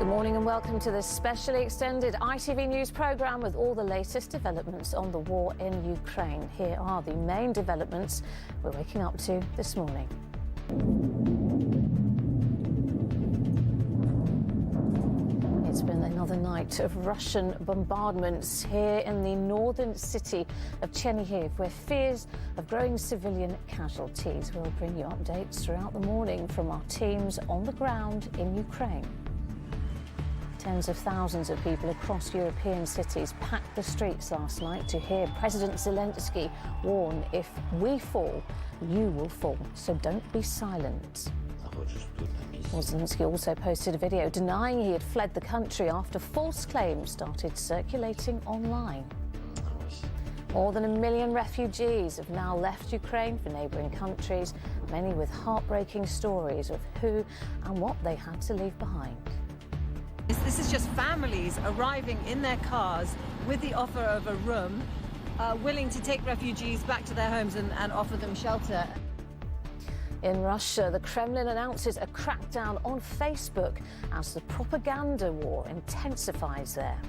Good morning and welcome to this specially extended ITV News programme with all the latest developments on the war in Ukraine. Here are the main developments we're waking up to this morning. It's been another night of Russian bombardments here in the northern city of Chernihiv, where fears of growing civilian casualties. We'll bring you updates throughout the morning from our teams on the ground in Ukraine. Tens of thousands of people across European cities packed the streets last night to hear President Zelensky warn, if we fall, you will fall, so don't be silent. Well, Zelensky also posted a video denying he had fled the country after false claims started circulating online. More than 1 million refugees have now left Ukraine for neighbouring countries, many with heartbreaking stories of who and what they had to leave behind. This is just families arriving in their cars with the offer of a room, willing to take refugees back to their homes and offer them shelter. In Russia, the Kremlin announces a crackdown on Facebook as the propaganda war intensifies there.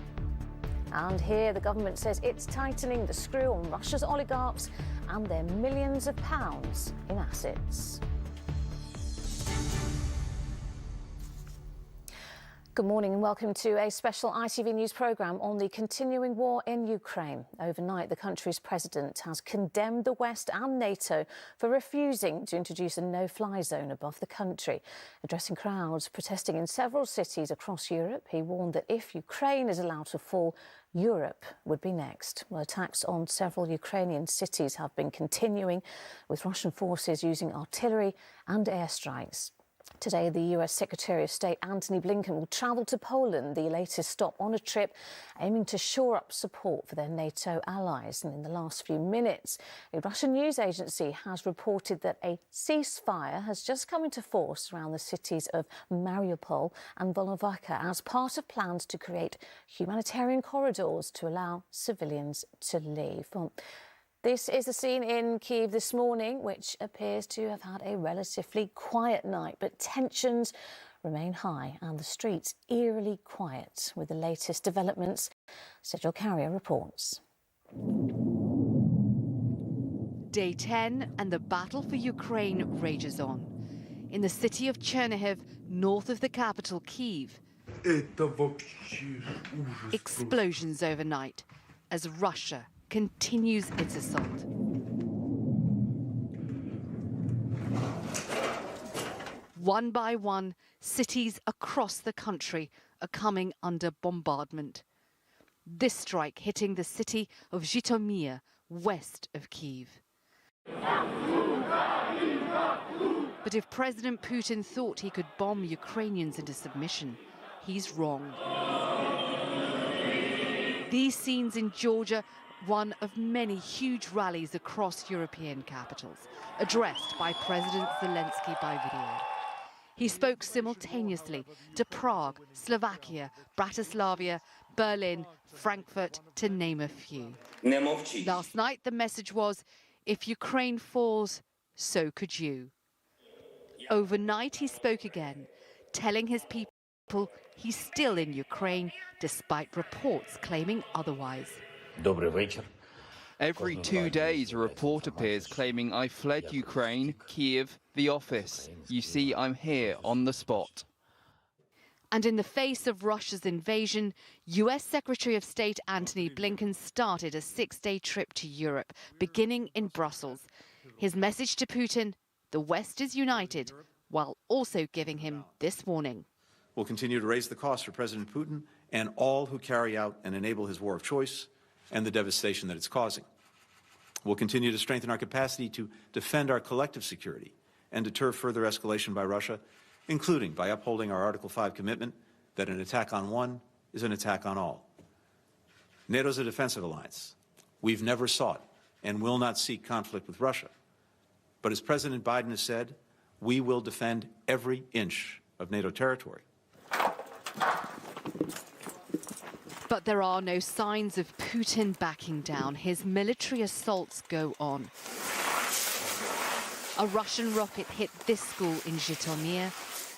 And here, the government says it's tightening the screw on Russia's oligarchs and their millions of pounds in assets. Good morning and welcome to a special ITV News programme on the continuing war in Ukraine. Overnight, the country's president has condemned the West and NATO for refusing to introduce a no-fly zone above the country. Addressing crowds protesting in several cities across Europe, he warned that if Ukraine is allowed to fall, Europe would be next. Well, attacks on several Ukrainian cities have been continuing, with Russian forces using artillery and airstrikes. Today, the US Secretary of State Antony Blinken will travel to Poland, the latest stop on a trip aiming to shore up support for their NATO allies. And in the last few minutes, a Russian news agency has reported that a ceasefire has just come into force around the cities of Mariupol and Volnovakha as part of plans to create humanitarian corridors to allow civilians to leave. Well, this is the scene in Kyiv this morning, which appears to have had a relatively quiet night, but tensions remain high and the streets eerily quiet. With the latest developments, Sejal Carrier reports. Day 10 and the battle for Ukraine rages on. In the city of Chernihiv, north of the capital Kyiv, explosions overnight as Russia continues its assault. One by one, cities across the country are coming under bombardment. This strike hitting the city of Zhytomyr, west of Kyiv. But if President Putin thought he could bomb Ukrainians into submission, he's wrong. These scenes in Georgia, one of many huge rallies across European capitals, addressed by President Zelensky by video. He spoke simultaneously to Prague, Slovakia, Bratislava, Berlin, Frankfurt, to name a few. Last night, the message was, if Ukraine falls, so could you. Overnight, he spoke again, telling his people he's still in Ukraine, despite reports claiming otherwise. Every 2 days, a report appears claiming I fled Ukraine, Kyiv, the office. You see, I'm here on the spot. And in the face of Russia's invasion, US Secretary of State Antony Blinken started a 6-day trip to Europe, beginning in Brussels. His message to Putin, the West is united, while also giving him this warning. We'll continue to raise the cost for President Putin and all who carry out and enable his war of choice and the devastation that it's causing. We'll continue to strengthen our capacity to defend our collective security and deter further escalation by Russia, including by upholding our Article 5 commitment that an attack on one is an attack on all. NATO is a defensive alliance. We've never sought and will not seek conflict with Russia. But as President Biden has said, we will defend every inch of NATO territory. But there are no signs of Putin backing down. His military assaults go on. A Russian rocket hit this school in Zhytomyr,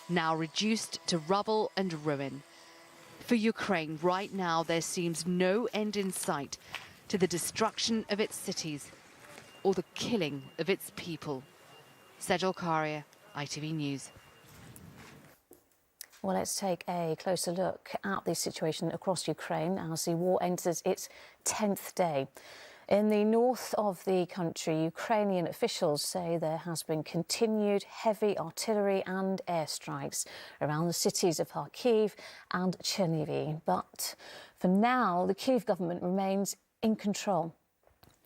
now reduced to rubble and ruin. For Ukraine, right now, there seems no end in sight to the destruction of its cities or the killing of its people. Sejal Karia, ITV News. Well, let's take a closer look at the situation across Ukraine as the war enters its 10th day. In the north of the country, Ukrainian officials say there has been continued heavy artillery and airstrikes around the cities of Kharkiv and Chernihiv. But for now, the Kyiv government remains in control.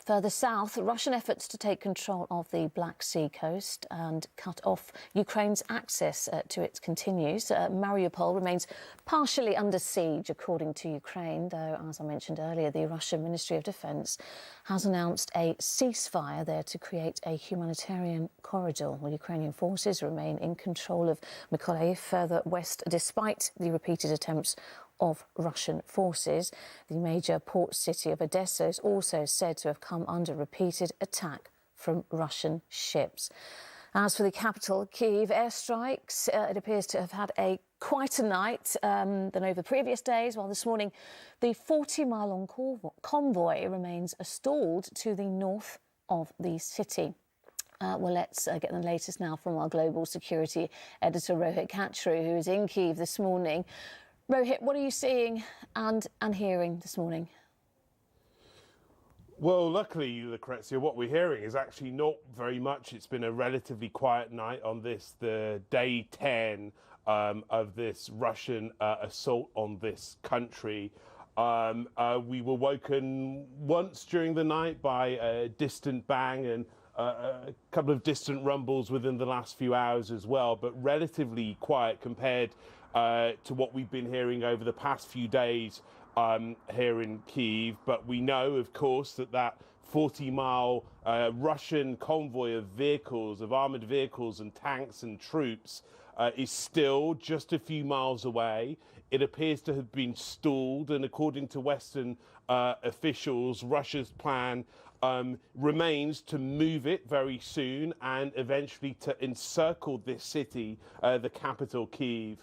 Further south, Russian efforts to take control of the Black Sea coast and cut off Ukraine's access to it continues. Mariupol remains partially under siege, according to Ukraine, though, as I mentioned earlier, the Russian Ministry of Defence has announced a ceasefire there to create a humanitarian corridor. While Ukrainian forces remain in control of Mykolaiv further west, despite the repeated attempts of Russian forces. The major port city of Odessa is also said to have come under repeated attack from Russian ships. As for the capital, Kyiv, airstrikes, it appears to have had a quieter night than over previous days, while this morning the 40-mile-long convoy remains stalled to the north of the city. Well, let's get the latest now from our global security editor, Rohit Kachru, who is in Kyiv this morning. Rohit, what are you seeing and hearing this morning? Well, luckily, Lucrezia, what we're hearing is actually not very much. It's been a relatively quiet night on this, the day 10 of this Russian assault on this country. We were woken once during the night by a distant bang and a couple of distant rumbles within the last few hours as well, but relatively quiet compared to what we've been hearing over the past few days here in Kyiv. But we know, of course, that 40-mile Russian convoy of vehicles, of armoured vehicles and tanks and troops is still just a few miles away. It appears to have been stalled, and according to Western officials, Russia's plan remains to move it very soon and eventually to encircle this city, the capital, Kyiv.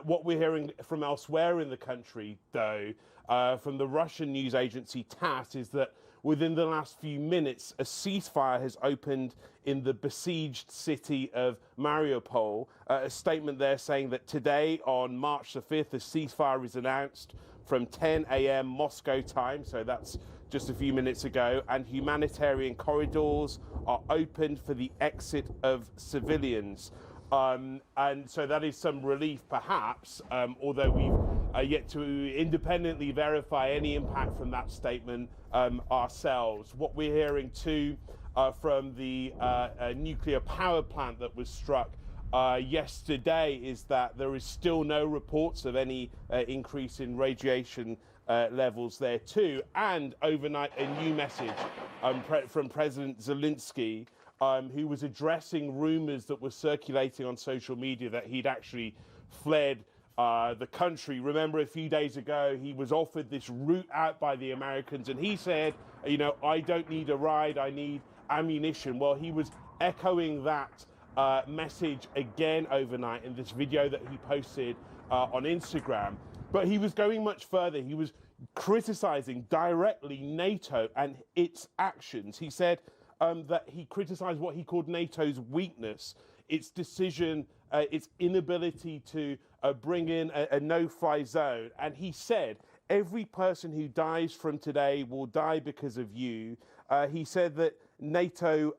What we're hearing from elsewhere in the country, though, from the Russian news agency TASS, is that within the last few minutes, a ceasefire has opened in the besieged city of Mariupol. A statement there saying that today, on March the 5th, a ceasefire is announced from 10 a.m. Moscow time, so that's just a few minutes ago, and humanitarian corridors are opened for the exit of civilians. And so that is some relief, perhaps, although we've yet to independently verify any impact from that statement ourselves. What we're hearing, too, from the nuclear power plant that was struck yesterday is that there is still no reports of any increase in radiation levels there too. And overnight, a new message from President Zelensky, who was addressing rumours that were circulating on social media that he'd actually fled the country. Remember, a few days ago, he was offered this route out by the Americans, and he said, you know, I don't need a ride, I need ammunition. Well, he was echoing that message again overnight in this video that he posted on Instagram. But he was going much further. He was criticizing directly NATO and its actions. He said that he criticized what he called NATO's weakness, its decision, its inability to bring in a no-fly zone. And he said, every person who dies from today will die because of you. He said that NATO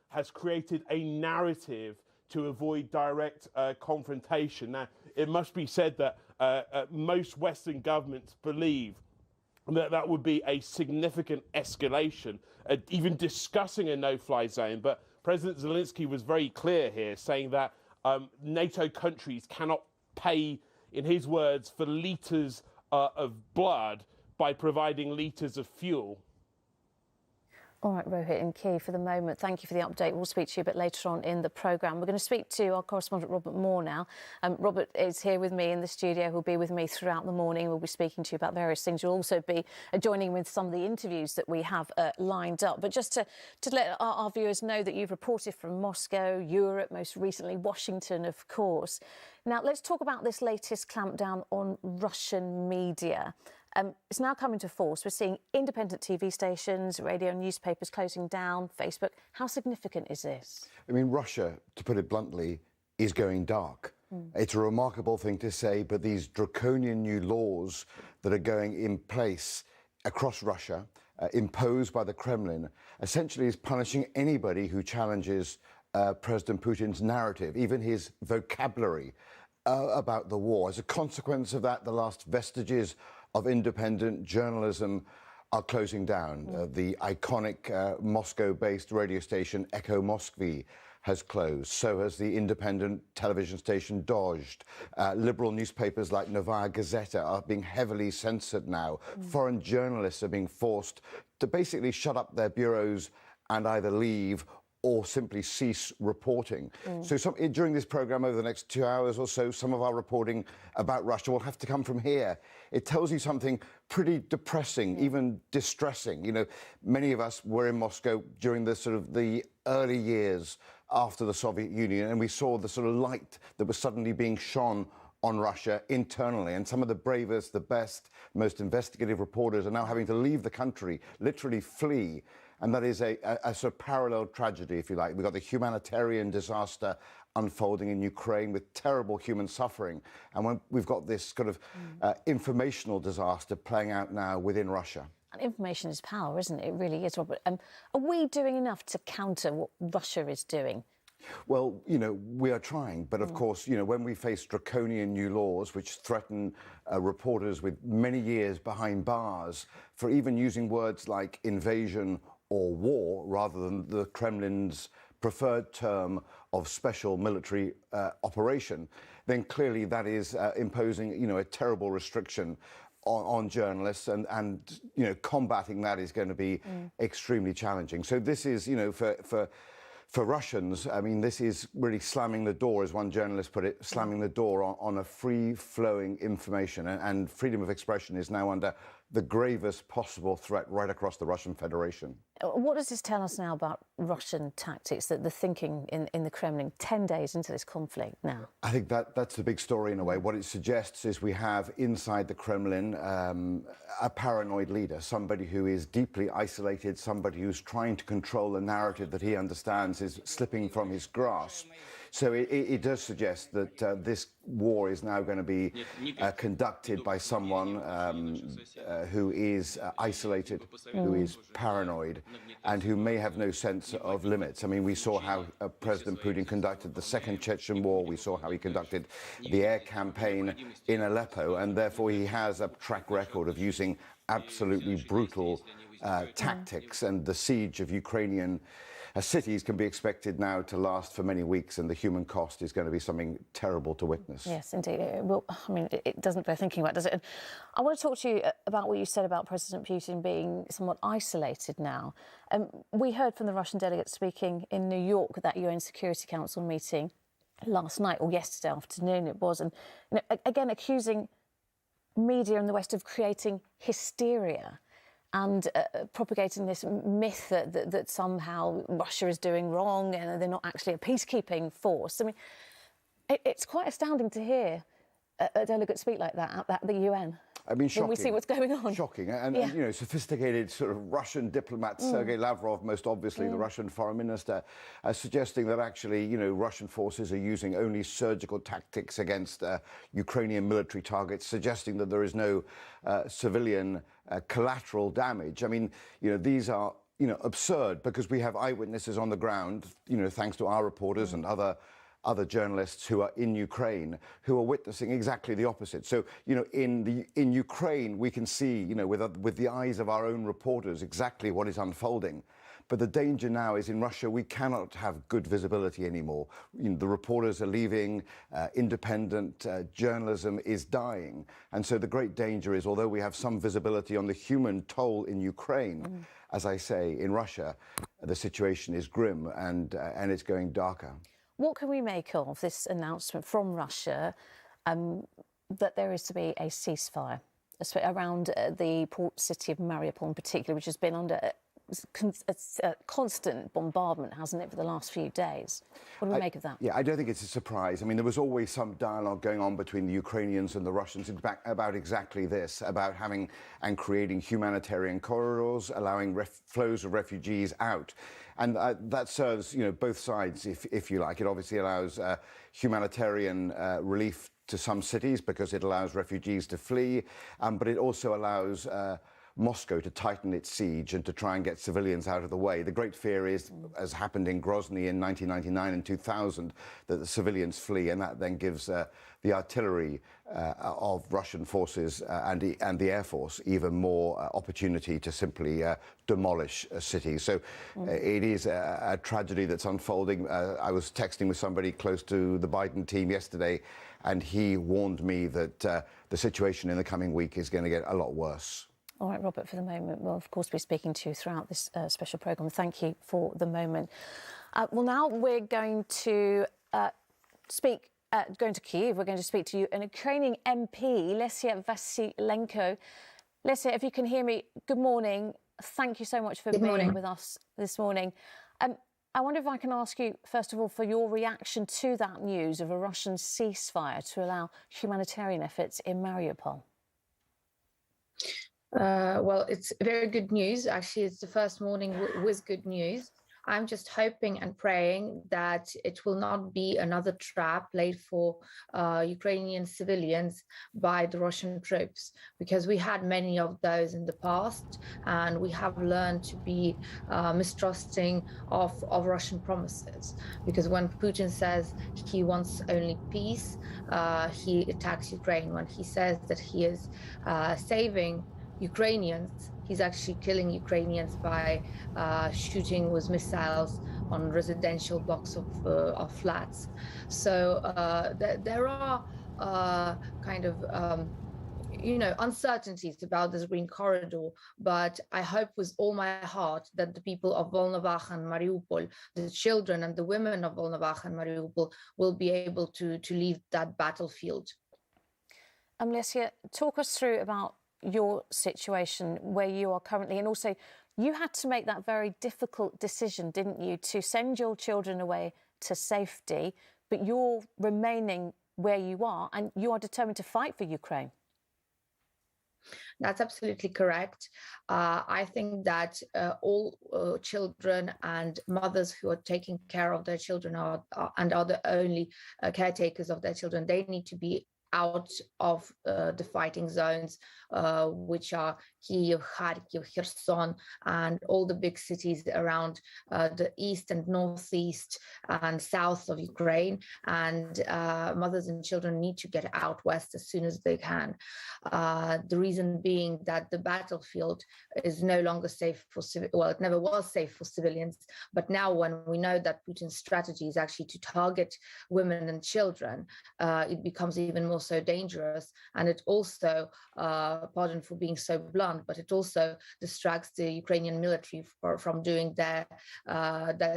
has created a narrative to avoid direct confrontation. Now, it must be said that most Western governments believe that that would be a significant escalation, even discussing a no-fly zone. But President Zelensky was very clear here, saying that NATO countries cannot pay, in his words, for litres of blood by providing litres of fuel. All right, Rohit and Key, for the moment, thank you for the update. We'll speak to you a bit later on in the programme. We're going to speak to our correspondent Robert Moore now. Robert is here with me in the studio. He'll be with me throughout the morning. We'll be speaking to you about various things. You'll also be joining with some of the interviews that we have lined up. But just to let our viewers know that you've reported from Moscow, Europe, most recently Washington, of course. Now, let's talk about this latest clampdown on Russian media. It's now coming to force. We're seeing independent TV stations, radio and newspapers closing down, Facebook. How significant is this? I mean, Russia, to put it bluntly, is going dark. It's a remarkable thing to say, but these draconian new laws that are going in place across Russia, imposed by the Kremlin, essentially is punishing anybody who challenges President Putin's narrative, even his vocabulary about the war. As a consequence of that, the last vestiges of independent journalism are closing down. The iconic Moscow-based radio station Echo Moskvy has closed. So has the independent television station Dozhd. Liberal newspapers like Novaya Gazeta are being heavily censored now. Foreign journalists are being forced to basically shut up their bureaus and either leave or simply cease reporting. So during this programme, over the next 2 hours or so, some of our reporting about Russia will have to come from here. It tells you something pretty depressing, even distressing. You know, many of us were in Moscow during the early years after the Soviet Union, and we saw the sort of light that was suddenly being shone on Russia internally, and some of the bravest, the best, most investigative reporters are now having to leave the country, literally flee. And that is a sort of parallel tragedy, if you like. We've got the humanitarian disaster unfolding in Ukraine with terrible human suffering. And when we've got this kind of informational disaster playing out now within Russia. And information is power, isn't it? It really is, Robert. Are we doing enough to counter what Russia is doing? Well, you know, we are trying. But of course, you know, when we face draconian new laws which threaten reporters with many years behind bars for even using words like invasion or war, rather than the Kremlin's preferred term of special military operation, then clearly that is imposing, you know, a terrible restriction on journalists, and you know, combating that is going to be extremely challenging. So this is, you know, for Russians, I mean, this is really slamming the door, as one journalist put it, slamming the door on a free-flowing information, and freedom of expression is now under the gravest possible threat right across the Russian Federation. What does this tell us now about Russian tactics, the thinking in the Kremlin 10 days into this conflict now? I think that's the big story in a way. What it suggests is we have inside the Kremlin a paranoid leader, somebody who is deeply isolated, somebody who's trying to control a narrative that he understands is slipping from his grasp. So it does suggest that this war is now going to be conducted by someone who is isolated, who is paranoid, and who may have no sense of limits. I mean, we saw how President Putin conducted the Second Chechen War. We saw how he conducted the air campaign in Aleppo, and therefore he has a track record of using absolutely brutal tactics, and the siege of Ukrainian cities can be expected now to last for many weeks, and the human cost is going to be something terrible to witness. Yes, indeed. Well, I mean, it doesn't bear thinking about, does it? And I want to talk to you about what you said about President Putin being somewhat isolated now. We heard from the Russian delegate speaking in New York at that UN Security Council meeting last night, or yesterday afternoon it was, and you know, again accusing media in the West of creating hysteria and propagating this myth that somehow Russia is doing wrong and they're not actually a peacekeeping force. I mean, it's quite astounding to hear a delegate speak like that at the UN. I mean, shocking. When we see what's going on. Shocking. And you know, sophisticated sort of Russian diplomat, Sergei Lavrov, most obviously the Russian foreign minister, suggesting that actually, you know, Russian forces are using only surgical tactics against Ukrainian military targets, suggesting that there is no civilian collateral damage. I mean, you know, these are, you know, absurd, because we have eyewitnesses on the ground, you know, thanks to our reporters and other journalists who are in Ukraine who are witnessing exactly the opposite. So, you know, in Ukraine, we can see, you know, with the eyes of our own reporters exactly what is unfolding. But the danger now is in Russia, we cannot have good visibility anymore. The reporters are leaving, independent journalism is dying. And so the great danger is, although we have some visibility on the human toll in Ukraine, as I say, in Russia, the situation is grim and it's going darker. What can we make of this announcement from Russia that there is to be a ceasefire around the port city of Mariupol in particular, which has been under constant bombardment, hasn't it, for the last few days? What do we make of that? Yeah, I don't think it's a surprise. I mean, there was always some dialogue going on between the Ukrainians and the Russians about exactly this, about having and creating humanitarian corridors, allowing flows of refugees out. And that serves, both sides, if you like. It obviously allows humanitarian relief to some cities because it allows refugees to flee, but it also allows Moscow to tighten its siege and to try and get civilians out of the way. The great fear is, as happened in Grozny in 1999 and 2000, that the civilians flee, and that then gives the artillery of Russian forces and the Air Force even more opportunity to simply demolish cities. So it is a tragedy that's unfolding. I was texting with somebody close to the Biden team yesterday, and he warned me that the situation in the coming week is going to get a lot worse. All right, Robert, for the moment, we'll of course be speaking to you throughout this special programme. Thank you for the moment. Well, now we're going to going to Kyiv. We're going to speak to you, an Ukrainian MP, Lesia Vasilenko. Lesia, if you can hear me, good morning. Thank you so much for being with us this morning. I wonder if I can ask you, first of all, for your reaction to that news of a Russian ceasefire to allow humanitarian efforts in Mariupol. Well, it's very good news. Actually, it's the first morning with good news. I'm just hoping and praying that it will not be another trap laid for Ukrainian civilians by the Russian troops, because we had many of those in the past, and we have learned to be mistrusting of Russian promises. Because when Putin says he wants only peace, he attacks Ukraine. When he says that he is saving Ukrainians, he's actually killing Ukrainians by shooting with missiles on residential blocks of flats. So there are uncertainties about this green corridor, but I hope with all my heart that the people of Volnovakh and Mariupol, the children and the women of Volnovakh and Mariupol, will be able to leave that battlefield. Lesia, talk us through about your situation where you are currently, and also you had to make that very difficult decision, didn't you, to send your children away to safety, but you're remaining where you are and you are determined to fight for Ukraine. That's absolutely correct. I think that all children and mothers who are taking care of their children and are the only caretakers of their children, they need to be out of the fighting zones, which are Kyiv, Kharkiv, Kherson, and all the big cities around the east and northeast and south of Ukraine. And mothers and children need to get out west as soon as they can. The reason being that the battlefield is no longer safe for it never was safe for civilians. But now, when we know that Putin's strategy is actually to target women and children, it becomes even more so dangerous. And it also, pardon for being so blunt, but it also distracts the Ukrainian military from doing their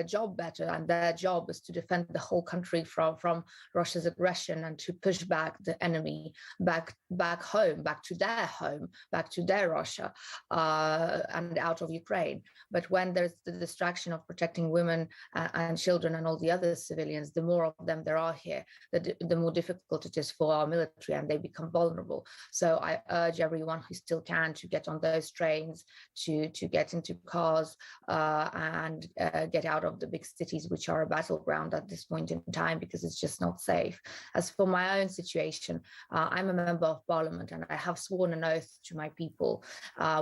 job better. And their job is to defend the whole country from Russia's aggression and to push back the enemy back home, back to their Russia, and out of Ukraine. But when there's the distraction of protecting women and children and all the other civilians, the more of them there are here, the more difficult it is for our military, and they become vulnerable. So I urge everyone who still can to get on those trains, to get into cars and get out of the big cities, which are a battleground at this point in time, because it's just not safe. As for my own situation, I'm a member of parliament and I have sworn an oath to my people.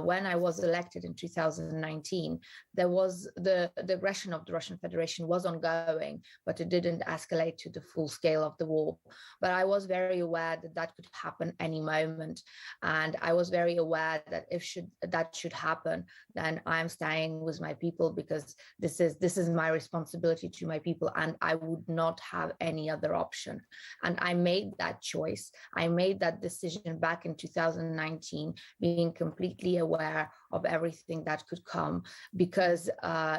When I was elected in 2019, there was the aggression of the Russian Federation was ongoing, but it didn't escalate to the full scale of the war. But I was very aware aware that that could happen any moment. And I was very aware that if that should happen, then I'm staying with my people, because this is my responsibility to my people, and I would not have any other option. And I made that choice. I made that decision back in 2019, being completely aware of everything that could come, because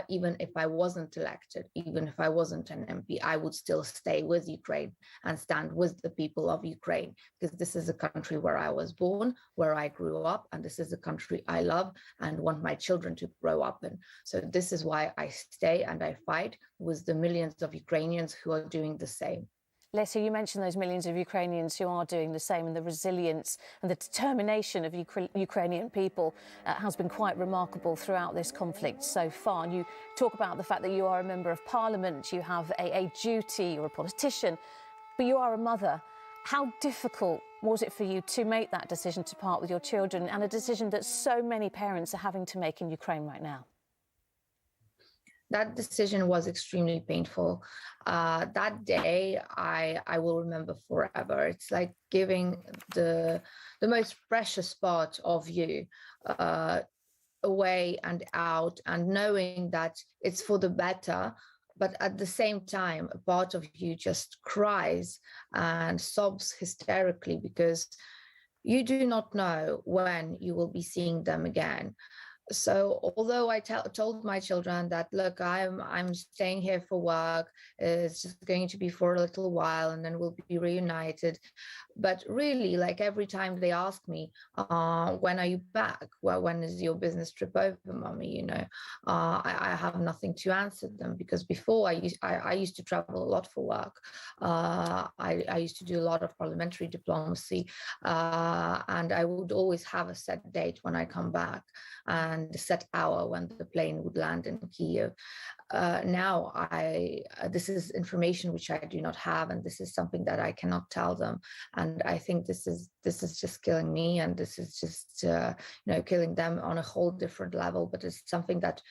even if I wasn't elected, even if I wasn't an MP, I would still stay with Ukraine and stand with the people of Ukraine, because this is a country where I was born, where I grew up, and this is a country I love and want my children to grow up in. So this is why I stay and I fight with the millions of Ukrainians who are doing the same. Lesia, you mentioned those millions of Ukrainians who are doing the same, and the resilience and the determination of Ukrainian people has been quite remarkable throughout this conflict so far. And you talk about the fact that you are a member of parliament, you have a duty, you're a politician, but you are a mother. How difficult was it for you to make that decision to part with your children, and a decision that so many parents are having to make in Ukraine right now? That decision was extremely painful. That day, I will remember forever. It's like giving the most precious part of you away and out, and knowing that it's for the better. But at the same time, a part of you just cries and sobs hysterically, because you do not know when you will be seeing them again. So although I told my children that, look, I'm staying here for work, it's just going to be for a little while and then we'll be reunited. But really, like, every time they ask me, when are you back? Well, when is your business trip over, mommy? I have nothing to answer them, because before I used to travel a lot for work. I used to do a lot of parliamentary diplomacy, and I would always have a set date when I come back and a set hour when the plane would land in Kyiv. Now this is information which I do not have, and this is something that I cannot tell them. And I think this is just killing me, and this is just killing them on a whole different level. But it's something that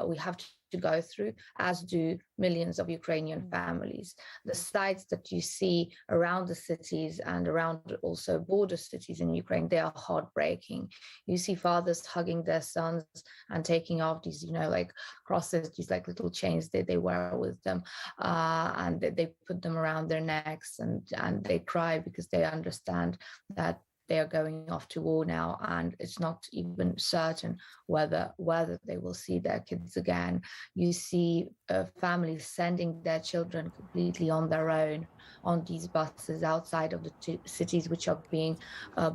we have to go through, as do millions of Ukrainian families. The sites that you see around the cities and around also border cities in Ukraine, they are heartbreaking. You see fathers hugging their sons and taking off these, like crosses, these like little chains that they wear with them, and they put them around their necks, and they cry because they understand that they are going off to war now, and it's not even certain whether they will see their kids again. You see families sending their children completely on their own on these buses outside of the cities which are being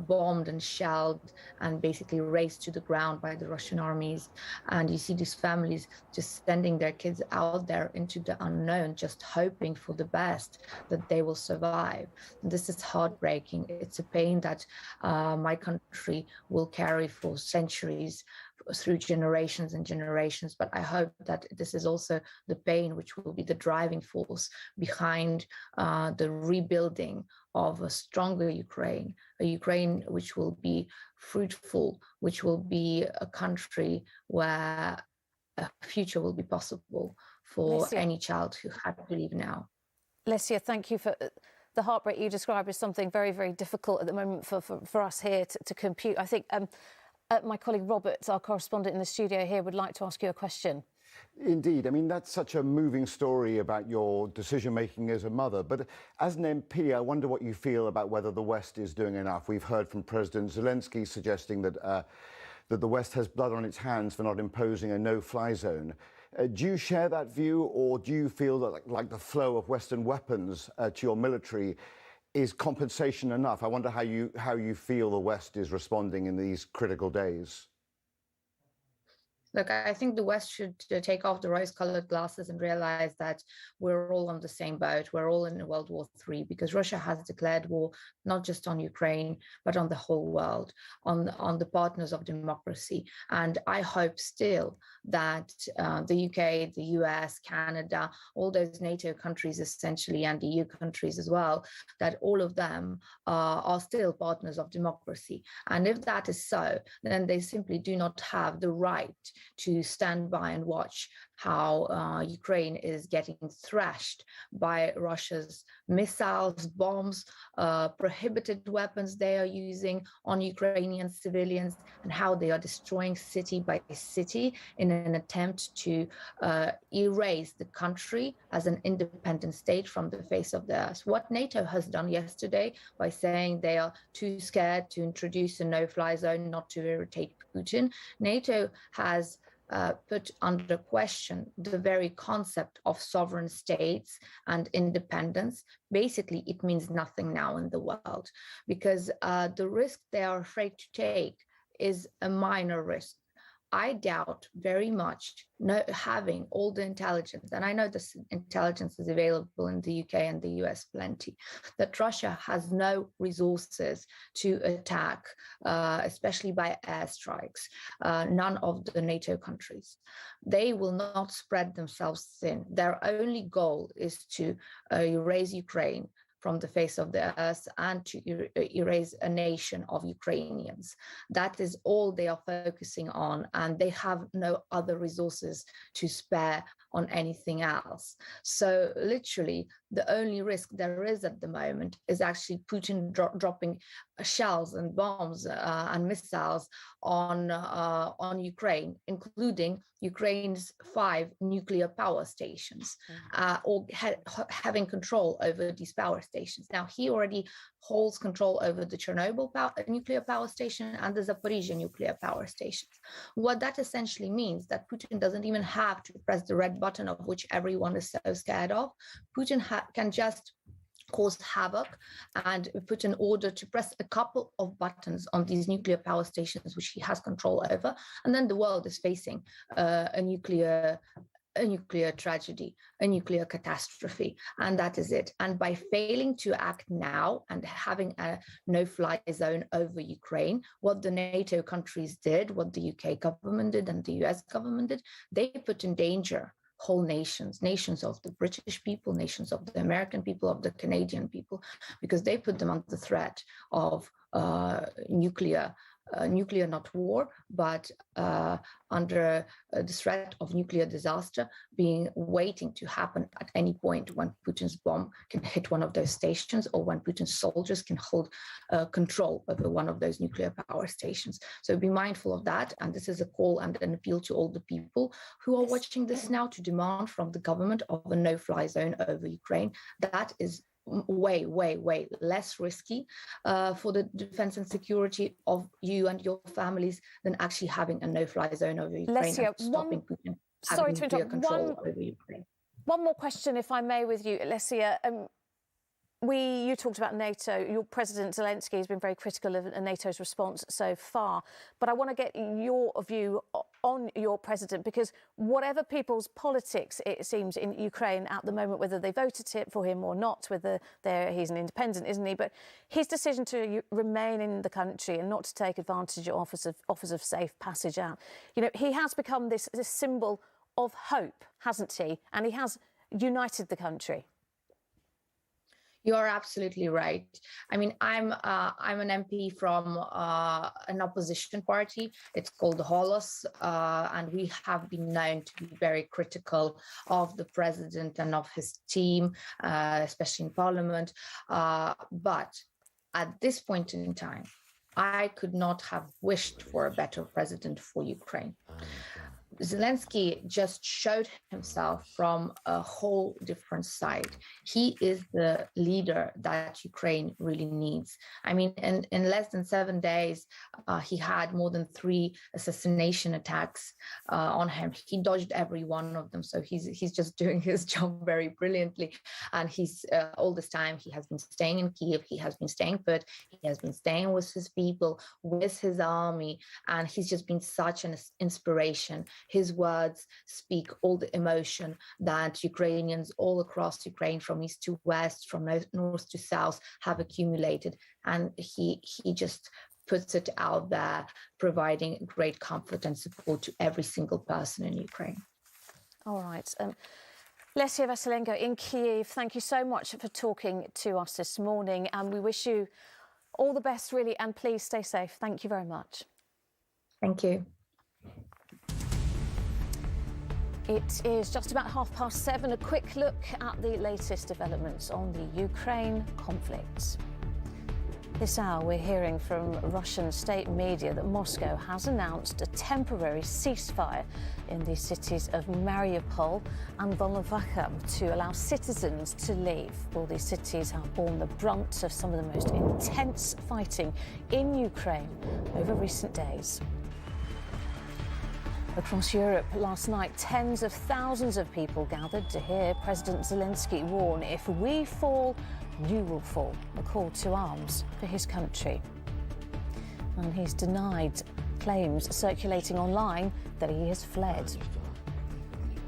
bombed and shelled and basically razed to the ground by the Russian armies. And you see these families just sending their kids out there into the unknown, just hoping for the best, that they will survive. And this is heartbreaking. It's a pain that my country will carry for centuries, through generations and generations. But I hope that this is also the pain which will be the driving force behind the rebuilding of a stronger Ukraine, a Ukraine which will be fruitful, which will be a country where a future will be possible for any child who had to leave now. Lesia, thank you for the heartbreak you describe as something very, very difficult at the moment for us here to compute. I think my colleague Robert, our correspondent in the studio here, would like to ask you a question. Indeed. I mean, that's such a moving story about your decision-making as a mother. But as an MP, I wonder what you feel about whether the West is doing enough. We've heard from President Zelensky suggesting that that the West has blood on its hands for not imposing a no-fly zone. Do you share that view, or do you feel that like the flow of Western weapons to your military is compensation enough? I wonder how you feel the West is responding in these critical days. Look, I think the West should take off the rose-colored glasses and realize that we're all on the same boat. We're all in World War III, because Russia has declared war not just on Ukraine, but on the whole world, on the partners of democracy. And I hope still that the UK, the US, Canada, all those NATO countries essentially, and EU countries as well, that all of them are still partners of democracy. And if that is so, then they simply do not have the right to stand by and watch how Ukraine is getting thrashed by Russia's missiles, bombs, prohibited weapons they are using on Ukrainian civilians, and how they are destroying city by city in an attempt to erase the country as an independent state from the face of the earth. What NATO has done yesterday by saying they are too scared to introduce a no-fly zone, not to irritate Putin, NATO has put under question the very concept of sovereign states and independence. Basically, it means nothing now in the world, because the risk they are afraid to take is a minor risk. I doubt very much having all the intelligence, and I know this intelligence is available in the UK and the US plenty, that Russia has no resources to attack, especially by airstrikes, none of the NATO countries. They will not spread themselves thin. Their only goal is to erase Ukraine from the face of the earth and to erase a nation of Ukrainians. That is all they are focusing on, and they have no other resources to spare on anything else. So literally, the only risk there is at the moment is actually Putin dropping shells and bombs and missiles on Ukraine, including Ukraine's 5 nuclear power stations, or having control over these power stations. Now, he already holds control over the Chernobyl nuclear power station and the Zaporizhia nuclear power stations. What that essentially means that Putin doesn't even have to press the red button of which everyone is so scared of. Putin can just cause havoc and put an order to press a couple of buttons on these nuclear power stations, which he has control over, and then the world is facing a nuclear tragedy, a nuclear catastrophe, and that is it. And by failing to act now and having a no-fly zone over Ukraine, what the NATO countries did, what the UK government did and the US government did, they put in danger whole nations of the British people, nations of the American people, of the Canadian people, because they put them under threat of nuclear, not war, but under the threat of nuclear disaster waiting to happen at any point when Putin's bomb can hit one of those stations, or when Putin's soldiers can hold control over one of those nuclear power stations. So be mindful of that. And this is a call and an appeal to all the people who are watching this now to demand from the government of a no-fly zone over Ukraine. That is way less risky for the defense and security of you and your families than actually having a no-fly zone over Ukraine and stopping Putin having nuclear control over Ukraine. One more question, if I may, with you, Lesia. You talked about NATO. Your President Zelensky has been very critical of NATO's response so far. But I want to get your view on your president, because whatever people's politics, it seems, in Ukraine at the moment, whether they voted for him or not, whether he's an independent, isn't he? But his decision to remain in the country and not to take advantage of offers of safe passage out, he has become this symbol of hope, hasn't he? And he has united the country. You're absolutely right. I mean, I'm an MP from an opposition party. It's called the Holos, and we have been known to be very critical of the president and of his team, especially in parliament. But at this point in time, I could not have wished for a better president for Ukraine. Zelensky just showed himself from a whole different side. He is the leader that Ukraine really needs. I mean, in less than 7 days, he had more than 3 assassination attacks on him. He dodged every one of them. So he's just doing his job very brilliantly. And he's all this time, he has been staying in Kyiv. He has been staying put. He has been staying with his people, with his army. And he's just been such an inspiration. His words speak all the emotion that Ukrainians all across Ukraine, from east to west, from north to south, have accumulated. And he just puts it out there, providing great comfort and support to every single person in Ukraine. All right. Lesia Vasylenko in Kyiv, thank you so much for talking to us this morning. And we wish you all the best, really, and please stay safe. Thank you very much. Thank you. It is just about 7:30. A quick look at the latest developments on the Ukraine conflict. This hour, we're hearing from Russian state media that Moscow has announced a temporary ceasefire in the cities of Mariupol and Volnovakha to allow citizens to leave. Well, these cities have borne the brunt of some of the most intense fighting in Ukraine over recent days. Across Europe last night, tens of thousands of people gathered to hear President Zelensky warn, if we fall, you will fall, a call to arms for his country. And he's denied claims circulating online that he has fled.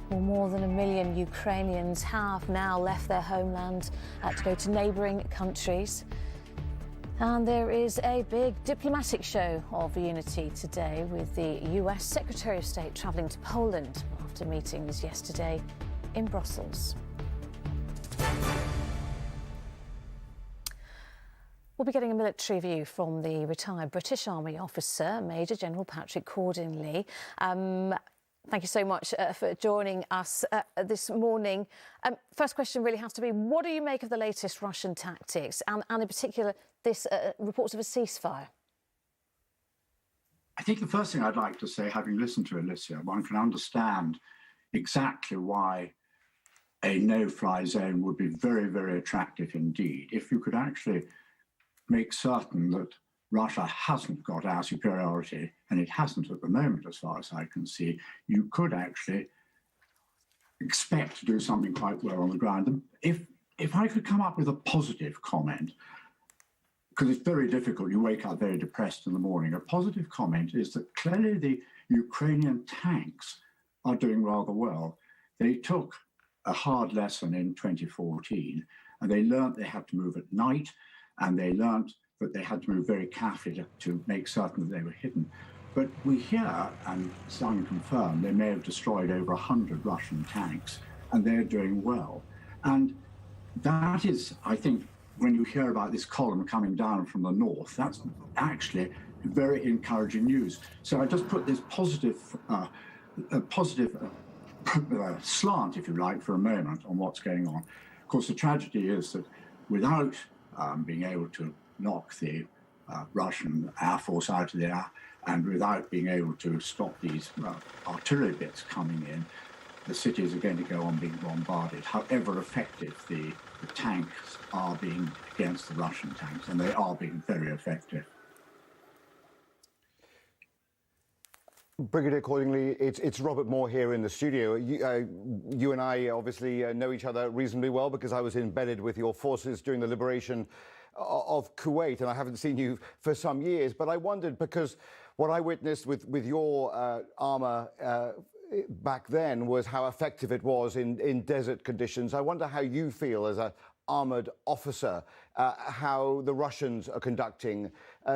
Well, more than 1 million Ukrainians have now left their homeland to go to neighbouring countries. And there is a big diplomatic show of unity today, with the US Secretary of State travelling to Poland after meetings yesterday in Brussels. We'll be getting a military view from the retired British Army officer, Major General Patrick Cordingley. Thank you so much for joining us this morning. First question really has to be, what do you make of the latest Russian tactics and in particular this reports of a ceasefire? I think the first thing I'd like to say, having listened to Alicia, one can understand exactly why a no-fly zone would be very, very attractive indeed. If you could actually make certain that Russia hasn't got our superiority, and it hasn't at the moment, as far as I can see, you could actually expect to do something quite well on the ground. And if I could come up with a positive comment, because it's very difficult, you wake up very depressed in the morning, a positive comment is that clearly the Ukrainian tanks are doing rather well. They took a hard lesson in 2014, and they learned they had to move at night, and they learned that they had to move very carefully to make certain that they were hidden. But we hear, and it's unconfirmed, they may have destroyed over 100 Russian tanks, and they're doing well. And that is, I think, when you hear about this column coming down from the north, that's actually very encouraging news. So I just put this positive slant, if you like, for a moment on what's going on. Of course, the tragedy is that without being able to knock the Russian Air Force out of the air, and without being able to stop these artillery bits coming in, the cities are going to go on being bombarded, however effective the tanks are being against the Russian tanks, and they are being very effective. Brigadier Cordingley, it's Robert Moore here in the studio. You and I obviously know each other reasonably well because I was embedded with your forces during the liberation of Kuwait, and I haven't seen you for some years. But I wondered, because what I witnessed with your armour back then was how effective it was in desert conditions. I wonder how you feel as an armoured officer, how the Russians are conducting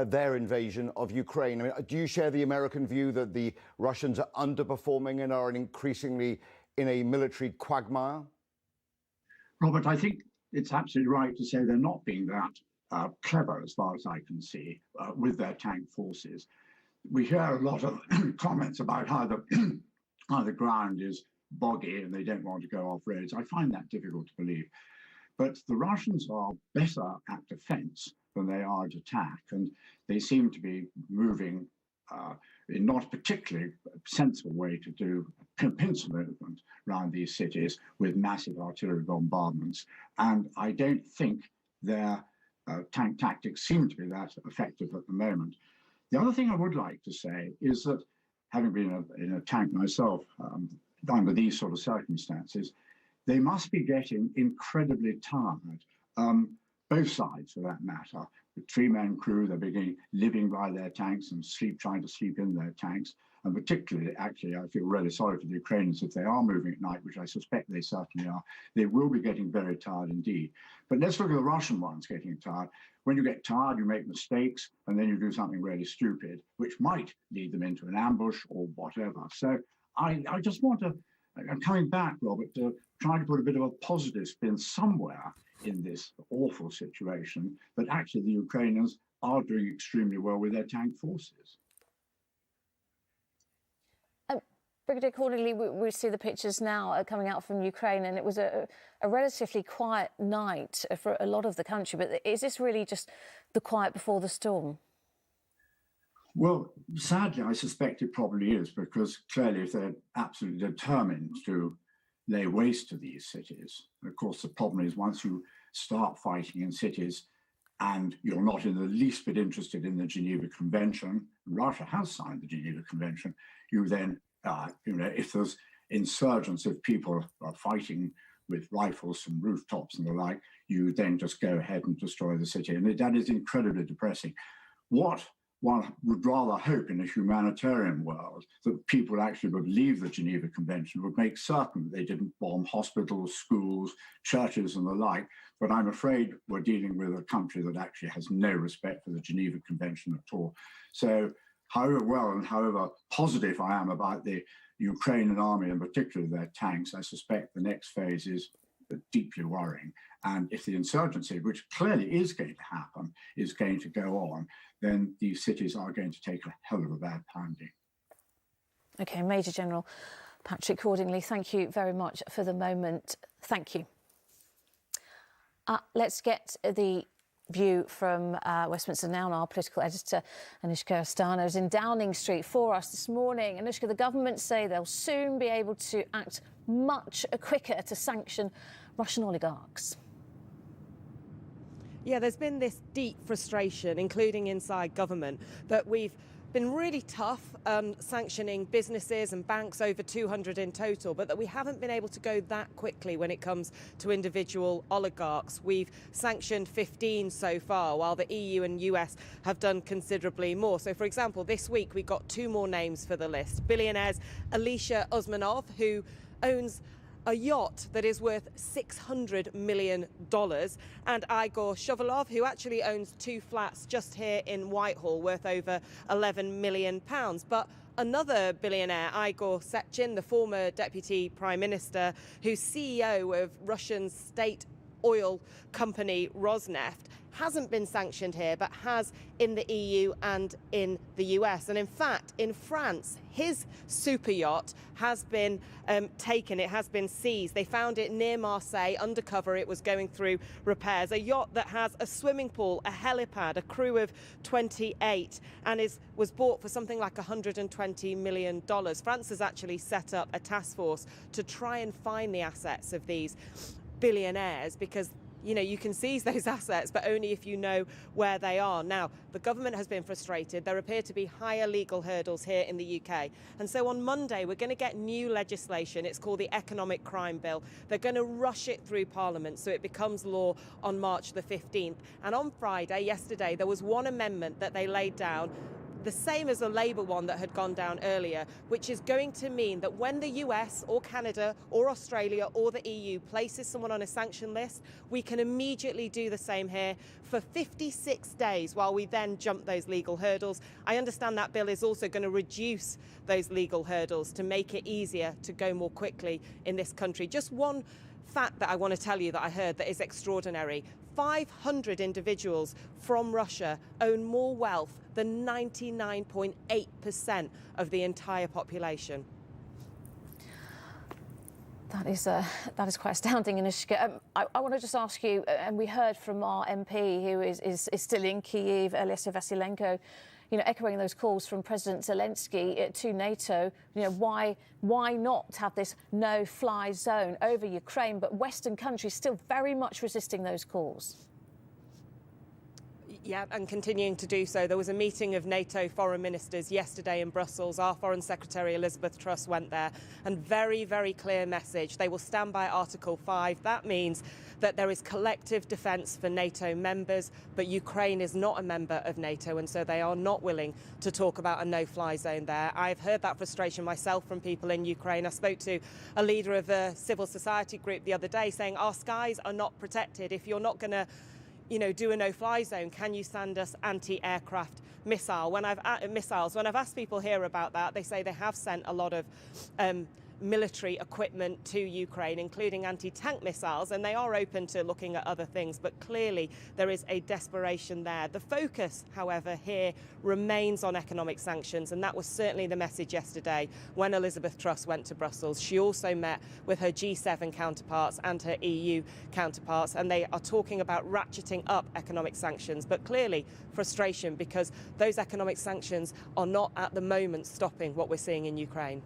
their invasion of Ukraine. I mean, do you share the American view that the Russians are underperforming and are increasingly in a military quagmire? Robert, I think it's absolutely right to say they're not being that clever, as far as I can see, with their tank forces. We hear a lot of comments about how the ground is boggy and they don't want to go off roads. I find that difficult to believe. But the Russians are better at defense than they are at attack, and they seem to be moving in not a particularly sensible way to do pincer movement around these cities with massive artillery bombardments. And I don't think their tank tactics seem to be that effective at the moment. The other thing I would like to say is that, having been in a tank myself under these sort of circumstances, they must be getting incredibly tired, both sides for that matter. The three-man crew, they're living by their tanks and trying to sleep in their tanks. And particularly, actually, I feel really sorry for the Ukrainians if they are moving at night, which I suspect they certainly are. They will be getting very tired indeed. But let's look at the Russian ones getting tired. When you get tired, you make mistakes, and then you do something really stupid, which might lead them into an ambush or whatever. So I just want to, I'm coming back, Robert, to try to put a bit of a positive spin somewhere in this awful situation, that actually the Ukrainians are doing extremely well with their tank forces. Brigadier Accordingly, we see the pictures now coming out from Ukraine, and it was a relatively quiet night for a lot of the country. But is this really just the quiet before the storm? Well, sadly, I suspect it probably is, because clearly if they're absolutely determined to lay waste to these cities, of course, the problem is once you start fighting in cities and you're not in the least bit interested in the Geneva Convention, Russia has signed the Geneva Convention, you then if there's insurgents, if people are fighting with rifles from rooftops and the like, you then just go ahead and destroy the city. And that is incredibly depressing. What one would rather hope in a humanitarian world, that people actually would leave the Geneva Convention, would make certain that they didn't bomb hospitals, schools, churches and the like. But I'm afraid we're dealing with a country that actually has no respect for the Geneva Convention at all. So however well and however positive I am about the Ukrainian army, and particularly their tanks, I suspect the next phase is deeply worrying. And if the insurgency, which clearly is going to happen, is going to go on, then these cities are going to take a hell of a bad pounding. OK, Major General Patrick Cordingley, thank you very much for the moment. Thank you. Let's get the view from Westminster now. Our political editor, Anushka Astana, is in Downing Street for us this morning. Anushka, the government say they'll soon be able to act much quicker to sanction Russian oligarchs. Yeah, there's been this deep frustration, including inside government, that we've been really tough sanctioning businesses and banks, over 200 in total, but that we haven't been able to go that quickly when it comes to individual oligarchs. We've sanctioned 15 so far, while the EU and US have done considerably more. So, for example, this week we got 2 more names for the list. Billionaires Alisher Usmanov, who owns a yacht that is worth $600 million, and Igor Shovalov, who actually owns 2 flats just here in Whitehall worth over £11 million. But another billionaire, Igor Sechin, the former deputy prime minister, who's CEO of Russian state oil company Rosneft, hasn't been sanctioned here, but has in the EU and in the US. And in fact, in France, his super yacht has been taken. It has been seized. They found it near Marseille, undercover. It was going through repairs. A yacht that has a swimming pool, a helipad, a crew of 28, and was bought for something like $120 million. France has actually set up a task force to try and find the assets of these billionaires, because you can seize those assets, but only if you know where they are. Now, the government has been frustrated. There appear to be higher legal hurdles here in the UK. And so on Monday, we're going to get new legislation. It's called the Economic Crime Bill. They're going to rush it through Parliament so it becomes law on March the 15th. And on Friday, yesterday, there was one amendment that they laid down, the same as a Labour one that had gone down earlier, which is going to mean that when the US or Canada or Australia or the EU places someone on a sanction list, we can immediately do the same here for 56 days while we then jump those legal hurdles. I understand that bill is also going to reduce those legal hurdles to make it easier to go more quickly in this country. Just one fact that I want to tell you that I heard that is extraordinary. 500 individuals from Russia own more wealth than 99.8% of the entire population. That is quite astounding, Anushka. I want to just ask you, and we heard from our MP who is still in Kyiv, Olesya Vasilenko, echoing those calls from President Zelensky to NATO, why not have this no-fly zone over Ukraine, but Western countries still very much resisting those calls? Yeah, and continuing to do so. There was a meeting of NATO foreign ministers yesterday in Brussels. Our Foreign Secretary Elizabeth Truss went there, and very, very clear message. They will stand by Article 5. That means that there is collective defence for NATO members, but Ukraine is not a member of NATO, and so they are not willing to talk about a no-fly zone there. I've heard that frustration myself from people in Ukraine. I spoke to a leader of a civil society group the other day saying, our skies are not protected. If you're not going to do a no-fly zone, can you send us anti-aircraft missiles? When I've asked people here about that, they say they have sent a lot of military equipment to Ukraine, including anti-tank missiles, and they are open to looking at other things, but clearly there is a desperation there. The focus, however, here remains on economic sanctions, and that was certainly the message yesterday when Elizabeth Truss went to Brussels. She also met with her G7 counterparts and her EU counterparts, and they are talking about ratcheting up economic sanctions, but clearly frustration because those economic sanctions are not at the moment stopping what we're seeing in Ukraine.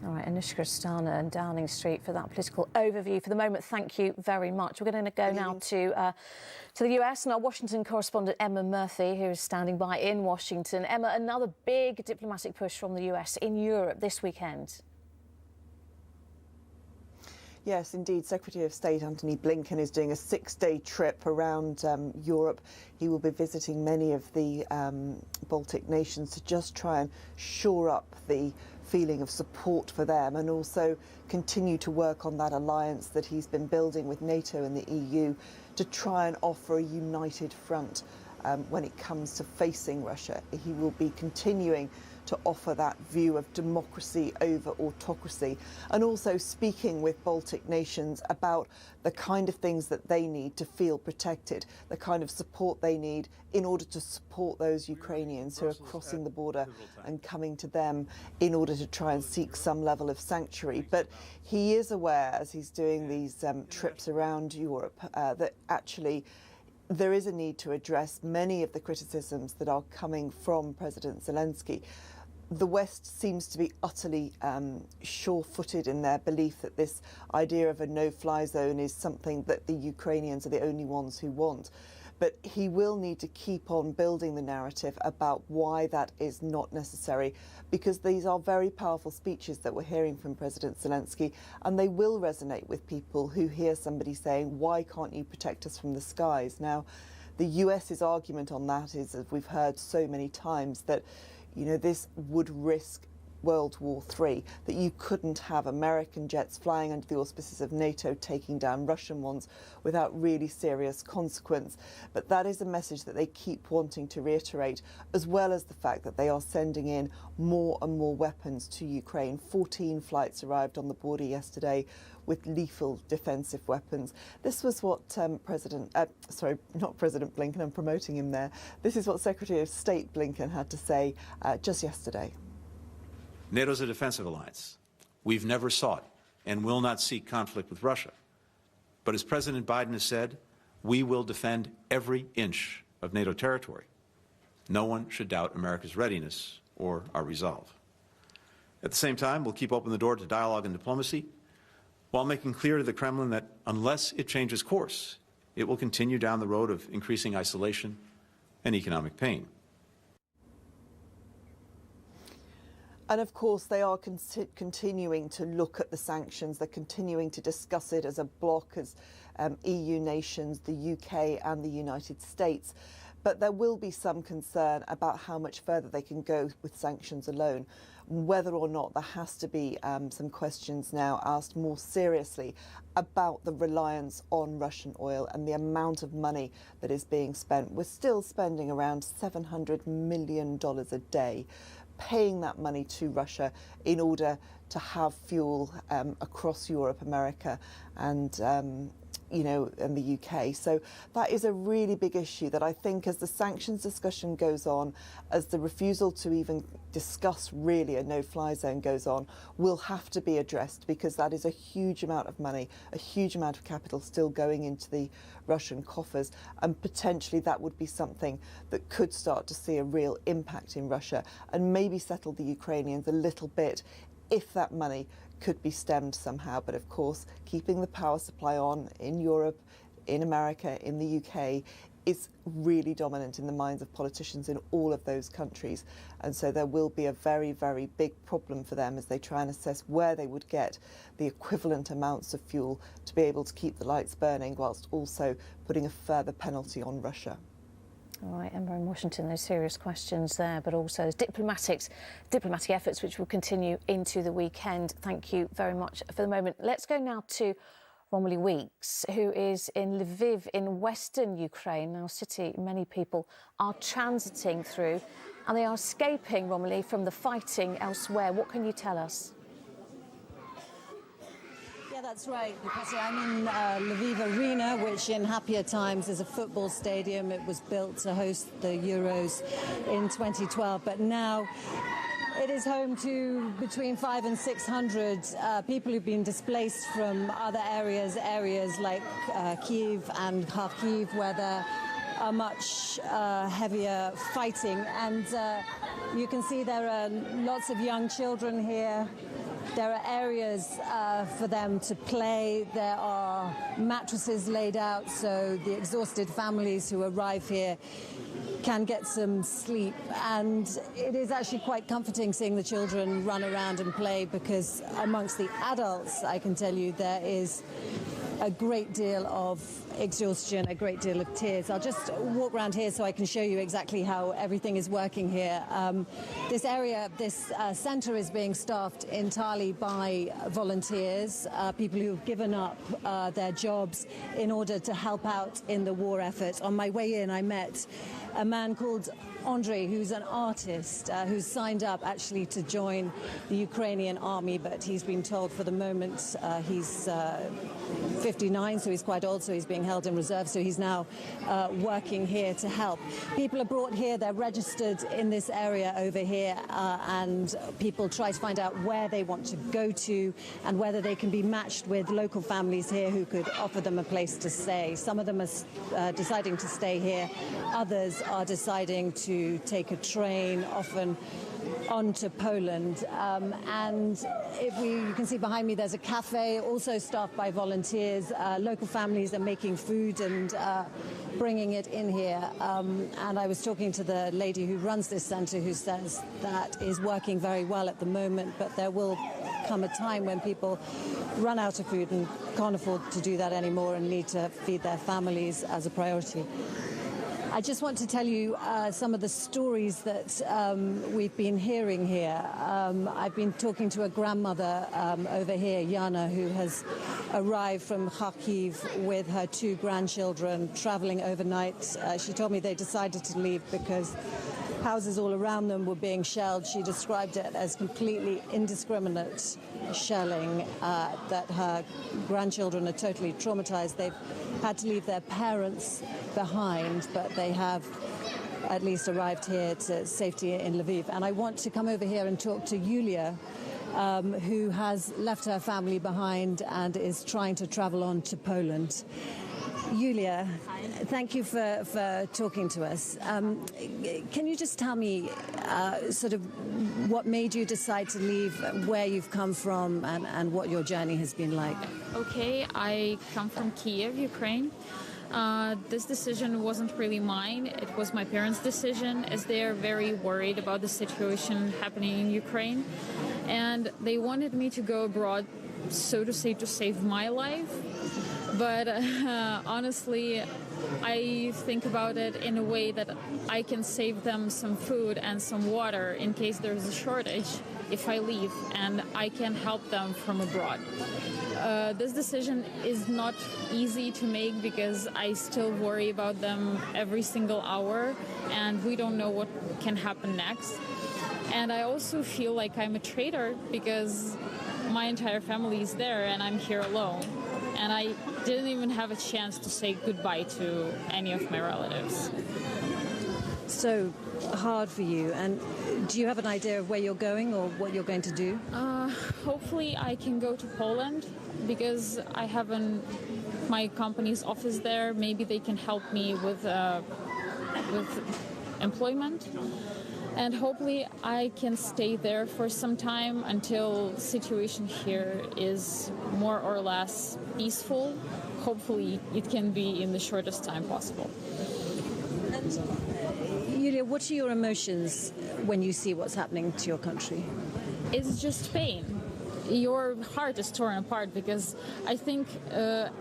All right, Anushka Astana and Downing Street for that political overview. For the moment, thank you very much. We're going to go now to the US and our Washington correspondent Emma Murphy, who is standing by in Washington. Emma, another big diplomatic push from the US in Europe this weekend. Yes, indeed. Secretary of State Antony Blinken is doing a 6-day trip around Europe. He will be visiting many of the Baltic nations to just try and shore up the feeling of support for them and also continue to work on that alliance that he's been building with NATO and the EU to try and offer a united front when it comes to facing Russia. He will be continuing to offer that view of democracy over autocracy and also speaking with Baltic nations about the kind of things that they need to feel protected, the kind of support they need in order to support those Ukrainians who are crossing the border and coming to them in order to try and seek some level of sanctuary. But he is aware, as he's doing these trips around Europe, that actually there is a need to address many of the criticisms that are coming from President Zelensky. The West seems to be utterly sure-footed in their belief that this idea of a no-fly zone is something that the Ukrainians are the only ones who want. But he will need to keep on building the narrative about why that is not necessary, because these are very powerful speeches that we're hearing from President Zelensky, and they will resonate with people who hear somebody saying, why can't you protect us from the skies? Now, the US's argument on that is, as we've heard so many times, that this would risk World War III, that you couldn't have American jets flying under the auspices of NATO taking down Russian ones without really serious consequence. But that is a message that they keep wanting to reiterate, as well as the fact that they are sending in more and more weapons to Ukraine. 14 flights arrived on the border yesterday with lethal defensive weapons. This was what not President Blinken, I'm promoting him there. This is what Secretary of State Blinken had to say just yesterday. NATO's a defensive alliance. We've never sought and will not seek conflict with Russia. But as President Biden has said, we will defend every inch of NATO territory. No one should doubt America's readiness or our resolve. At the same time, we'll keep open the door to dialogue and diplomacy, while making clear to the Kremlin that unless it changes course, it will continue down the road of increasing isolation and economic pain. And of course, they are continuing to look at the sanctions. They're continuing to discuss it as a bloc, as EU nations, the UK and the United States. But there will be some concern about how much further they can go with sanctions alone, whether or not there has to be some questions now asked more seriously about the reliance on Russian oil and the amount of money that is being spent. We're still spending around $700 million a day paying that money to Russia in order to have fuel across Europe, America and and the UK. So that is a really big issue that I think as the sanctions discussion goes on, as the refusal to even discuss really a no-fly zone goes on, will have to be addressed, because that is a huge amount of money, a huge amount of capital still going into the Russian coffers, and potentially that would be something that could start to see a real impact in Russia and maybe settle the Ukrainians a little bit if that money could be stemmed somehow. But of course, keeping the power supply on in Europe, in America, in the UK is really dominant in the minds of politicians in all of those countries. And so there will be a very, very big problem for them as they try and assess where they would get the equivalent amounts of fuel to be able to keep the lights burning, whilst also putting a further penalty on Russia. All right, Emma in Washington, those serious questions there, but also those diplomatic efforts which will continue into the weekend. Thank you very much for the moment. Let's go now to Romilly Weeks, who is in Lviv in western Ukraine, now a city many people are transiting through, and they are escaping, Romilly, from the fighting elsewhere. What can you tell us? that's right. Because I'm in Lviv Arena, which in happier times is a football stadium. It was built to host the Euros in 2012, but now it is home to between 500 and 600 people who've been displaced from other areas like Kyiv and Kharkiv, where there are much heavier fighting. And you can see there are lots of young children here. There are areas for them to play. There are mattresses laid out so the exhausted families who arrive here can get some sleep. And it is actually quite comforting seeing the children run around and play, because amongst the adults, I can tell you, there is a great deal of exhaustion, a great deal of tears. I'll just walk around here so I can show you exactly how everything is working here. This area, this centre is being staffed entirely by volunteers, people who've given up their jobs in order to help out in the war effort. On my way in, I met a man called Andrei, who's an artist, who's signed up actually to join the Ukrainian army, but he's been told for the moment he's 59, so he's quite old, so he's being held in reserve, so he's now working here to help. People are brought here, they're registered in this area over here, and people try to find out where they want to go to and whether they can be matched with local families here who could offer them a place to stay. Some of them are deciding to stay here, others are deciding to take a train, often on to Poland. And you can see behind me there's a cafe, also staffed by volunteers. Local families are making food and bringing it in here. And I was talking to the lady who runs this centre, who says that is working very well at the moment, but there will come a time when people run out of food and can't afford to do that anymore and need to feed their families as a priority. I just want to tell you some of the stories that we've been hearing here. I've been talking to a grandmother over here, Yana, who has arrived from Kharkiv with her 2 grandchildren, traveling overnight. She told me they decided to leave because houses all around them were being shelled. She described it as completely indiscriminate shelling, that her grandchildren are totally traumatized. They've had to leave their parents behind, but they have at least arrived here to safety in Lviv. And I want to come over here and talk to Yulia, who has left her family behind and is trying to travel on to Poland. Yulia, thank you for talking to us. Can you just tell me sort of what made you decide to leave, where you've come from, and what your journey has been like? Okay, I come from Kyiv, Ukraine. This decision wasn't really mine. It was my parents' decision, as they are very worried about the situation happening in Ukraine. And they wanted me to go abroad, so to say, to save my life. But honestly, I think about it in a way that I can save them some food and some water in case there's a shortage if I leave, and I can help them from abroad. This decision is not easy to make because I still worry about them every single hour, and we don't know what can happen next. And I also feel like I'm a traitor because my entire family is there and I'm here alone. And I didn't even have a chance to say goodbye to any of my relatives. So hard for you. And do you have an idea of where you're going or what you're going to do? Hopefully I can go to Poland because I have my company's office there. Maybe they can help me with employment. And hopefully I can stay there for some time until the situation here is more or less peaceful. Hopefully it can be in the shortest time possible. Yulia, what are your emotions when you see what's happening to your country? It's just pain. Your heart is torn apart because I think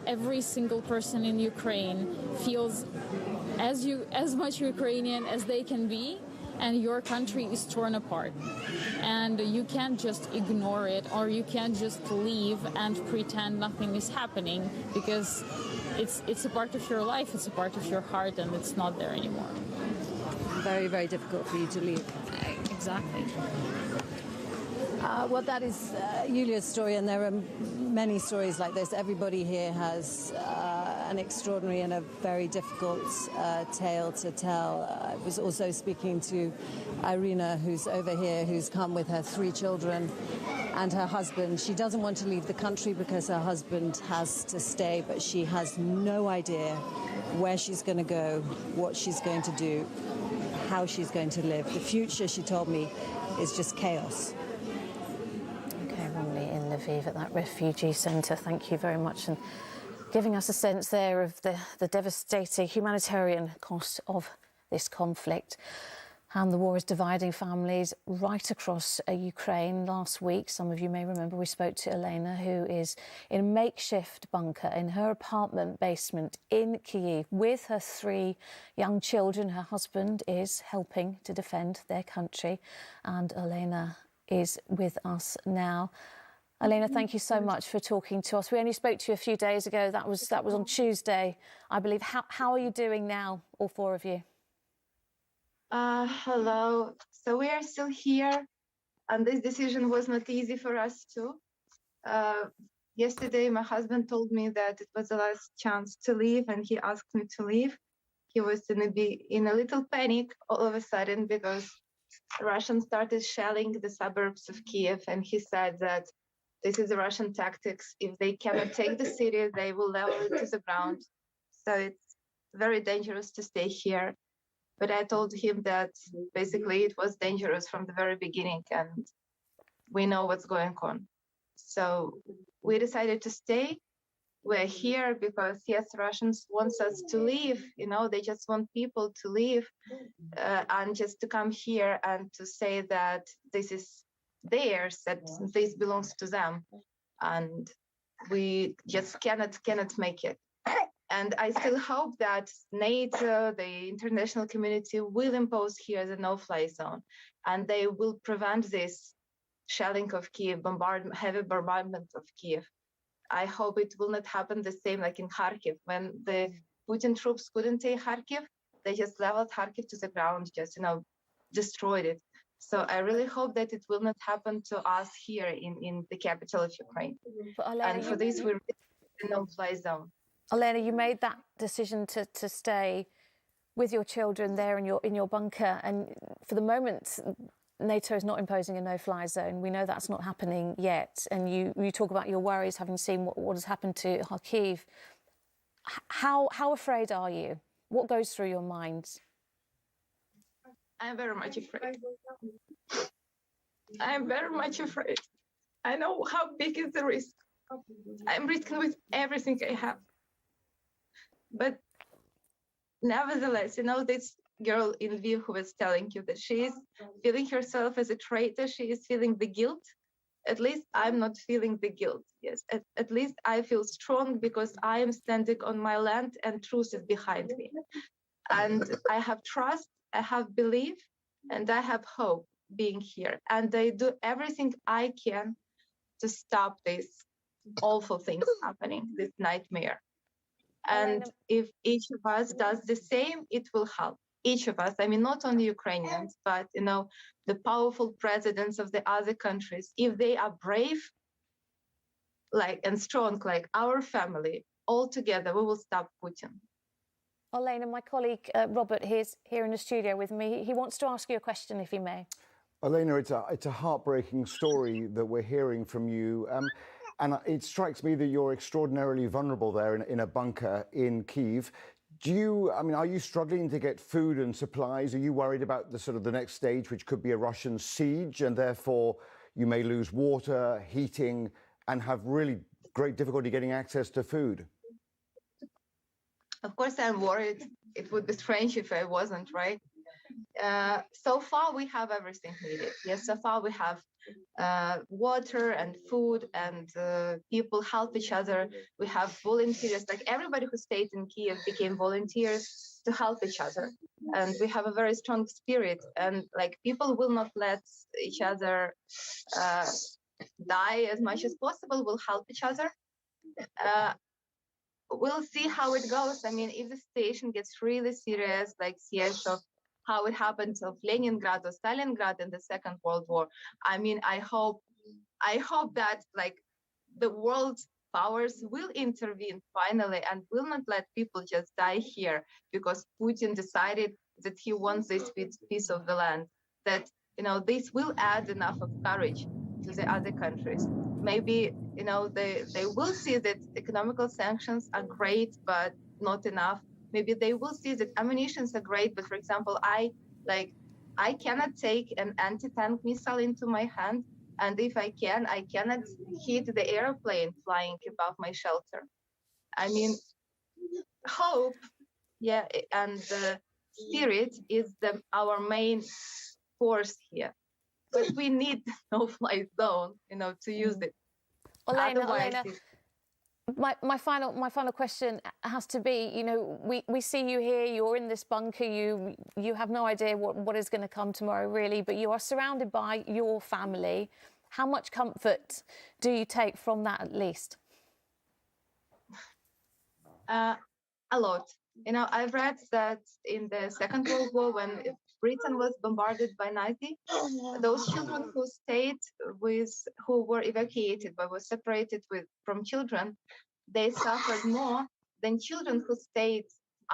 every single person in Ukraine feels as much Ukrainian as they can be. And your country is torn apart. And you can't just ignore it, or you can't just leave and pretend nothing is happening, because it's a part of your life, it's a part of your heart, and it's not there anymore. Very, very difficult for you to leave. Exactly. Well, that is Yulia's story, and there are many stories like this. Everybody here has an extraordinary and a very difficult tale to tell. I was also speaking to Irina, who's over here, who's come with her 3 children and her husband. She doesn't want to leave the country because her husband has to stay, but she has no idea where she's going to go, what she's going to do, how she's going to live. The future, she told me, is just chaos. In Lviv at that refugee centre. Thank you very much, and giving us a sense there of the devastating humanitarian cost of this conflict. And the war is dividing families right across Ukraine. Last week, some of you may remember, we spoke to Elena, who is in a makeshift bunker in her apartment basement in Kyiv with her 3 young children. Her husband is helping to defend their country, and Elena is with us now. Elena, thank you so much for talking to us. We only spoke to you a few days ago. That was on Tuesday, I believe. How are you doing now, all 4 of you? Hello. So we are still here, and this decision was not easy for us too. Yesterday, my husband told me that it was the last chance to leave, and he asked me to leave. He was going to be in a little panic all of a sudden because Russians started shelling the suburbs of Kiev, and he said that this is the Russian tactics. If they cannot take the city, they will level it to the ground. So it's very dangerous to stay here. But I told him that basically it was dangerous from the very beginning, and we know what's going on. So we decided to stay. We're here because, yes, Russians want us to leave. You know, they just want people to leave and just to come here and to say that this is theirs, that this belongs to them, and we just cannot make it. And I still hope that NATO, the international community, will impose here the no-fly zone, and they will prevent this shelling of Kiev, heavy bombardment of Kiev. I hope it will not happen the same like in Kharkiv. When the Putin troops couldn't take Kharkiv, they just leveled Kharkiv to the ground, just, destroyed it. So I really hope that it will not happen to us here in the capital of Ukraine. And for this, we really need a no-fly zone. Elena, you made that decision to stay with your children there in your bunker, and for the moment, NATO is not imposing a no-fly zone. We know that's not happening yet, and you talk about your worries, having seen what has happened to Kharkiv. How afraid are you? What goes through your minds? I'm very much afraid. I'm very much afraid. I know how big is the risk. I'm risking with everything I have. But nevertheless, this girl in Lviv who was telling you that she is feeling herself as a traitor, she is feeling the guilt. At least I'm not feeling the guilt. Yes, at least I feel strong because I am standing on my land and truth is behind me. And I have trust, I have belief, and I have hope being here. And I do everything I can to stop this awful things happening, this nightmare. And if each of us does the same, it will help. Each of us, I mean, not only Ukrainians, but, the powerful presidents of the other countries, if they are brave, and strong, like our family, all together, we will stop Putin. Elena, my colleague Robert is here in the studio with me. He wants to ask you a question, if he may. Elena, it's a heartbreaking story that we're hearing from you. And it strikes me that you're extraordinarily vulnerable there in a bunker in Kyiv. Are you struggling to get food and supplies? Are you worried about the next stage, which could be a Russian siege, and therefore you may lose water, heating, and have really great difficulty getting access to food? Of course, I'm worried. It would be strange if I wasn't, right? So far, we have everything needed. Yes, so far we have water and food, and people help each other. We have volunteers, like everybody who stayed in Kiev became volunteers to help each other. And we have a very strong spirit, and people will not let each other die as much as possible. We'll help each other. We'll see how it goes. I mean, if the situation gets really serious, like siege of how it happened to Leningrad or Stalingrad in the Second World War. I mean, I hope that like the world powers will intervene finally and will not let people just die here because Putin decided that he wants this piece of the land. That, you know, this will add enough of courage to the other countries. Maybe, you know, they will see that economical sanctions are great, but not enough. Maybe they will see that ammunitions are great, but for example, I cannot take an anti-tank missile into my hand. And if I cannot hit the airplane flying above my shelter. I mean, hope, yeah, and the spirit is our main force here. But we need no-fly zone, you know, to use it. Elena, my final question has to be, you know, we see you here, you're in this bunker, you have no idea what is going to come tomorrow, really, but you are surrounded by your family. How much comfort do you take from that, at least? A lot. You know, I've read that in the Second World War, when Britain was bombarded by Nazis, those children who were evacuated but were separated from children, they suffered more than children who stayed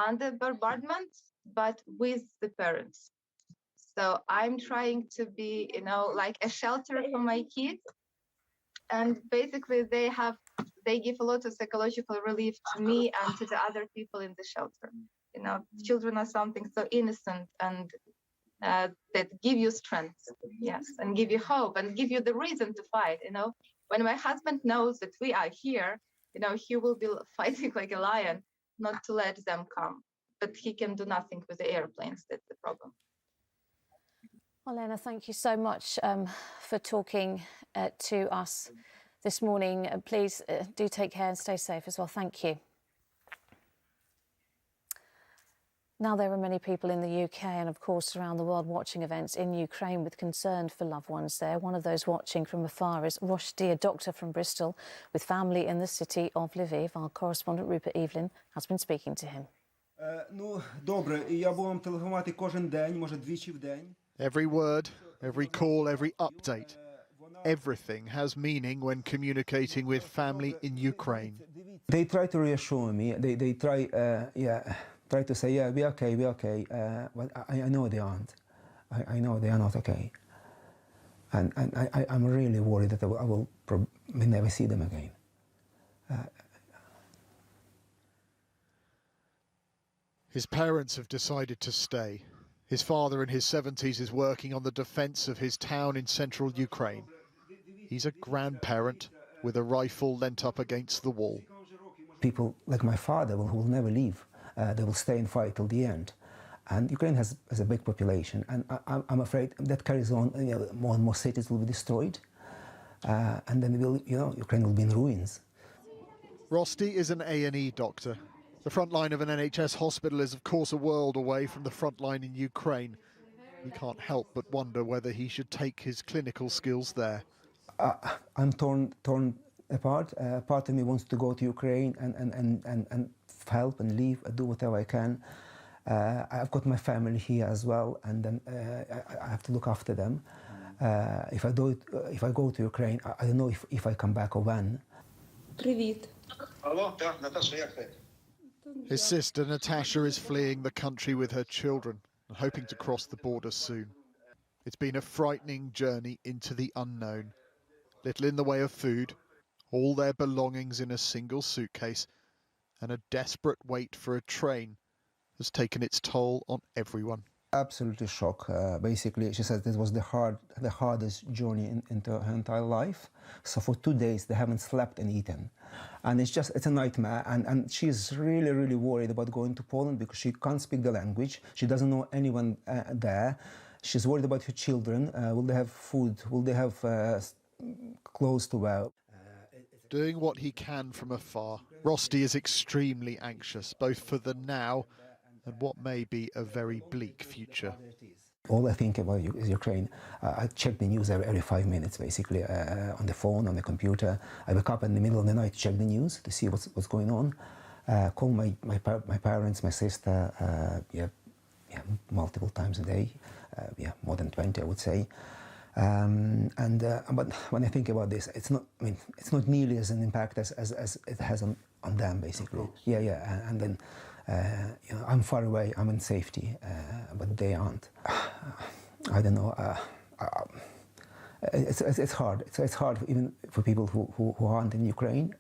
under bombardment but with the parents. So I'm trying to be, you know, like a shelter for my kids. And basically they give a lot of psychological relief to me and to the other people in the shelter. You know, children are something so innocent and that give you strength, yes, and give you hope and give you the reason to fight. You know, when my husband knows that we are here, you know, he will be fighting like a lion, not to let them come. But he can do nothing with the airplanes. That's the problem. Elena, thank you so much for talking to us this morning. Please do take care and stay safe as well. Thank you. Now, there are many people in the UK and, of course, around the world watching events in Ukraine with concern for loved ones there. One of those watching from afar is Roshdi, a doctor from Bristol with family in the city of Lviv. Our correspondent Rupert Evelyn has been speaking to him. Every word, every call, every update, everything has meaning when communicating with family in Ukraine. They try to reassure me. They try, try to say, yeah, we're okay. But I know they aren't. I know they are not okay. And I'm really worried that I will never see them again. His parents have decided to stay. His father in his 70s is working on the defence of his town in central Ukraine. He's a grandparent with a rifle leant up against the wall. People like my father will never leave. They will stay and fight till the end. And Ukraine has a big population, and I'm afraid that carries on. You know, more and more cities will be destroyed, and then Ukraine will be in ruins. Rosti is an A&E doctor. The front line of an NHS hospital is, of course, a world away from the front line in Ukraine. He can't help but wonder whether he should take his clinical skills there. I'm torn apart. Part of me wants to go to Ukraine and help and leave, do whatever I can. I've got my family here as well, and then I have to look after them. If I go to Ukraine, I don't know if I come back or when. Привіт. His sister Natasha is fleeing the country with her children and hoping to cross the border soon. It's been a frightening journey into the unknown. Little in the way of food, all their belongings in a single suitcase, and a desperate wait for a train has taken its toll on everyone. Absolutely shocked. Basically, she said this was the hardest journey into her entire life. So for 2 days, they haven't slept and eaten. And it's a nightmare. And she's really, really worried about going to Poland because she can't speak the language. She doesn't know anyone there. She's worried about her children. Will they have food? Will they have clothes to wear? Doing what he can from afar, Rosti is extremely anxious, both for the now and what may be a very bleak future. All I think about is Ukraine. I check the news every 5 minutes, basically, on the phone, on the computer. I wake up in the middle of the night to check the news to see what's going on. Call my parents, my sister. multiple times a day, more than 20, I would say. But when I think about this, it's not. I mean, it's not nearly as an impact as it has on them, basically. Yeah. And then, I'm far away. I'm in safety, but they aren't. I don't know. It's hard. It's hard even for people who aren't in Ukraine.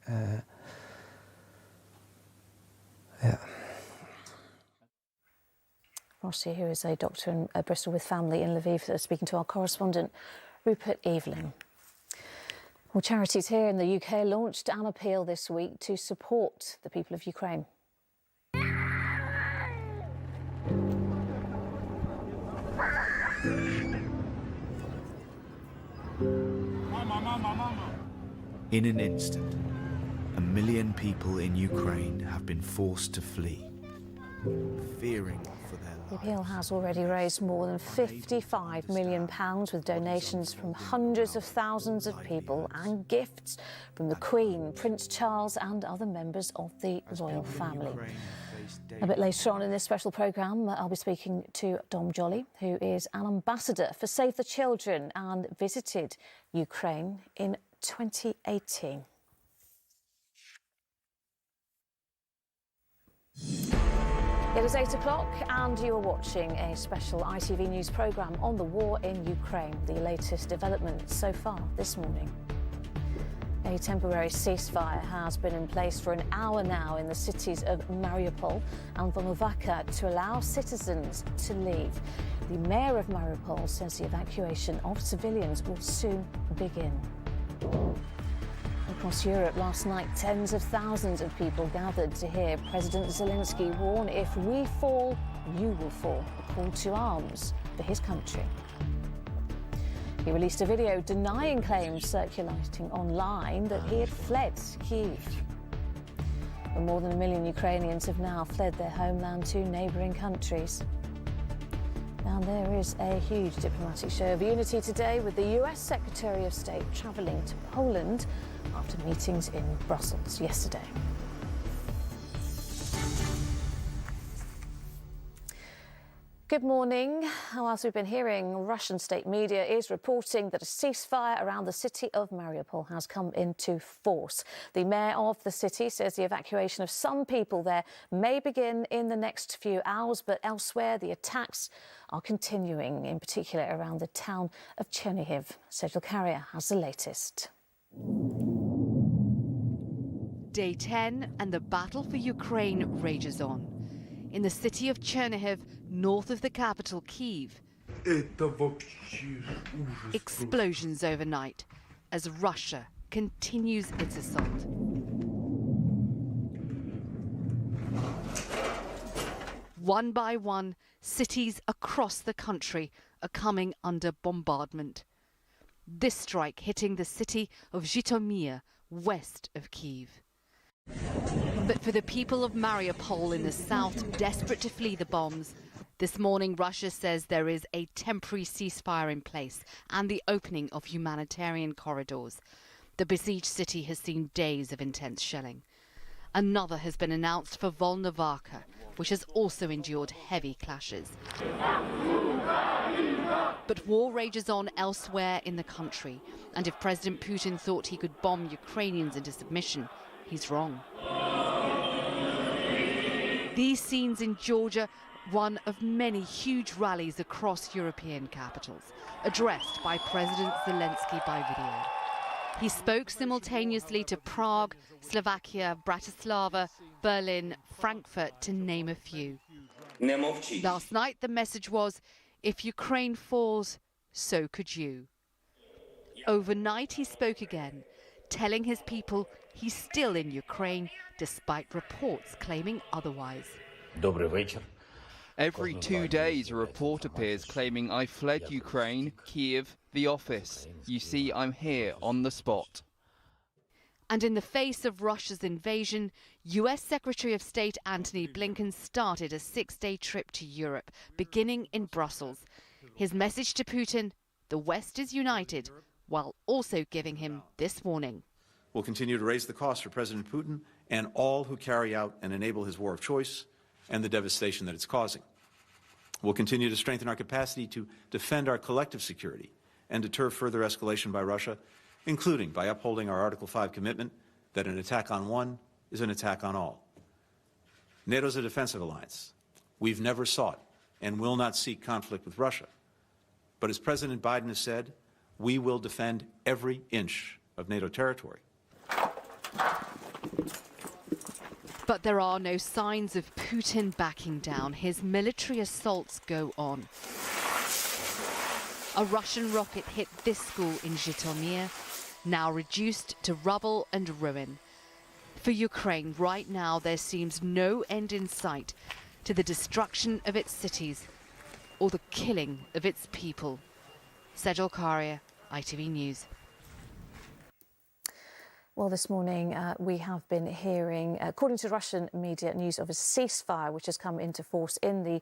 Yeah. Rossi, who is a doctor in Bristol with family in Lviv, speaking to our correspondent Rupert Evelyn. Well, charities here in the UK launched an appeal this week to support the people of Ukraine. In an instant, 1 million people in Ukraine have been forced to flee, fearing for their lives. The appeal has already raised more than £55 million with donations from hundreds of thousands of people and gifts from the Queen, Prince Charles and other members of the royal family. A bit later on in this special programme, I'll be speaking to Dom Jolly, who is an ambassador for Save the Children and visited Ukraine in 2018. It is 8 o'clock and you are watching a special ITV News programme on the war in Ukraine, the latest developments so far this morning. A temporary ceasefire has been in place for an hour now in the cities of Mariupol and Volnovakha to allow citizens to leave. The mayor of Mariupol says the evacuation of civilians will soon begin. Across Europe last night, tens of thousands of people gathered to hear President Zelensky warn, if we fall, you will fall, a call to arms for his country. He released a video denying claims circulating online that he had fled Kyiv. But more than 1 million Ukrainians have now fled their homeland to neighbouring countries. And there is a huge diplomatic show of unity today with the US Secretary of State travelling to Poland after meetings in Brussels yesterday. Good morning. Well, as we've been hearing, Russian state media is reporting that a ceasefire around the city of Mariupol has come into force. The mayor of the city says the evacuation of some people there may begin in the next few hours, but elsewhere the attacks are continuing, in particular around the town of Chernihiv. Sejal Carrier has the latest. Day 10 and the battle for Ukraine rages on. In the city of Chernihiv, north of the capital, Kyiv. Explosions overnight as Russia continues its assault. One by one, cities across the country are coming under bombardment. This strike hitting the city of Zhytomyr, west of Kyiv. But for the people of Mariupol in the south, desperate to flee the bombs, this morning Russia says there is a temporary ceasefire in place and the opening of humanitarian corridors. The besieged city has seen days of intense shelling. Another has been announced for Volnovakha, which has also endured heavy clashes. But war rages on elsewhere in the country, and if President Putin thought he could bomb Ukrainians into submission, he's wrong. These scenes in Georgia, one of many huge rallies across European capitals, addressed by President Zelensky by video. He spoke simultaneously to Prague, Slovakia, Bratislava, Berlin, Frankfurt, to name a few. Last night the message was, if Ukraine falls, so could you. Overnight he spoke again, telling his people he's still in Ukraine, despite reports claiming otherwise. Every 2 days, a report appears claiming I fled Ukraine, Kyiv, the office. You see, I'm here on the spot. And in the face of Russia's invasion, US Secretary of State Antony Blinken started a 6-day trip to Europe, beginning in Brussels. His message to Putin, the West is united, while also giving him this warning. We'll continue to raise the cost for President Putin and all who carry out and enable his war of choice and the devastation that it's causing. We'll continue to strengthen our capacity to defend our collective security and deter further escalation by Russia, including by upholding our Article 5 commitment that an attack on one is an attack on all. NATO is a defensive alliance. We've never sought and will not seek conflict with Russia. But as President Biden has said, we will defend every inch of NATO territory. But there are no signs of Putin backing down. His military assaults go on. A Russian rocket hit this school in Zhytomyr, now reduced to rubble and ruin. For Ukraine, right now, there seems no end in sight to the destruction of its cities or the killing of its people. Sejal Karia, ITV News. Well, this morning we have been hearing, according to Russian media, news of a ceasefire which has come into force in the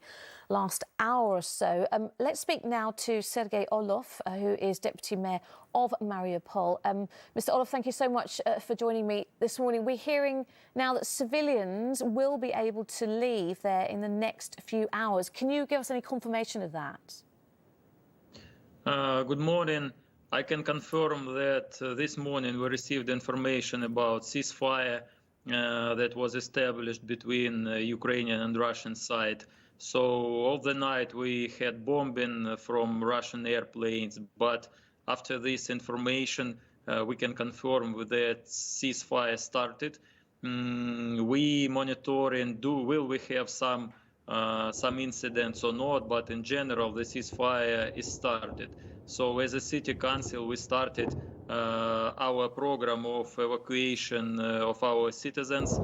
last hour or so. Let's speak now to Sergei Orlov, who is Deputy Mayor of Mariupol. Mr. Orlov, thank you so much for joining me this morning. We're hearing now that civilians will be able to leave there in the next few hours. Can you give us any confirmation of that? Good morning. I can confirm that this morning we received information about ceasefire that was established between Ukrainian and Russian side. So all the night we had bombing from Russian airplanes, but after this information we can confirm that ceasefire started. We monitoring will we have some incidents or not, but in general the ceasefire is started. So as a city council, we started our program of evacuation of our citizens.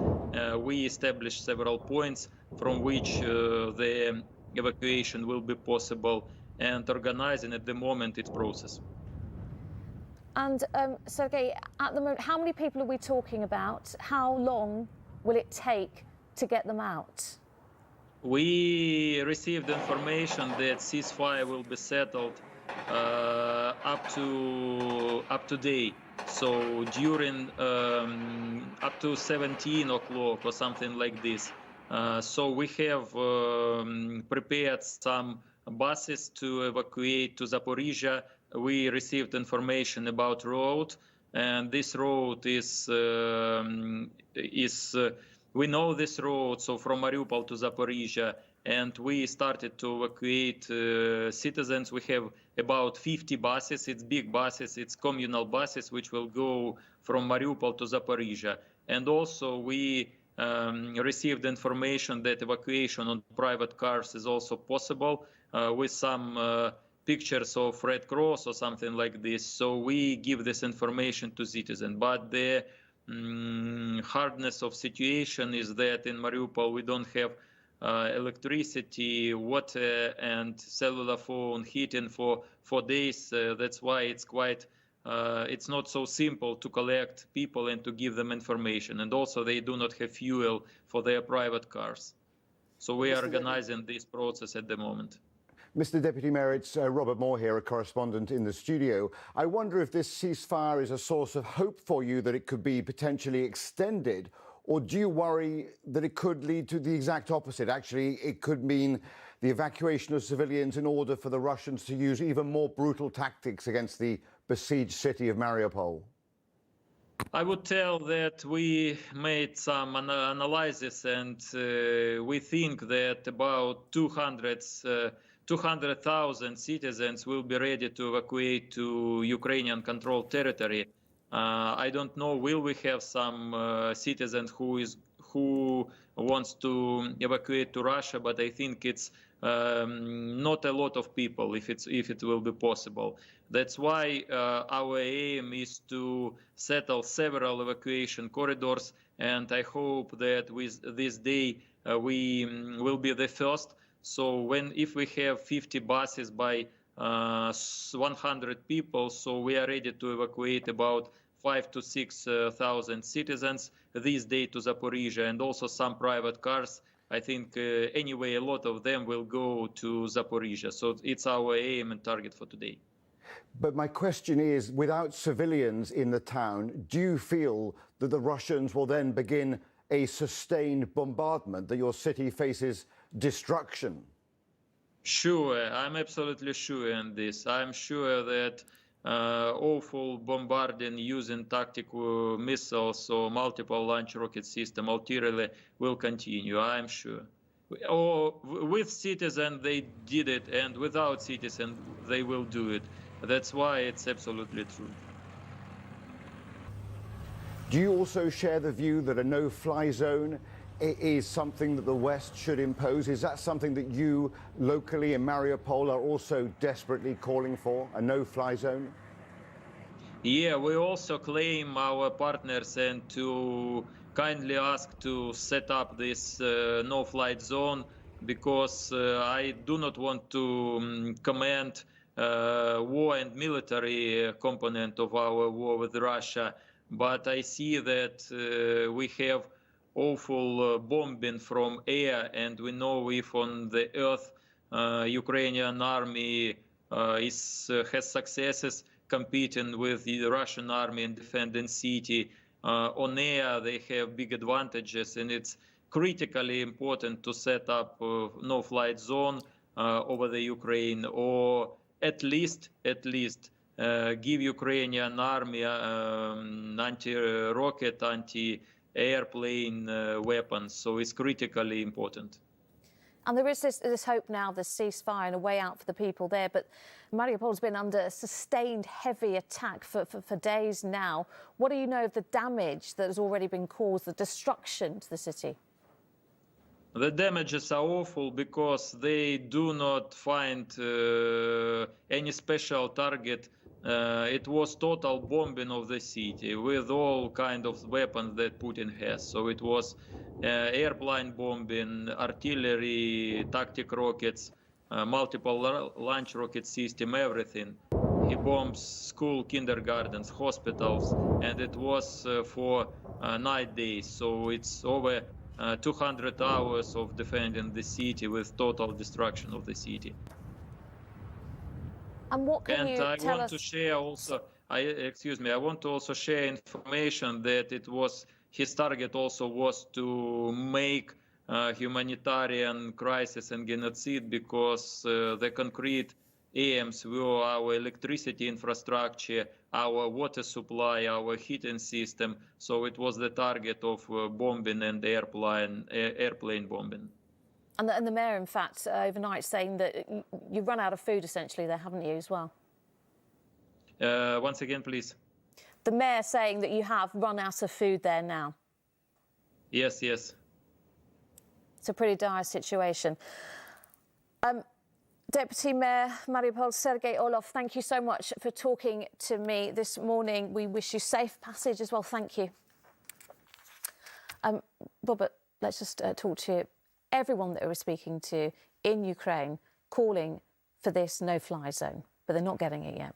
We established several points from which the evacuation will be possible, and organizing at the moment its process. And Sergei, at the moment, how many people are we talking about? How long will it take to get them out? We received information that ceasefire will be settled up to day, so during up to 17 o'clock or something like this. So we have prepared some buses to evacuate to Zaporizhia. We received information about road, and this road is we know this road, so from Mariupol to Zaporizhia, and we started to evacuate citizens. We have about 50 buses. It's big buses, it's communal buses, which will go from Mariupol to Zaporizhia. And also we received information that evacuation on private cars is also possible with some pictures of Red Cross or something like this. So we give this information to citizens. But the hardness of situation is that in Mariupol we don't have electricity, water, and cellular phone heating for days. That's why it's quite it's not so simple to collect people and to give them information. And also they do not have fuel for their private cars. So we are organizing this process at the moment. Mr. Deputy Mayor, it's Robert Moore here, a correspondent in the studio. I wonder if this ceasefire is a source of hope for you that it could be potentially extended, or do you worry that it could lead to the exact opposite? Actually, it could mean the evacuation of civilians in order for the Russians to use even more brutal tactics against the besieged city of Mariupol. I would tell that we made some analysis, and we think that about 200,000 citizens will be ready to evacuate to Ukrainian-controlled territory. I don't know, will we have some citizens who wants to evacuate to Russia, but I think it's not a lot of people if it will be possible. That's why our aim is to settle several evacuation corridors, and I hope that with this day we will be the first. So if we have 50 buses by 100 people, so we are ready to evacuate about 5,000 to 6,000 citizens this day to Zaporizhia, and also some private cars. I think anyway a lot of them will go to Zaporizhia. So it's our aim and target for today. But my question is, without civilians in the town, do you feel that the Russians will then begin a sustained bombardment, that your city faces destruction? Sure, I'm absolutely sure in this. I'm sure that awful bombarding using tactical missiles or multiple launch rocket system ulteriorly will continue. I'm sure. Or with citizens they did it, and without citizens they will do it. That's why it's absolutely true. Do you also share the view that a no-fly zone is something that the West should impose? Is that something that you locally in Mariupol are also desperately calling for, a no-fly zone? Yeah, we also claim our partners and to kindly ask to set up this no-flight zone, because I do not want to comment war and military component of our war with Russia, but I see that we have awful bombing from air, and we know if on the earth Ukrainian army has successes competing with the Russian army and defending city. On air, they have big advantages, and it's critically important to set up a no-flight zone over the Ukraine, or at least give Ukrainian army anti-rocket, anti-airplane weapons. So it's critically important. And there is this hope now, the ceasefire and a way out for the people there. But Mariupol's been under a sustained heavy attack for days now. What do you know of the damage that has already been caused, the destruction to the city? The damages are awful because they do not find any special target. It was total bombing of the city with all kind of weapons that Putin has. So it was airplane bombing, artillery, tactic rockets, multiple launch rocket system, everything. He bombs school, kindergartens, hospitals, and it was for 9 days. So it's over 200 hours of defending the city with total destruction of the city. And what can you I tell want us? to share also, I want to also share information that it was, his target also was to make humanitarian crisis and genocide, because the concrete aims were our electricity infrastructure, our water supply, our heating system. So it was the target of bombing and airplane bombing. And the mayor, in fact, overnight saying that you've run out of food, essentially, there, haven't you, as well? Once again, please. The mayor saying that you have run out of food there now. Yes, yes. It's a pretty dire situation. Deputy Mayor Mariupol, Sergei Orlov, thank you so much for talking to me this morning. We wish you safe passage as well. Thank you. Robert, let's just talk to you. Everyone that we're speaking to in Ukraine calling for this no-fly zone, but they're not getting it yet.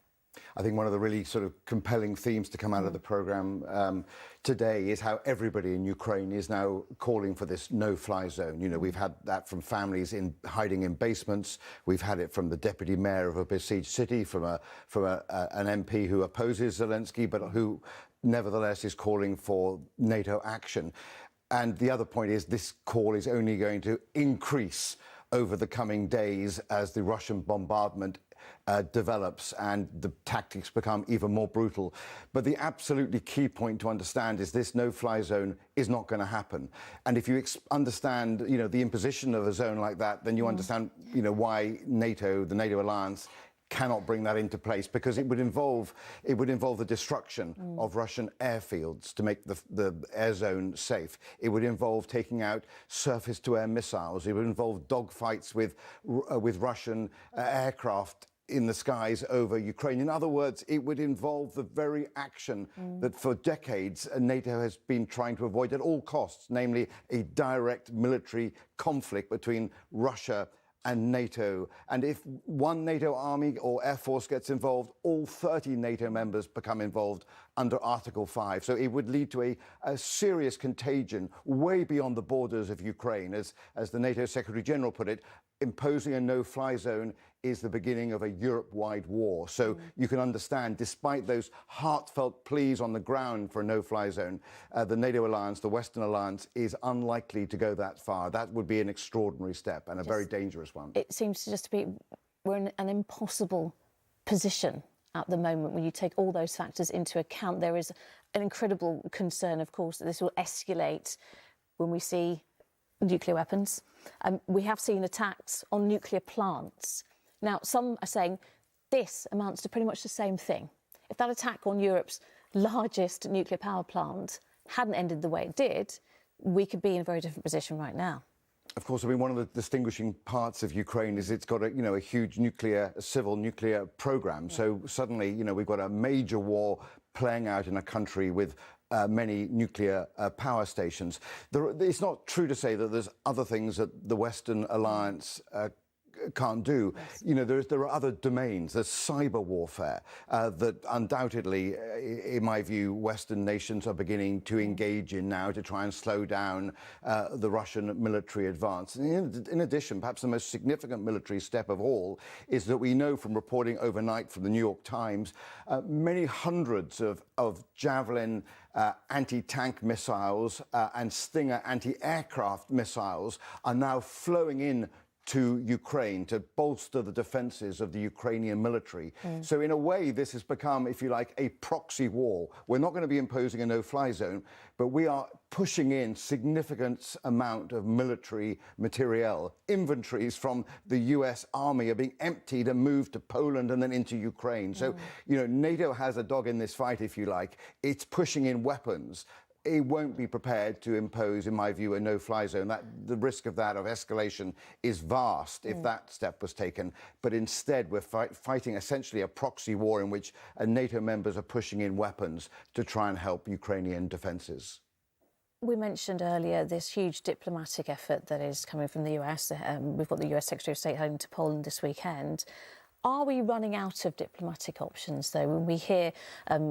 I think one of the really sort of compelling themes to come out of the programme today is how everybody in Ukraine is now calling for this no-fly zone. You know, we've had that from families hiding in basements. We've had it from the deputy mayor of a besieged city, from an MP who opposes Zelensky, but who nevertheless is calling for NATO action. And the other point is this call is only going to increase over the coming days as the Russian bombardment develops and the tactics become even more brutal. But the absolutely key point to understand is this no-fly zone is not going to happen. And if you understand, you know, the imposition of a zone like that, then you understand, you know, why NATO, the NATO alliance, cannot bring that into place, because it would involve the destruction of Russian airfields to make the air zone safe. It would involve taking out surface-to-air missiles. It would involve dogfights with Russian aircraft in the skies over Ukraine. In other words, it would involve the very action that for decades NATO has been trying to avoid at all costs, namely a direct military conflict between Russia and NATO. And if one NATO army or air force gets involved, all 30 NATO members become involved under Article 5. So it would lead to a serious contagion way beyond the borders of Ukraine. As the NATO Secretary General put it, imposing a no-fly zone is the beginning of a Europe-wide war. So you can understand, despite those heartfelt pleas on the ground for a no-fly zone, the NATO alliance, the Western alliance, is unlikely to go that far. That would be an extraordinary step and a very dangerous one. It seems to just be, we're in an impossible position at the moment when you take all those factors into account. There is an incredible concern, of course, that this will escalate when we see nuclear weapons. We have seen attacks on nuclear plants. Now, some are saying this amounts to pretty much the same thing. If that attack on Europe's largest nuclear power plant hadn't ended the way it did, we could be in a very different position right now. Of course, I mean, one of the distinguishing parts of Ukraine is it's got a huge civil nuclear program. So suddenly, we've got a major war playing out in a country with many nuclear power stations. It's not true to say that there's other things that the Western alliance can't do. There are other domains. There's cyber warfare that undoubtedly, in my view, Western nations are beginning to engage in now to try and slow down the Russian military advance. In addition, perhaps the most significant military step of all is that we know from reporting overnight from the New York Times, many hundreds of Javelin anti-tank missiles and Stinger anti-aircraft missiles are now flowing in to Ukraine to bolster the defences of the Ukrainian military. So in a way, this has become, if you like, a proxy war. We're not going to be imposing a no-fly zone, but we are pushing in significant amount of military materiel. Inventories from the US Army are being emptied and moved to Poland and then into Ukraine. So, NATO has a dog in this fight, if you like. It's pushing in weapons. It won't be prepared to impose, in my view, a no-fly zone. The risk of escalation is vast if that step was taken. But instead, we're fighting essentially a proxy war in which NATO members are pushing in weapons to try and help Ukrainian defences. We mentioned earlier this huge diplomatic effort that is coming from the US. We've got the US Secretary of State heading to Poland this weekend. Are we running out of diplomatic options, though? When we hear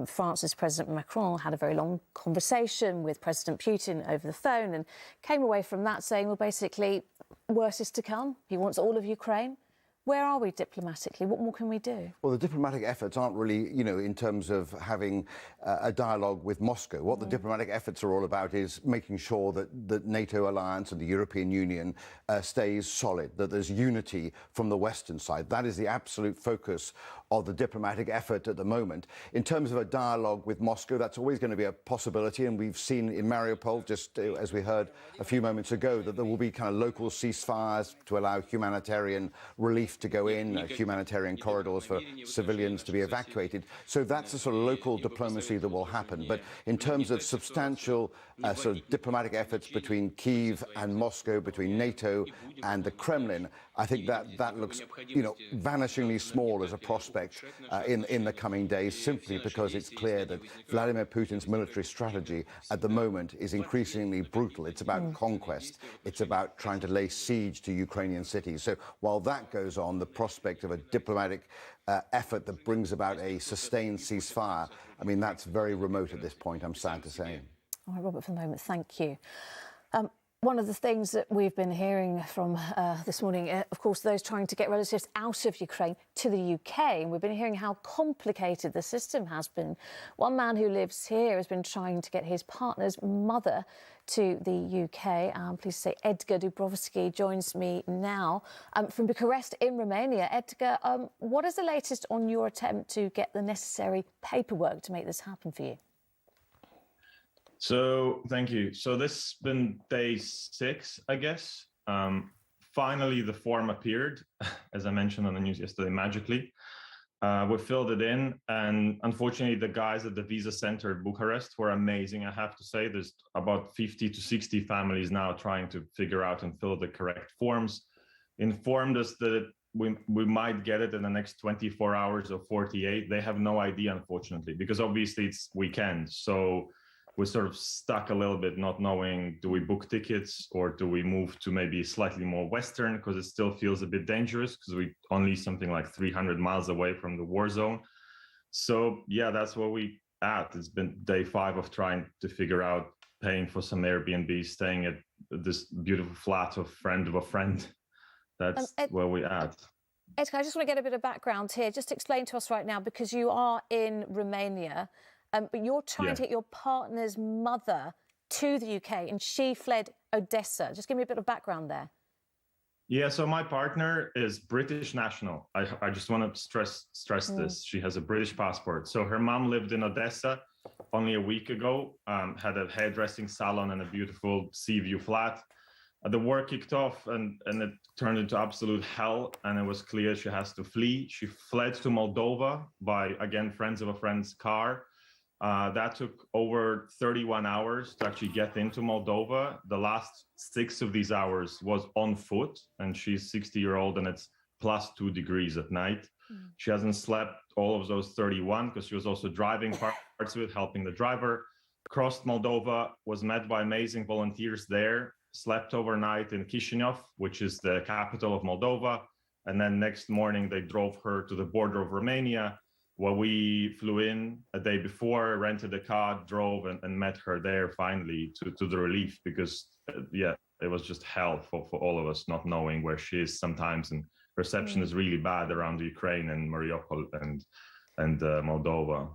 France's President Macron had a very long conversation with President Putin over the phone and came away from that saying, well, basically, worse is to come. He wants all of Ukraine. Where are we diplomatically? What more can we do? Well, the diplomatic efforts aren't really, in terms of having a dialogue with Moscow. What the diplomatic efforts are all about is making sure that the NATO alliance and the European Union stays solid, that there's unity from the Western side. That is the absolute focus of the diplomatic effort at the moment. In terms of a dialogue with Moscow, that's always going to be a possibility. And we've seen in Mariupol, just as we heard a few moments ago, that there will be kind of local ceasefires to allow humanitarian relief to go in, humanitarian corridors for civilians to be evacuated. So that's the sort of local diplomacy that will happen. But in terms of substantial sort of diplomatic efforts between Kyiv and Moscow, between NATO and the Kremlin, I think that looks, vanishingly small as a prospect in the coming days, simply because it's clear that Vladimir Putin's military strategy at the moment is increasingly brutal. It's about conquest. It's about trying to lay siege to Ukrainian cities. So while that goes on, the prospect of a diplomatic effort that brings about a sustained ceasefire, I mean, that's very remote at this point, I'm sad to say. All right, Robert, for the moment, thank you. One of the things that we've been hearing from this morning, of course, those trying to get relatives out of Ukraine to the UK, and we've been hearing how complicated the system has been. One man who lives here has been trying to get his partner's mother to the UK. I'm pleased to say Edgar Dubrovsky joins me now from Bucharest in Romania. Edgar, what is the latest on your attempt to get the necessary paperwork to make this happen for you? So, thank you. So this has been day 6, I guess. Finally, the form appeared, as I mentioned on the news yesterday, magically. We filled it in, and unfortunately, the guys at the visa center in Bucharest were amazing, I have to say. There's about 50 to 60 families now trying to figure out and fill the correct forms. Informed us that we might get it in the next 24 hours or 48. They have no idea, unfortunately, because obviously it's weekend. So we're sort of stuck a little bit, not knowing, do we book tickets or do we move to maybe slightly more Western, because it still feels a bit dangerous because we're only something like 300 miles away from the war zone. So yeah, that's where we at. It's been day 5 of trying to figure out paying for some Airbnb, staying at this beautiful flat of friend of a friend. That's where we at. Edgar, I just want to get a bit of background here. Just explain to us right now, because you are in Romania, but you're trying to get your partner's mother to the UK, and she fled Odessa. Just give me a bit of background there. Yeah, so my partner is British national. I just want to stress this. She has a British passport. So her mom lived in Odessa only a week ago, had a hairdressing salon and a beautiful sea view flat. The war kicked off and it turned into absolute hell, and it was clear she has to flee. She fled to Moldova by, again, friends of a friend's car. That took over 31 hours to actually get into Moldova. The last 6 of these hours was on foot, and she's 60-year-old, and it's +2 degrees at night. She hasn't slept all of those 31 because she was also driving parts of it, helping the driver. Crossed Moldova, was met by amazing volunteers there, slept overnight in Chisinau, which is the capital of Moldova. And then next morning, they drove her to the border of Romania, where we flew in a day before, rented a car, drove, and met her there finally to the relief, because, it was just hell for all of us not knowing where she is sometimes. And reception is really bad around Ukraine and Mariupol and Moldova.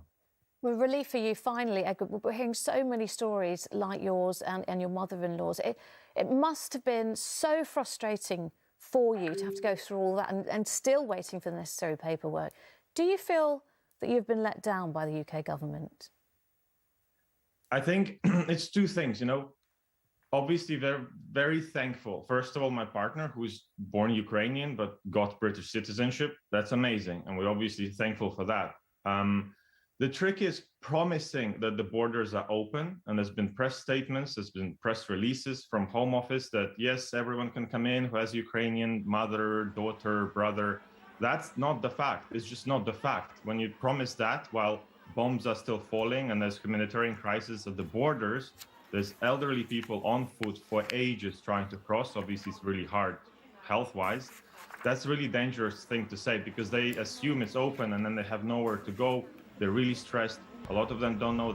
Well, relief for you, finally, Edgar. We're hearing so many stories like yours and your mother-in-law's. It must have been so frustrating for you to have to go through all that and still waiting for the necessary paperwork. Do you feel that you've been let down by the UK government? I think it's two things, Obviously, they're very thankful. First of all, my partner, who's born Ukrainian but got British citizenship. That's amazing, and we're obviously thankful for that. The trick is promising that the borders are open, and there's been press statements, there's been press releases from Home Office that, yes, everyone can come in who has Ukrainian mother, daughter, brother. That's not the fact. It's just not the fact. When you promise that while bombs are still falling and there's humanitarian crisis at the borders, there's elderly people on foot for ages trying to cross. Obviously, it's really hard health-wise. That's a really dangerous thing to say, because they assume it's open and then they have nowhere to go. They're really stressed. A lot of them don't know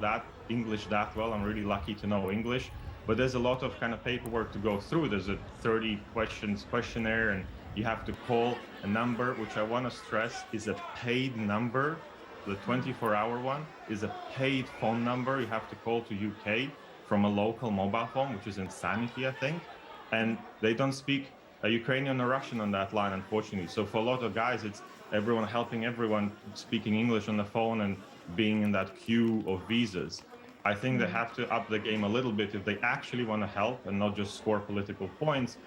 English that well. I'm really lucky to know English. But there's a lot of kind of paperwork to go through. There's a 30 questions questionnaire, and you have to call a number, which I want to stress is a paid number. The 24-hour one is a paid phone number you have to call to UK from a local mobile phone, which is insanity, I think. And they don't speak Ukrainian or Russian on that line, unfortunately. So for a lot of guys, it's everyone helping everyone, speaking English on the phone and being in that queue of visas. I think they have to up the game a little bit if they actually want to help and not just score political points.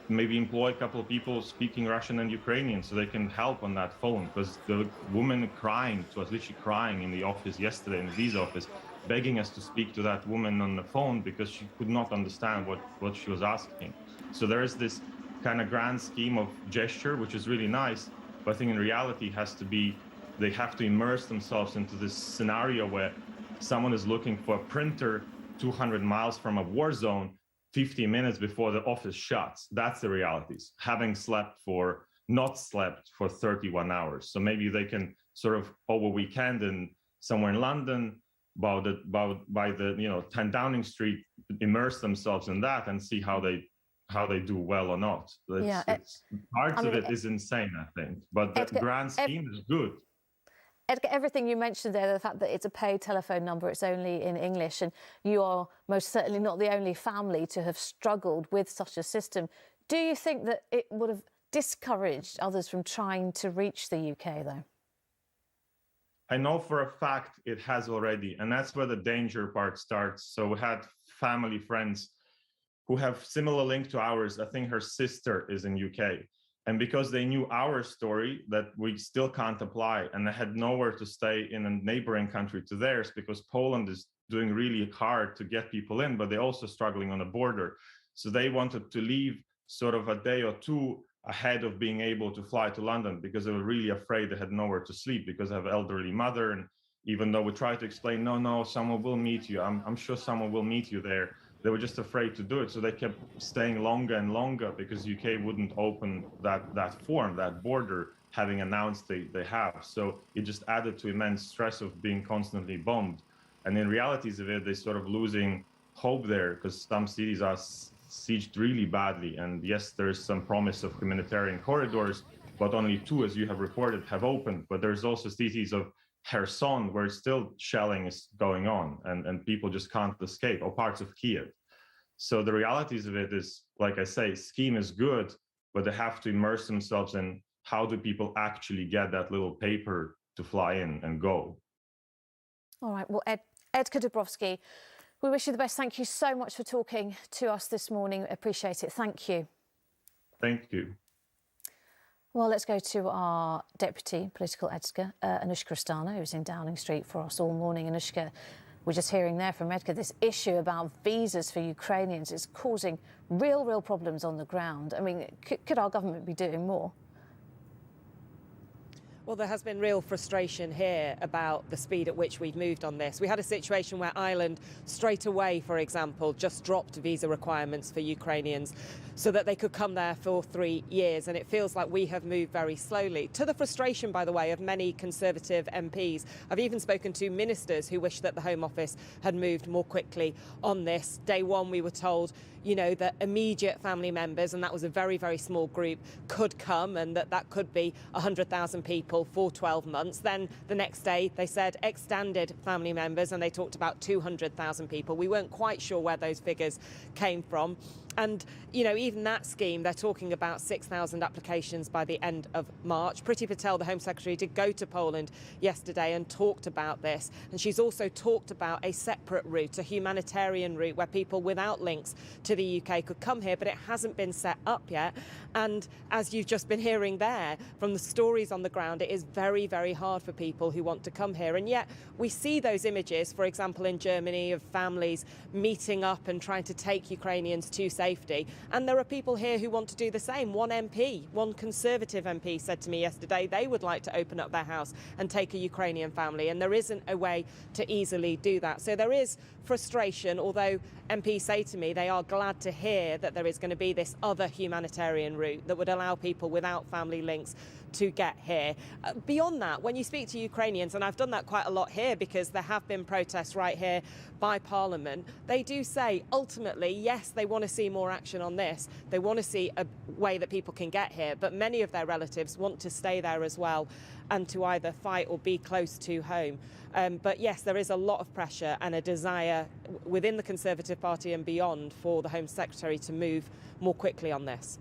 Maybe employ a couple of people speaking Russian and Ukrainian so they can help on that phone. Because the woman crying to us, literally crying in the office yesterday, in the visa office, begging us to speak to that woman on the phone because she could not understand what she was asking. So there is this kind of grand scheme of gesture, which is really nice. But I think in reality they have to immerse themselves into this scenario where someone is looking for a printer 200 miles from a war zone 50 minutes before the office shuts. That's the realities, having not slept for 31 hours. So maybe they can sort of over weekend and somewhere in London by the 10 Downing Street, immerse themselves in that and see how they do well or not. Parts of it is insane, I think, but the grand scheme is good. Edgar, everything you mentioned there, the fact that it's a paid telephone number, it's only in English, and you are most certainly not the only family to have struggled with such a system. Do you think that it would have discouraged others from trying to reach the UK, though? I know for a fact it has already, and that's where the danger part starts. So we had family friends who have similar link to ours. I think her sister is in UK. And because they knew our story, that we still can't apply, and they had nowhere to stay in a neighboring country to theirs, because Poland is doing really hard to get people in, but they're also struggling on the border. So they wanted to leave sort of a day or two ahead of being able to fly to London, because they were really afraid they had nowhere to sleep because they have an elderly mother. And even though we tried to explain, no, someone will meet you. I'm sure someone will meet you there. They were just afraid to do it. So they kept staying longer and longer because UK wouldn't open that form, that border, having announced they have. So it just added to immense stress of being constantly bombed. And in realities of it, they're sort of losing hope there, because some cities are sieged really badly. And yes, there's some promise of humanitarian corridors, but only 2, as you have reported, have opened. But there's also cities of Kherson where still shelling is going on and people just can't escape, or parts of Kiev. So the realities of it is, like I say, scheme is good, but they have to immerse themselves in how do people actually get that little paper to fly in and go. All right, well, Edgar Dubrovsky, we wish you the best. Thank you so much for talking to us this morning. Appreciate it. Thank you. Thank you. Well, let's go to our deputy political editor, Anushka Rastana, who's in Downing Street for us all morning. Anushka, we're just hearing there from Edgar, this issue about visas for Ukrainians is causing real problems on the ground. I mean, could our government be doing more? Well, there has been real frustration here about the speed at which we've moved on this. We had a situation where Ireland straight away, for example, just dropped visa requirements for Ukrainians so that they could come there for 3 years. And it feels like we have moved very slowly, to the frustration, by the way, of many Conservative MPs. I've even spoken to ministers who wish that the Home Office had moved more quickly on this. Day one, we were told, you know, that immediate family members, and that was a very small group, could come, and that could be 100,000 people for 12 months. Then the next day they said extended family members, and they talked about 200,000 people. We weren't quite sure where those figures came from. And, you know, even that scheme, they're talking about 6,000 applications by the end of March. Priti Patel, the Home Secretary, did go to Poland yesterday and talked about this. And she's also talked about a separate route, a humanitarian route, where people without links to the UK could come here, but it hasn't been set up yet. And as you've just been hearing there from the stories on the ground, it is very hard for people who want to come here. And yet we see those images, for example, in Germany, of families meeting up and trying to take Ukrainians to safety. And there are people here who want to do the same. One Conservative MP said to me yesterday they would like to open up their house and take a Ukrainian family, and there isn't a way to easily do that. So there is frustration, although MPs say to me they are glad to hear that there is going to be this other humanitarian route that would allow people without family links to get here. Beyond that, when you speak to Ukrainians, and I've done that quite a lot here because there have been protests right here by Parliament, they do say ultimately, yes, they want to see more action on this. They want to see a way that people can get here, but many of their relatives want to stay there as well and to either fight or be close to home. But yes, there is a lot of pressure and a desire within the Conservative Party and beyond for the Home Secretary to move more quickly on this.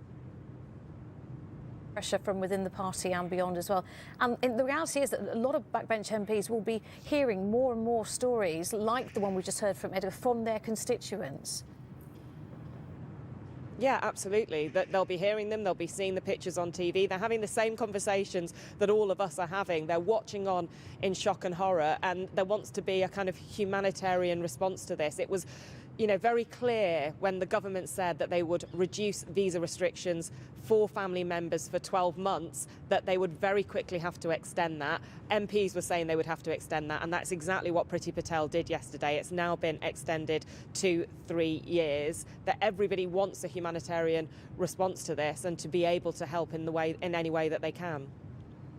Pressure from within the party and beyond as well. And the reality is that a lot of backbench MPs will be hearing more and more stories like the one we just heard from Edgar from their constituents. Yeah, absolutely. That they'll be hearing them, they'll be seeing the pictures on TV. They're having the same conversations that all of us are having. They're watching on in shock and horror, and there wants to be a kind of humanitarian response to this. It was, you know, very clear when the government said that they would reduce visa restrictions for family members for 12 months, that they would very quickly have to extend that. MPs were saying they would have to extend that, and that's exactly what Priti Patel did yesterday. It's now been extended to 3 years. That everybody wants a humanitarian response to this and to be able to help in any way that they can.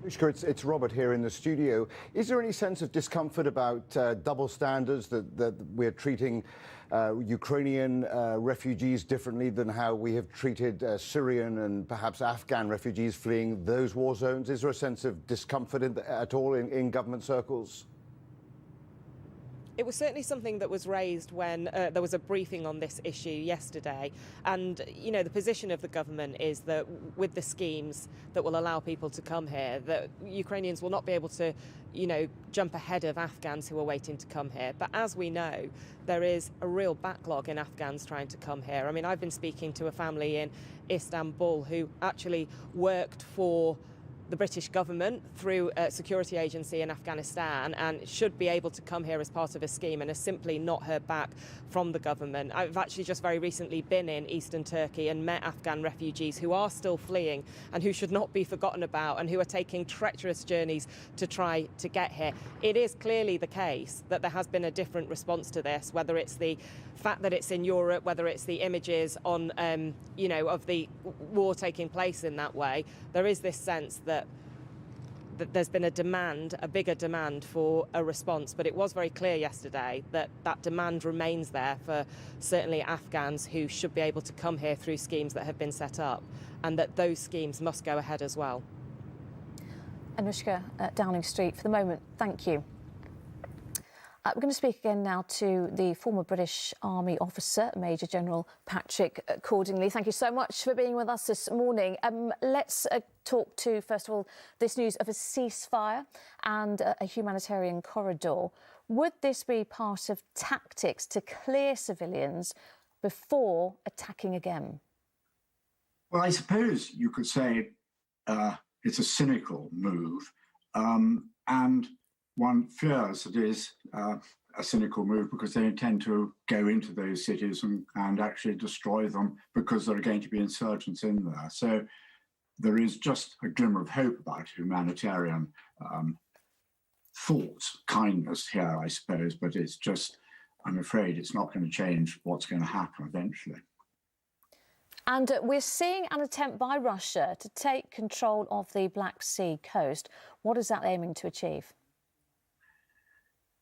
It's Robert here in the studio. Is there any sense of discomfort about double standards, that we're treating Ukrainian refugees differently than how we have treated Syrian and perhaps Afghan refugees fleeing those war zones? Is there a sense of discomfort at all in government circles? It was certainly something that was raised when there was a briefing on this issue yesterday. And, you know, the position of the government is that with the schemes that will allow people to come here, that Ukrainians will not be able to, you know, jump ahead of Afghans who are waiting to come here. But as we know, there is a real backlog in Afghans trying to come here. I mean, I've been speaking to a family in Istanbul who actually worked for the British government through a security agency in Afghanistan and should be able to come here as part of a scheme and has simply not heard back from the government. I've actually just very recently been in eastern Turkey and met Afghan refugees who are still fleeing and who should not be forgotten about and who are taking treacherous journeys to try to get here. It is clearly the case that there has been a different response to this, whether it's the fact that it's in Europe, whether it's the images on, you know, of the war taking place in that way. There is this sense that there's been a bigger demand for a response. But it was very clear yesterday that that demand remains there for certainly Afghans who should be able to come here through schemes that have been set up, and that those schemes must go ahead as well. Anushka at Downing Street for the moment. Thank you. We're going to speak again now to the former British Army officer, Major General Patrick Cordingley. Thank you so much for being with us this morning. Let's talk to, first of all, this news of a ceasefire and a humanitarian corridor. Would this be part of tactics to clear civilians before attacking again? Well, I suppose you could say it's a cynical move, and one fears it is a cynical move because they intend to go into those cities and actually destroy them because there are going to be insurgents in there. So there is just a glimmer of hope about humanitarian thoughts, kindness here, I suppose, but it's just, I'm afraid it's not going to change what's going to happen eventually. And we're seeing an attempt by Russia to take control of the Black Sea coast. What is that aiming to achieve?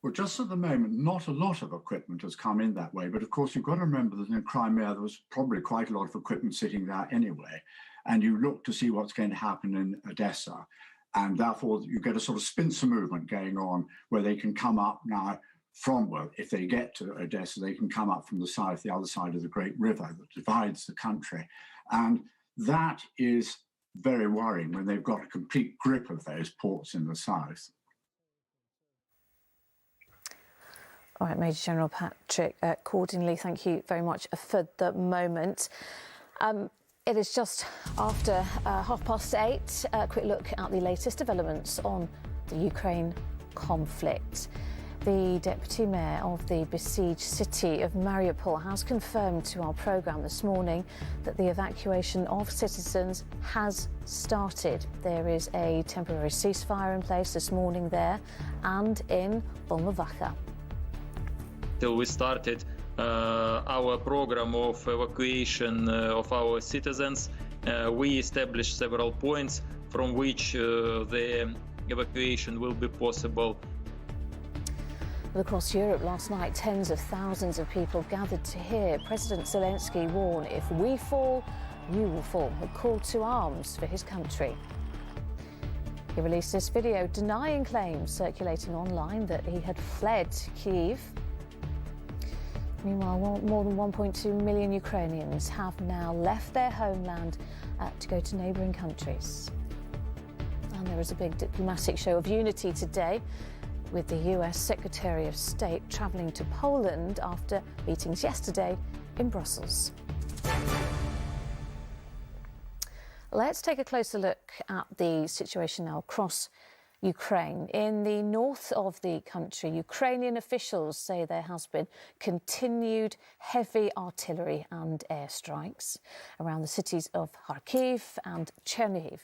Well, just at the moment, not a lot of equipment has come in that way. But of course, you've got to remember that in Crimea, there was probably quite a lot of equipment sitting there anyway. And you look to see what's going to happen in Odessa. And therefore, you get a sort of pincer movement going on where they can come up now from, well, if they get to Odessa, they can come up from the south, the other side of the great river that divides the country. And that is very worrying when they've got a complete grip of those ports in the south. All right, Major General Patrick Cordingley, thank you very much for the moment. It is just after 8:30. A quick look at the latest developments on the Ukraine conflict. The Deputy Mayor of the besieged city of Mariupol has confirmed to our programme this morning that the evacuation of citizens has started. There is a temporary ceasefire in place this morning there and in Volnovakha. Till we started our program of evacuation of our citizens, we established several points from which the evacuation will be possible. Across Europe last night, tens of thousands of people gathered to hear President Zelensky warn, if we fall, you will fall, a call to arms for his country. He released this video denying claims circulating online that he had fled Kyiv. Meanwhile, more than 1.2 million Ukrainians have now left their homeland to go to neighbouring countries. And there is a big diplomatic show of unity today, with the US Secretary of State travelling to Poland after meetings yesterday in Brussels. Let's take a closer look at the situation now across Ukraine. In the north of the country, Ukrainian officials say there has been continued heavy artillery and airstrikes around the cities of Kharkiv and Chernihiv.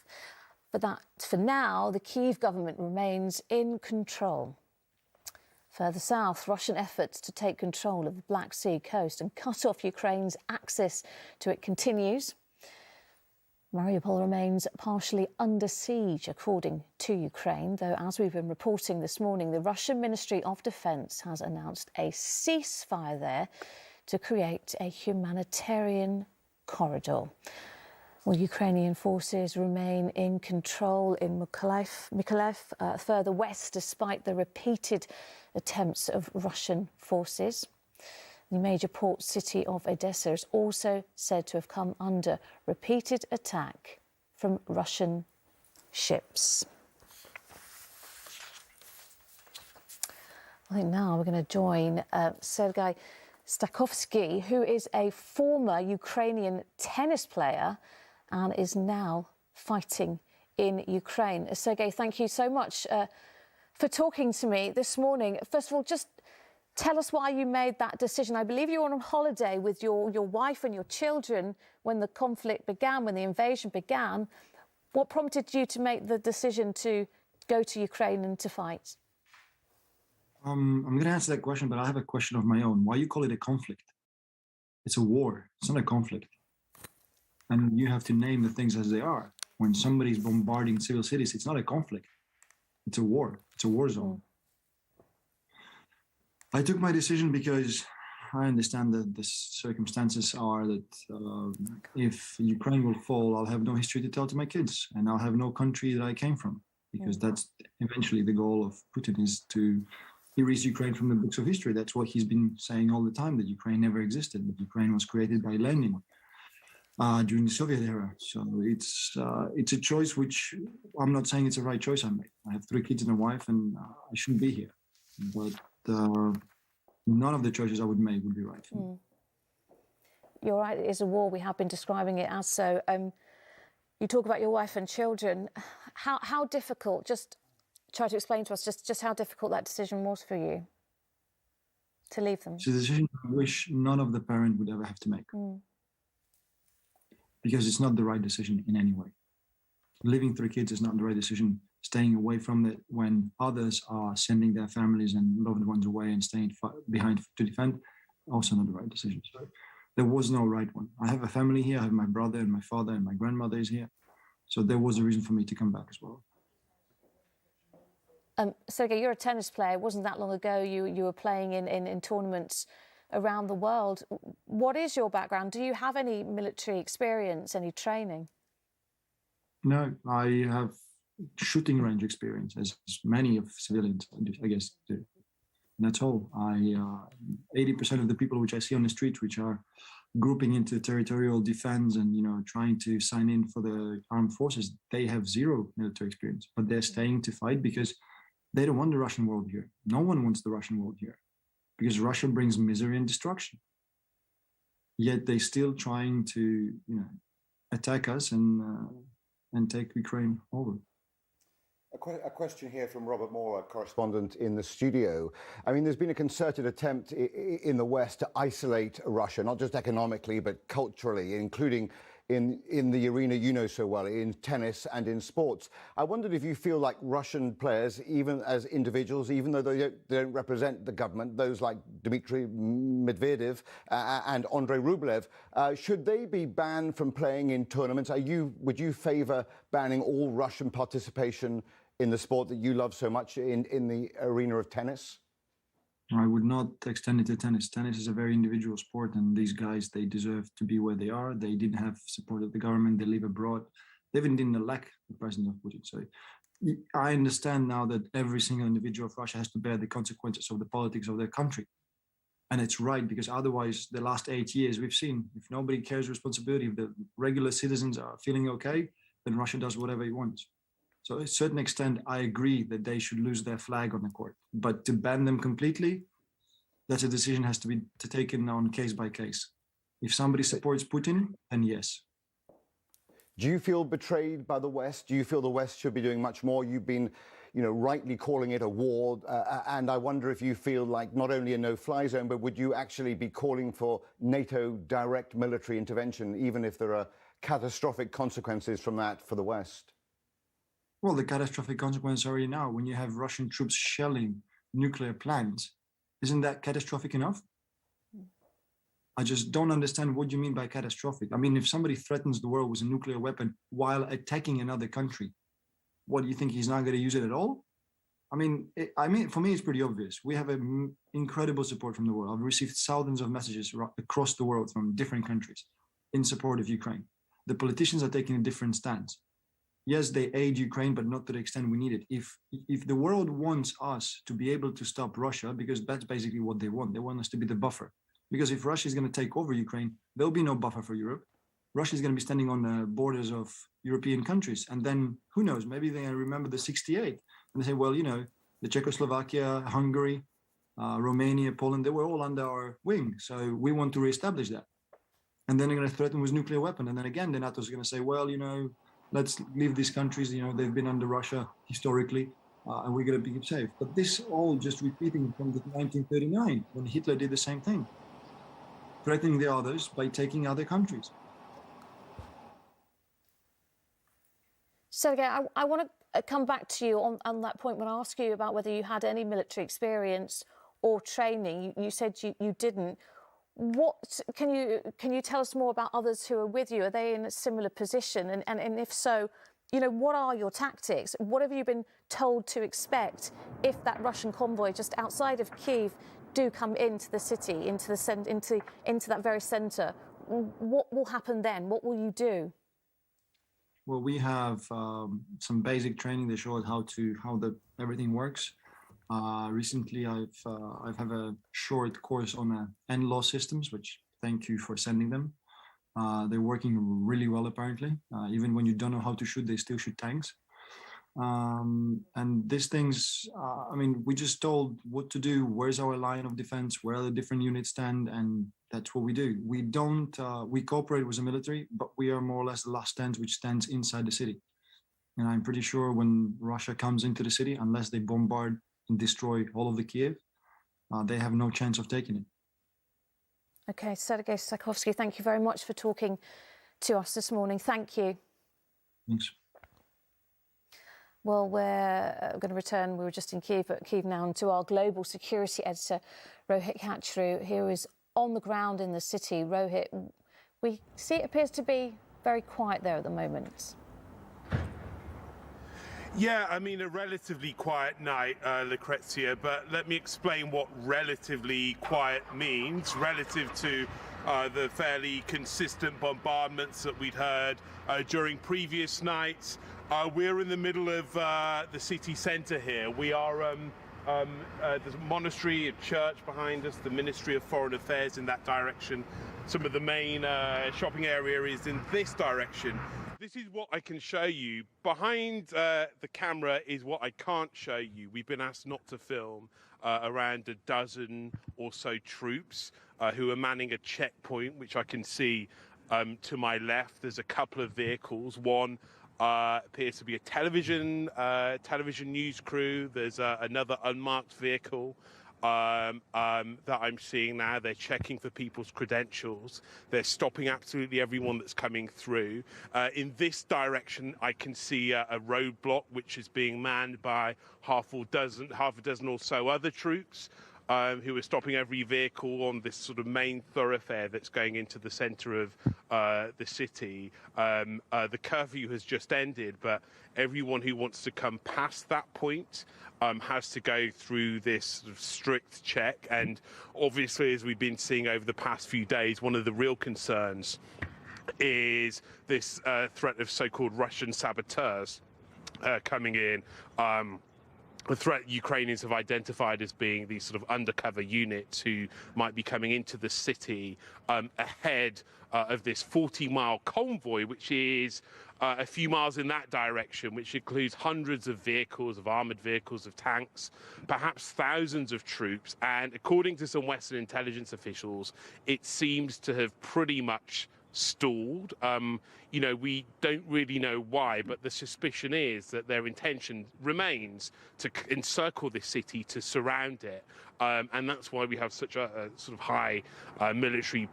But for now, the Kyiv government remains in control. Further south, Russian efforts to take control of the Black Sea coast and cut off Ukraine's access to it continues. Mariupol remains partially under siege, according to Ukraine, though, as we've been reporting this morning, the Russian Ministry of Defence has announced a ceasefire there to create a humanitarian corridor. Well, Ukrainian forces remain in control in Mykolaiv, further west, despite the repeated attempts of Russian forces. The major port city of Odessa is also said to have come under repeated attack from Russian ships. I think now we're going to join Sergei Stakhovsky, who is a former Ukrainian tennis player and is now fighting in Ukraine. Sergei, thank you so much for talking to me this morning. First of all, just tell us why you made that decision. I believe you were on holiday with your wife and your children when the conflict began, when the invasion began. What prompted you to make the decision to go to Ukraine and to fight? I'm going to answer that question, but I have a question of my own. Why you call it a conflict? It's a war. It's not a conflict. And you have to name the things as they are. When somebody's bombarding civil cities, it's not a conflict. It's a war. It's a war zone. I took my decision because I understand that the circumstances are that if Ukraine will fall, I'll have no history to tell to my kids, and I'll have no country that I came from. because that's eventually the goal of Putin, is to erase Ukraine from the books of history. That's what he's been saying all the time, that Ukraine never existed, that Ukraine was created by Lenin during the Soviet era. So it's a choice which I'm not saying it's a right choice I made. I have 3 kids and a wife, and I shouldn't be here. But none of the choices I would make would be right for me. You're right, it is a war. We have been describing it as so. You talk about your wife and children. How difficult, just try to explain to us just how difficult that decision was for you to leave them. It's a decision I wish none of the parent would ever have to make. Because it's not the right decision in any way. Leaving 3 kids is not the right decision. Staying away from it when others are sending their families and loved ones away and staying behind to defend, also not the right decision. So there was no right one. I have a family here. I have my brother and my father and my grandmother is here. So there was a reason for me to come back as well. Sergei, you're a tennis player. It wasn't that long ago you were playing in tournaments around the world. What is your background? Do you have any military experience, any training? No, I have shooting range experience, as many of civilians, I guess, do. And that's all. 80% of the people which I see on the street, which are grouping into territorial defense and, trying to sign in for the armed forces, they have 0 military experience, but they're staying to fight because they don't want the Russian world here. No one wants the Russian world here, because Russia brings misery and destruction. Yet they're still trying to, attack us and take Ukraine over. A question here from Robert Moore, a correspondent in the studio. I mean, there's been a concerted attempt in the West to isolate Russia, not just economically, but culturally, including in the arena you know so well, in tennis and in sports. I wondered if you feel like Russian players, even as individuals, even though they don't represent the government, those like Dmitry Medvedev and Andrei Rublev, should they be banned from playing in tournaments? Would you favour banning all Russian participation in the sport that you love so much, in the arena of tennis? I would not extend it to tennis. Tennis is a very individual sport, and these guys, they deserve to be where they are. They didn't have support of the government. They live abroad. They even didn't elect the president of Putin. So I understand now that every single individual of Russia has to bear the consequences of the politics of their country. And it's right, because otherwise, the last 8 years, we've seen, if nobody carries responsibility, if the regular citizens are feeling okay, then Russia does whatever it wants. So to a certain extent, I agree that they should lose their flag on the court. But to ban them completely, that's a decision has to be taken on case by case. If somebody supports Putin, then yes. Do you feel betrayed by the West? Do you feel the West should be doing much more? You've been, rightly calling it a war. And I wonder if you feel like not only a no-fly zone, but would you actually be calling for NATO direct military intervention, even if there are catastrophic consequences from that for the West? Well, the catastrophic consequence already now, when you have Russian troops shelling nuclear plants, isn't that catastrophic enough? I just don't understand what you mean by catastrophic. I mean, if somebody threatens the world with a nuclear weapon while attacking another country, what, do you think he's not going to use it at all? I mean, for me, it's pretty obvious. We have incredible support from the world. I've received thousands of messages across the world from different countries in support of Ukraine. The politicians are taking a different stance. Yes, they aid Ukraine, but not to the extent we need it. If the world wants us to be able to stop Russia, because that's basically what they want us to be the buffer. Because if Russia is going to take over Ukraine, there'll be no buffer for Europe. Russia is going to be standing on the borders of European countries. And then, who knows, maybe they remember the 68. And they say, well, the Czechoslovakia, Hungary, Romania, Poland, they were all under our wing. So we want to reestablish that. And then they're going to threaten with nuclear weapon. And then again, the NATO is going to say, well, let's leave these countries, they've been under Russia historically, and we're going to be safe. But this all just repeating from the 1939, when Hitler did the same thing, threatening the others by taking other countries. Sergei, I want to come back to you on that point when I ask you about whether you had any military experience or training. You said you didn't. What can you tell us more about others who are with you? Are they in a similar position? And if so, what are your tactics? What have you been told to expect if that Russian convoy just outside of Kyiv do come into the city, into that very centre? What will happen then? What will you do? Well, we have some basic training. They showed how everything works. Recently, I've have a short course on end-law systems, which thank you for sending them. They're working really well, apparently. Even when you don't know how to shoot, they still shoot tanks. And these things, I mean, we just told what to do, where's our line of defense, where the different units stand, and that's what we do. We don't, we cooperate with the military, but we are more or less the last stand which stands inside the city. And I'm pretty sure when Russia comes into the city, unless they bombard and destroy all of the Kiev, they have no chance of taking it. OK, Sergei Sakhovsky, thank you very much for talking to us this morning. Thank you. Thanks. Well, we're going to return. We were just in Kyiv now, and to our global security editor, Rohit Kachru, who is on the ground in the city. Rohit, we see it appears to be very quiet there at the moment. Yeah, I mean, a relatively quiet night, Lucrezia, but let me explain what relatively quiet means relative to the fairly consistent bombardments that we'd heard during previous nights. We're in the middle of the city centre here. We are, there's a monastery, a church behind us, the Ministry of Foreign Affairs in that direction. Some of the main shopping area is in this direction. This is what I can show you. Behind the camera is what I can't show you. We've been asked not to film around a dozen or so troops who are manning a checkpoint, which I can see to my left. There's a couple of vehicles. One appears to be a television news crew. There's another unmarked vehicle that I'm seeing now. They're checking for people's credentials. They're stopping absolutely everyone that's coming through. In this direction, I can see a roadblock which is being manned by half a dozen or so other troops. Who are stopping every vehicle on this sort of main thoroughfare that's going into the centre of the city. The curfew has just ended, but everyone who wants to come past that point has to go through this sort of strict check. And obviously, as we've been seeing over the past few days, one of the real concerns is this threat of so-called Russian saboteurs coming in. The threat Ukrainians have identified as being these sort of undercover units who might be coming into the city ahead of this 40-mile convoy, which is a few miles in that direction, which includes hundreds of vehicles, of armoured vehicles, of tanks, perhaps thousands of troops. And according to some Western intelligence officials, it seems to have pretty much stalled. You know, we don't really know why, but the suspicion is that their intention remains to encircle this city, to surround it. And that's why we have such a sort of high military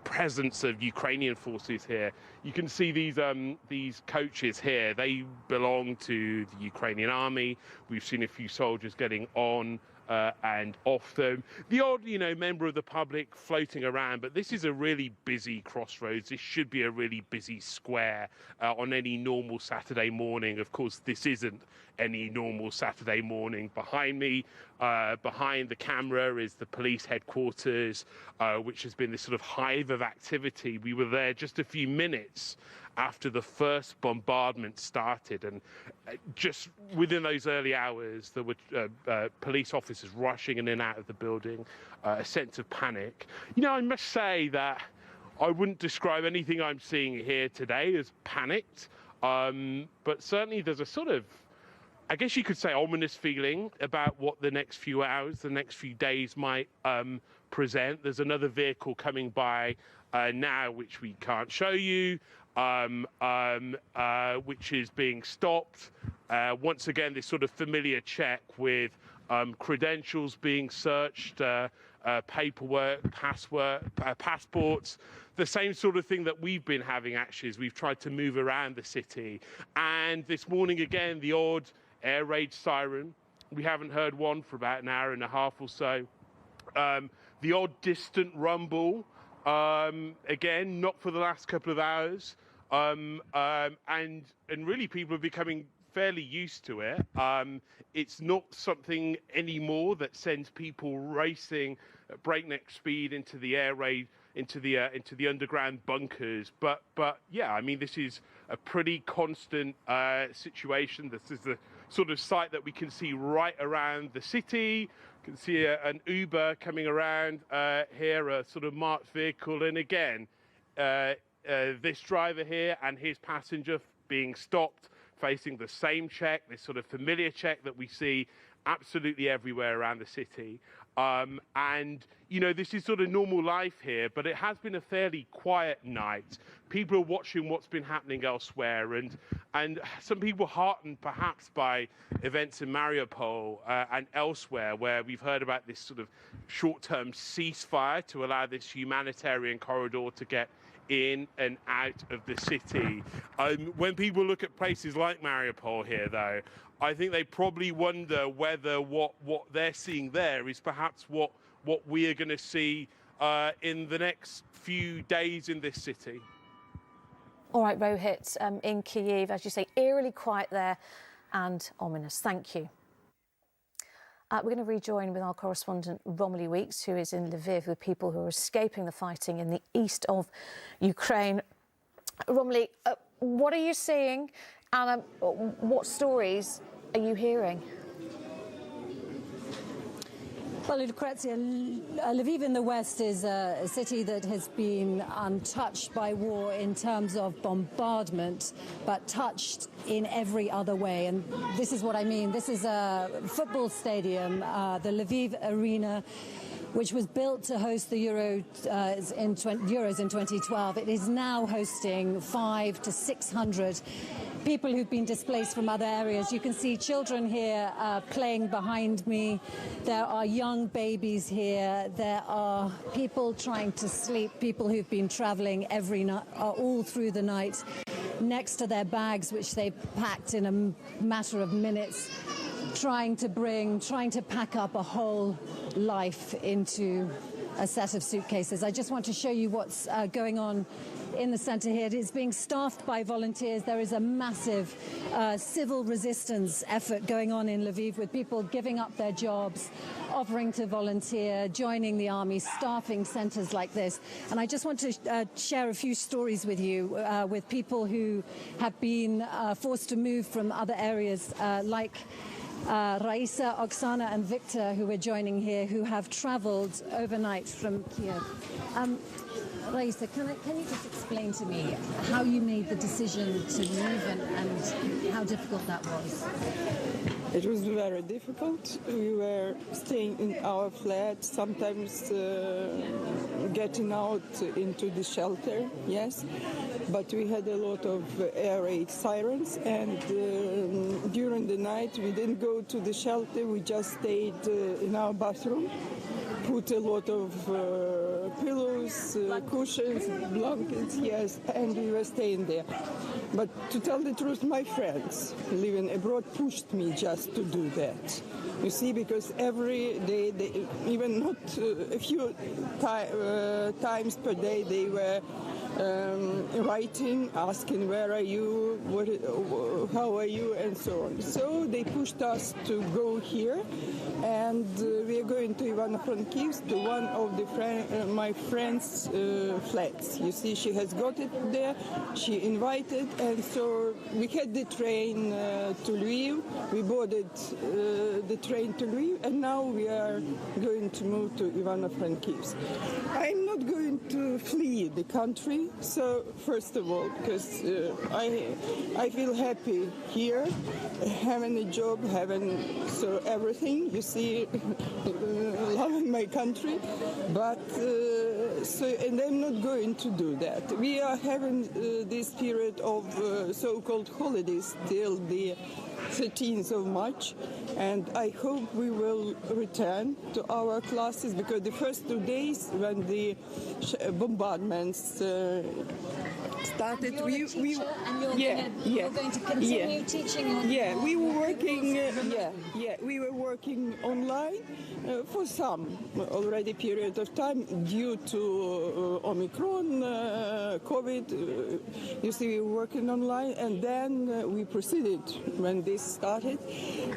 presence of Ukrainian forces here. You can see these coaches here. They belong to the Ukrainian army. We've seen a few soldiers getting on and off them. The odd, you know, member of the public floating around, but this is a really busy crossroads. This should be a really busy square on any normal Saturday morning. Of course, this isn't any normal Saturday morning. Behind me, behind the camera, is the police headquarters, which has been this sort of hive of activity. We were there just a few minutes after the first bombardment started, and just within those early hours there were police officers rushing in and out of the building, a sense of panic. You know, I must say that I wouldn't describe anything I'm seeing here today as panicked, but certainly there's a sort of, I guess you could say, ominous feeling about what the next few hours, the next few days might present. There's another vehicle coming by now, which we can't show you, which is being stopped. Once again, this sort of familiar check with credentials being searched, paperwork, passports, the same sort of thing that we've been having actually as we've tried to move around the city. And this morning again, the odd air raid siren. We haven't heard one for about an hour and a half or so. The odd distant rumble, again, not for the last couple of hours. And really people are becoming fairly used to it. It's not something anymore that sends people racing at breakneck speed into the air raid, into the underground bunkers. But yeah, I mean, this is a pretty constant situation. This is the sort of sight that we can see right around the city. You can see an Uber coming around here, a sort of marked vehicle, and again, this driver here and his passenger being stopped, facing the same check, this sort of familiar check that we see absolutely everywhere around the city. And, you know, this is sort of normal life here, but it has been a fairly quiet night. People are watching what's been happening elsewhere, and some people heartened perhaps by events in Mariupol and elsewhere, where we've heard about this sort of short-term ceasefire to allow this humanitarian corridor to get in and out of the city. When people look at places like Mariupol here, though, I think they probably wonder whether what they're seeing there is perhaps what we are going to see in the next few days in this city. All right, Rohit, in Kyiv, as you say, eerily quiet there and ominous. Thank you. We're going to rejoin with our correspondent Romilly Weeks, who is in Lviv with people who are escaping the fighting in the east of Ukraine. Romilly, what are you seeing, and what stories are you hearing? Well, Lucrezia, Lviv in the west is a city that has been untouched by war in terms of bombardment, but touched in every other way. And this is what I mean. This is a football stadium, the Lviv Arena, which was built to host the Euros in 2012. It is now hosting 500 to 600 people who've been displaced from other areas. You can see children here playing behind me. There are young babies here. There are people trying to sleep, people who've been traveling every night, all through the night, next to their bags, which they packed in a matter of minutes, trying to pack up a whole life into a set of suitcases. I just want to show you what's going on in the centre here. It is being staffed by volunteers. There is a massive civil resistance effort going on in Lviv, with people giving up their jobs, offering to volunteer, joining the army, staffing centres like this. And I just want to share a few stories with you, with people who have been forced to move from other areas, like Raisa, Oksana and Victor, who are joining here, who have travelled overnight from Kiev. Raisa, can you just explain to me how you made the decision to move and how difficult that was? It was very difficult. We were staying in our flat, sometimes getting out into the shelter, yes. But we had a lot of air raid sirens, and during the night we didn't go to the shelter, we just stayed in our bathroom, put a lot of pillows, cushions, blankets, yes, and we were staying there. But to tell the truth, my friends living abroad pushed me just to do that. You see, because every day, they, even not a few times per day, they were writing, asking where are you, how are you, and so on. So they pushed us to go here, and we are going to Ivano-Frankivsk, to one of the my friend's flats. You see, she has got it there, she invited, and so we had the train to Lviv, we boarded the train to Lviv, and now we are going to move to Ivano-Frankivsk. I'm not going to flee the country. So first of all, because I feel happy here, having a job, having everything. You see, loving my country, but and I'm not going to do that. We are having this period of so-called holidays till the 13th of March, and I hope we will return to our classes, because the first 2 days when the bombardments started, you're going to continue teaching. We were working. We were working online for some already period of time due to Omicron, COVID. You see, we were working online, and then we proceeded when this started,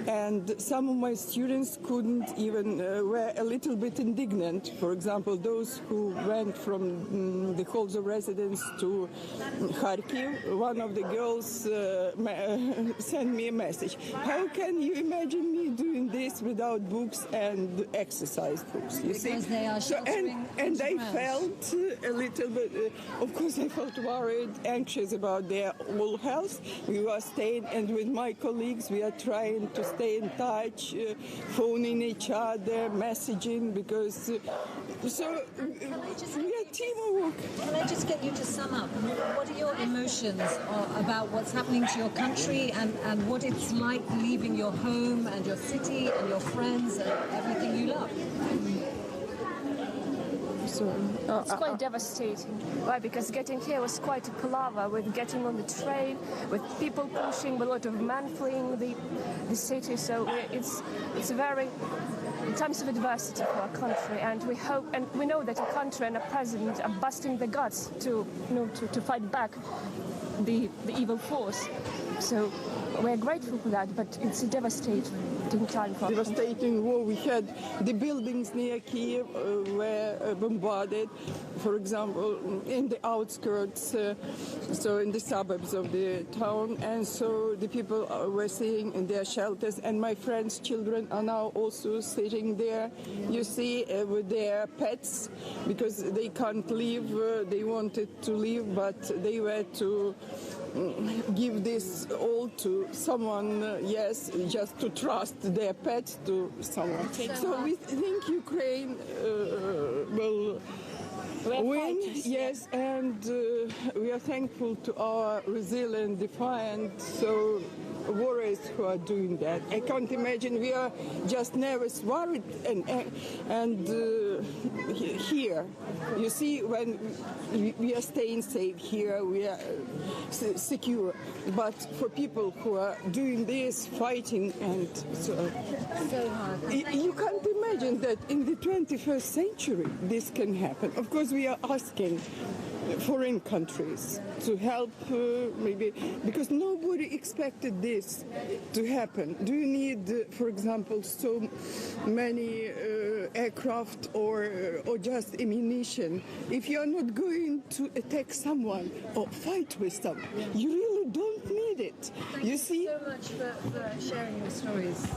and some of my students couldn't even were a little bit indignant. For example, those who went from the halls of residence residents to Kharkiv, one of the girls sent me a message. How can you imagine me doing this without books and exercise books? You see, they are and I felt a little bit. Of course, I felt worried, anxious about their whole health. We were staying, and with my colleagues, we are trying to stay in touch, phoning each other, messaging, because we are teamwork. Can I just get you to sum up? What are your emotions about what's happening to your country and what it's like leaving your home and your city and your friends and everything you love? It's quite devastating, right? Because getting here was quite a palaver with getting on the train, with people pushing, a lot of men fleeing the city. So it's very times of adversity for our country, and we hope and we know that a country and a president are busting the guts to fight back the evil force. So we're grateful for that, but it's a devastating time for us. Devastating war. We had the buildings near Kiev were bombarded, for example, in the outskirts, so in the suburbs of the town, and so the people were staying in their shelters, and my friends' children are now also sitting there, you see, with their pets, because they can't leave. They wanted to leave, but they were to give this all to someone, yes, just to trust their pet to someone. So we think Ukraine will win, yes, and we are thankful to our resilient, defiant, warriors who are doing that. I can't imagine. We are just nervous, worried, and here, you see, when we are staying safe here, we are secure. But for people who are doing this, fighting, and so hard. You can't imagine that in the 21st century this can happen. Of course, we are asking foreign countries to help, maybe, because nobody expected this to happen. Do you need, for example, so many aircraft or just ammunition? If you are not going to attack someone or fight with them, you really don't need it. You see? Thank you so much for sharing your stories,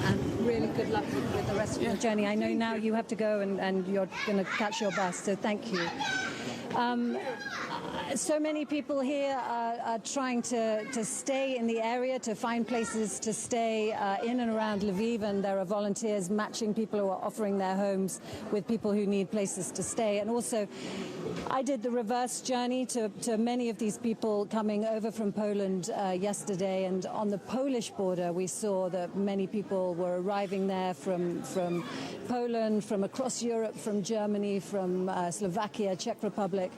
and really good luck with the rest of your journey. I know now you have to go and you're going to catch your bus, so thank you. So many people here are trying to stay in the area, to find places to stay in and around Lviv, and there are volunteers matching people who are offering their homes with people who need places to stay. And also, I did the reverse journey to many of these people coming over from Poland yesterday, and on the Polish border we saw that many people were arriving there from Poland, from across Europe, from Germany, from Slovakia, Czech Republic,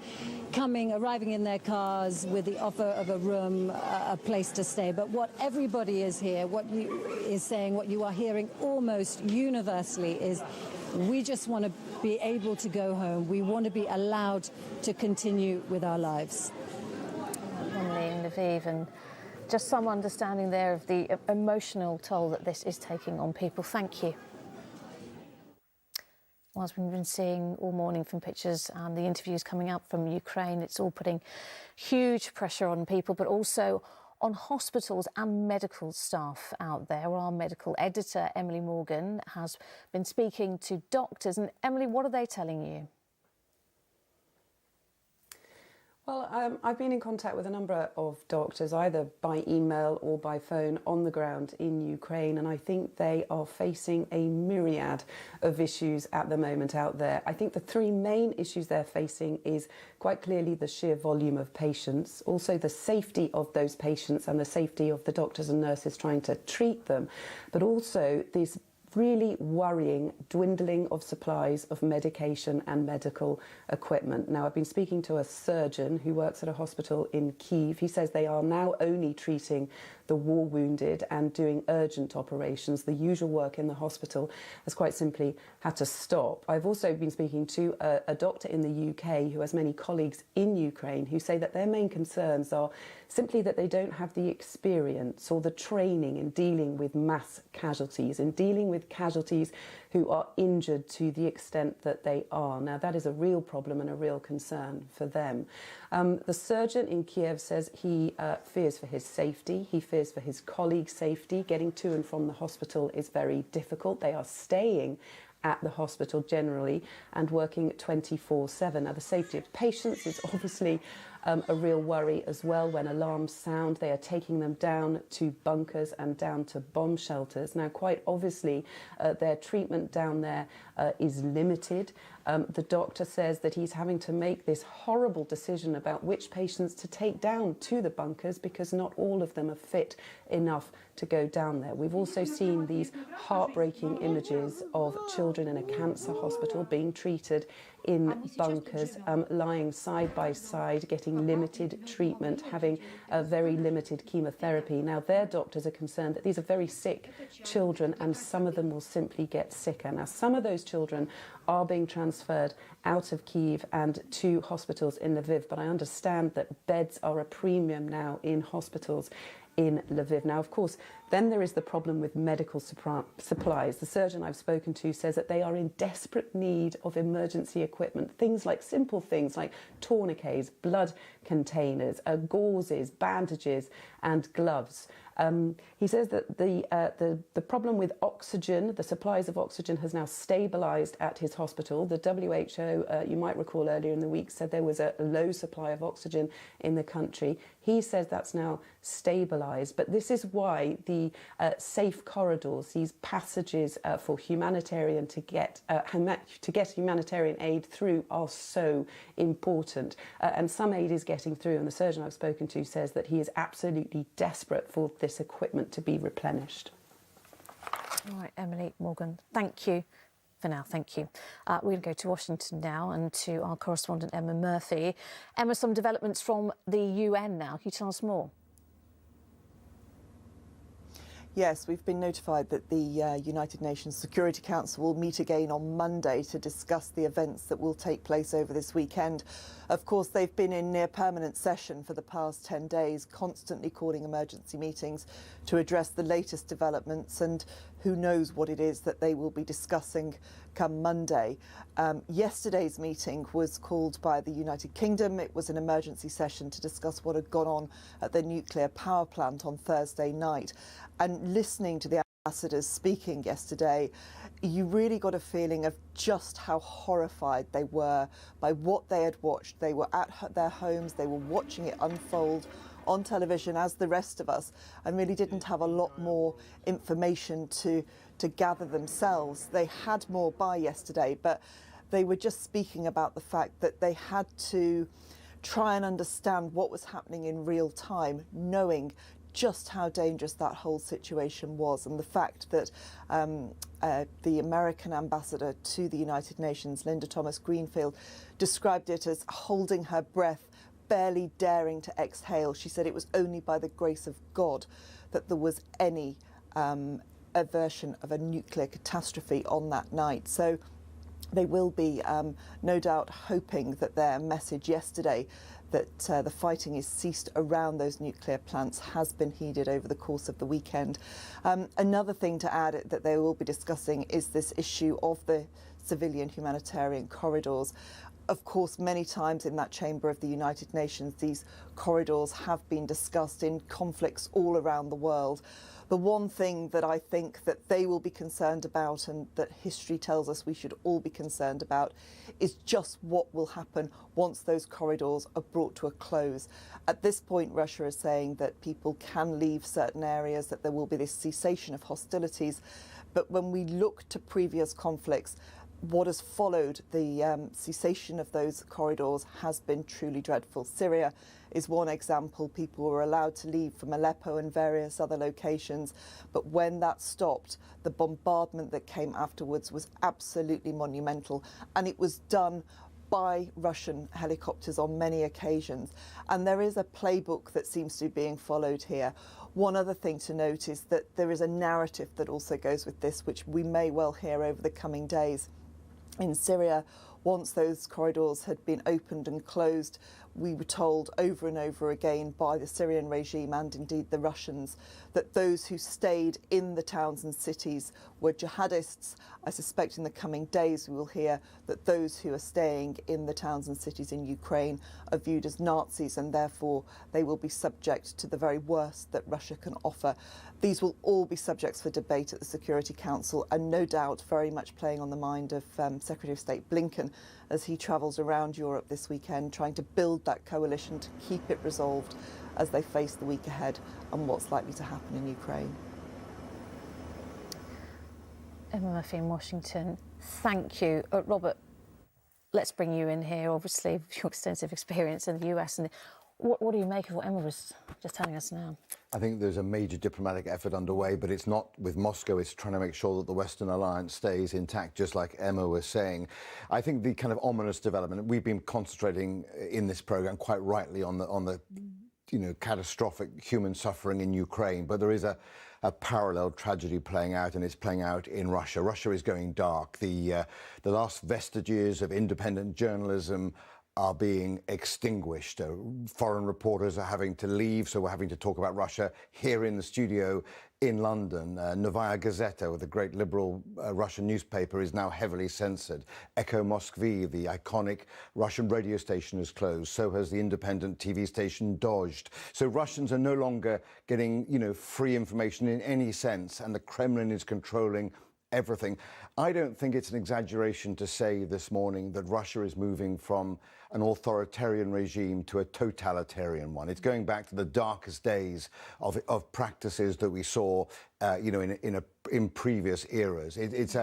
arriving in their cars with the offer of a room, a place to stay. But what everybody is here, what you are hearing almost universally is, we just want to be able to go home. We want to be allowed to continue with our lives. In Lviv, and just some understanding there of the emotional toll that this is taking on people. Thank you. Well, as we've been seeing all morning from pictures and the interviews coming out from Ukraine, it's all putting huge pressure on people, but also on hospitals and medical staff out there. Our medical editor, Emily Morgan, has been speaking to doctors. And Emily, what are they telling you? Well, I've been in contact with a number of doctors, either by email or by phone, on the ground in Ukraine, and I think they are facing a myriad of issues at the moment out there. I think the three main issues they're facing is quite clearly the sheer volume of patients, also the safety of those patients and the safety of the doctors and nurses trying to treat them, but also this really worrying dwindling of supplies of medication and medical equipment. Now, I've been speaking to a surgeon who works at a hospital in Kyiv. He says they are now only treating the war wounded and doing urgent operations. The usual work in the hospital has quite simply had to stop. I've also been speaking to a doctor in the UK who has many colleagues in Ukraine who say that their main concerns are simply that they don't have the experience or the training in dealing with mass casualties, in dealing with casualties who are injured to the extent that they are. Now, that is a real problem and a real concern for them. The surgeon in Kiev says he fears for his safety. He fears for his colleagues' safety. Getting to and from the hospital is very difficult. They are staying at the hospital generally and working 24/7. Now, the safety of patients is obviously a real worry as well. When alarms sound, they are taking them down to bunkers and down to bomb shelters. Now, quite obviously, their treatment down there is limited. The doctor says that he's having to make this horrible decision about which patients to take down to the bunkers because not all of them are fit enough to go down there. We've also seen these heartbreaking images of children in a cancer hospital being treated in bunkers, lying side by side, getting limited treatment, having a very limited chemotherapy. Now, their doctors are concerned that these are very sick children and some of them will simply get sicker. Now, some of those children are being transferred out of Kyiv and to hospitals in Lviv, but I understand that beds are a premium now in hospitals in Lviv. Now, of course, then there is the problem with medical supplies. The surgeon I've spoken to says that they are in desperate need of emergency equipment, things like simple things like tourniquets, blood containers, gauzes, bandages and gloves. He says that the problem with oxygen, the supplies of oxygen, has now stabilised at his hospital. The WHO, you might recall earlier in the week, said there was a low supply of oxygen in the country. He says that's now stabilised, but this is why the safe corridors, these passages for humanitarian to get humanitarian aid through, are so important. And some aid is getting through, and the surgeon I've spoken to says that he is absolutely desperate for this equipment to be replenished. All right, Emily Morgan, thank you. For now, thank you. We're going to go to Washington now and to our correspondent Emma Murphy. Emma, some developments from the UN now. Can you tell us more? Yes, we've been notified that the United Nations Security Council will meet again on Monday to discuss the events that will take place over this weekend. Of course, they've been in near permanent session for the past 10 days, constantly calling emergency meetings to address the latest developments, and who knows what it is that they will be discussing come Monday. Yesterday's meeting was called by the United Kingdom. It was an emergency session to discuss what had gone on at the nuclear power plant on Thursday night. And listening to the ambassadors speaking yesterday, you really got a feeling of just how horrified they were by what they had watched. They were at their homes, they were watching it unfold on television as the rest of us, and really didn't have a lot more information to gather themselves. They had more by yesterday, but they were just speaking about the fact that they had to try and understand what was happening in real time, knowing just how dangerous that whole situation was, and the fact that the American ambassador to the United Nations, Linda Thomas-Greenfield, described it as holding her breath, barely daring to exhale. She said it was only by the grace of God that there was any aversion of a nuclear catastrophe on that night. So they will be no doubt hoping that their message yesterday, that the fighting is ceased around those nuclear plants, has been heeded over the course of the weekend. Another thing to add that they will be discussing is this issue of the civilian humanitarian corridors. Of course, many times in that chamber of the United Nations, these corridors have been discussed in conflicts all around the world. The one thing that I think that they will be concerned about, and that history tells us we should all be concerned about, is just what will happen once those corridors are brought to a close. At this point, Russia is saying that people can leave certain areas, that there will be this cessation of hostilities. But when we look to previous conflicts, what has followed the cessation of those corridors has been truly dreadful. Syria is one example. People were allowed to leave from Aleppo and various other locations, but when that stopped, the bombardment that came afterwards was absolutely monumental, and it was done by Russian helicopters on many occasions. And there is a playbook that seems to be being followed here. One other thing to note is that there is a narrative that also goes with this, which we may well hear over the coming days. In Syria, once those corridors had been opened and closed, we were told over and over again by the Syrian regime and indeed the Russians that those who stayed in the towns and cities were jihadists. I suspect in the coming days we will hear that those who are staying in the towns and cities in Ukraine are viewed as Nazis, and therefore they will be subject to the very worst that Russia can offer. These will all be subjects for debate at the Security Council, and no doubt very much playing on the mind of Secretary of State Blinken as he travels around Europe this weekend, trying to build that coalition to keep it resolved as they face the week ahead and what's likely to happen in Ukraine. Emma Murphy in Washington, thank you. Robert, let's bring you in here, obviously, with your extensive experience in the US. And what do you make of what Emma was just telling us now? I think there's a major diplomatic effort underway, but it's not with Moscow. It's trying to make sure that the Western alliance stays intact, just like Emma was saying. I think the kind of ominous development, we've been concentrating in this programme quite rightly on the catastrophic human suffering in Ukraine, but there is a parallel tragedy playing out, and it's playing out in Russia. Russia is going dark. The last vestiges of independent journalism are being extinguished. Foreign reporters are having to leave, so we're having to talk about Russia here in the studio in London. Novaya Gazeta, the great liberal Russian newspaper, is now heavily censored. Echo Moskvy, the iconic Russian radio station, is closed. So has the independent TV station Dozhd. So Russians are no longer getting, free information in any sense, and the Kremlin is controlling everything. I don't think it's an exaggeration to say this morning that Russia is moving from an authoritarian regime to a totalitarian one. It's going back to the darkest days of practices that we saw, in previous eras. It's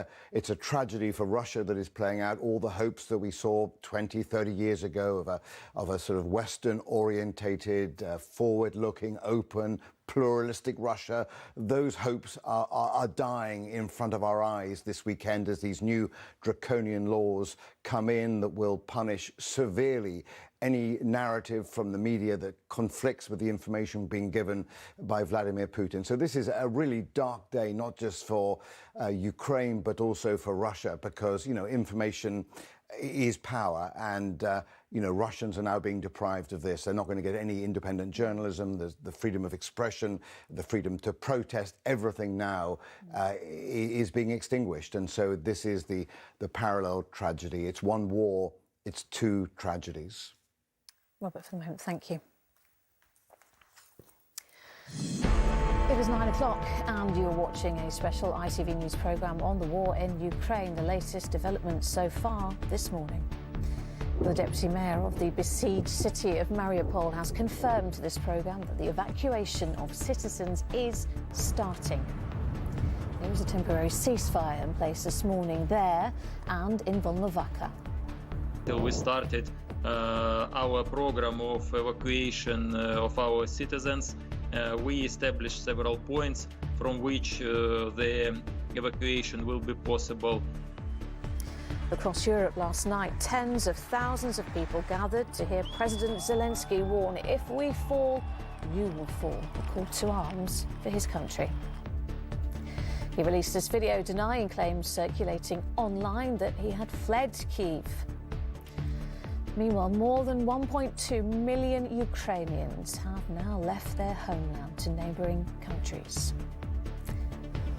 a tragedy for Russia that is playing out all the hopes that we saw 20, 30 years ago of a sort of Western-orientated, forward-looking, open, pluralistic Russia. Those hopes are dying in front of our eyes this weekend as these new draconian laws come in that will punish severely any narrative from the media that conflicts with the information being given by Vladimir Putin. So this is a really dark day, not just for Ukraine, but also for Russia, because, information is power, and Russians are now being deprived of this. They're not going to get any independent journalism. There's the freedom of expression, the freedom to protest. Everything now is being extinguished, and so this is the parallel tragedy. It's one war, it's two tragedies. Robert, for the moment, thank you. It was 9 o'clock and you're watching a special ITV News programme on the war in Ukraine. The latest developments so far this morning. The Deputy Mayor of the besieged city of Mariupol has confirmed to this programme that the evacuation of citizens is starting. There was a temporary ceasefire in place this morning there and in Volnovakha. We started our program of evacuation of our citizens. We established several points from which the evacuation will be possible. Across Europe last night, tens of thousands of people gathered to hear President Zelensky warn, "If we fall, you will fall," a call to arms for his country. He released this video denying claims circulating online that he had fled Kyiv. Meanwhile, more than 1.2 million Ukrainians have now left their homeland to neighbouring countries.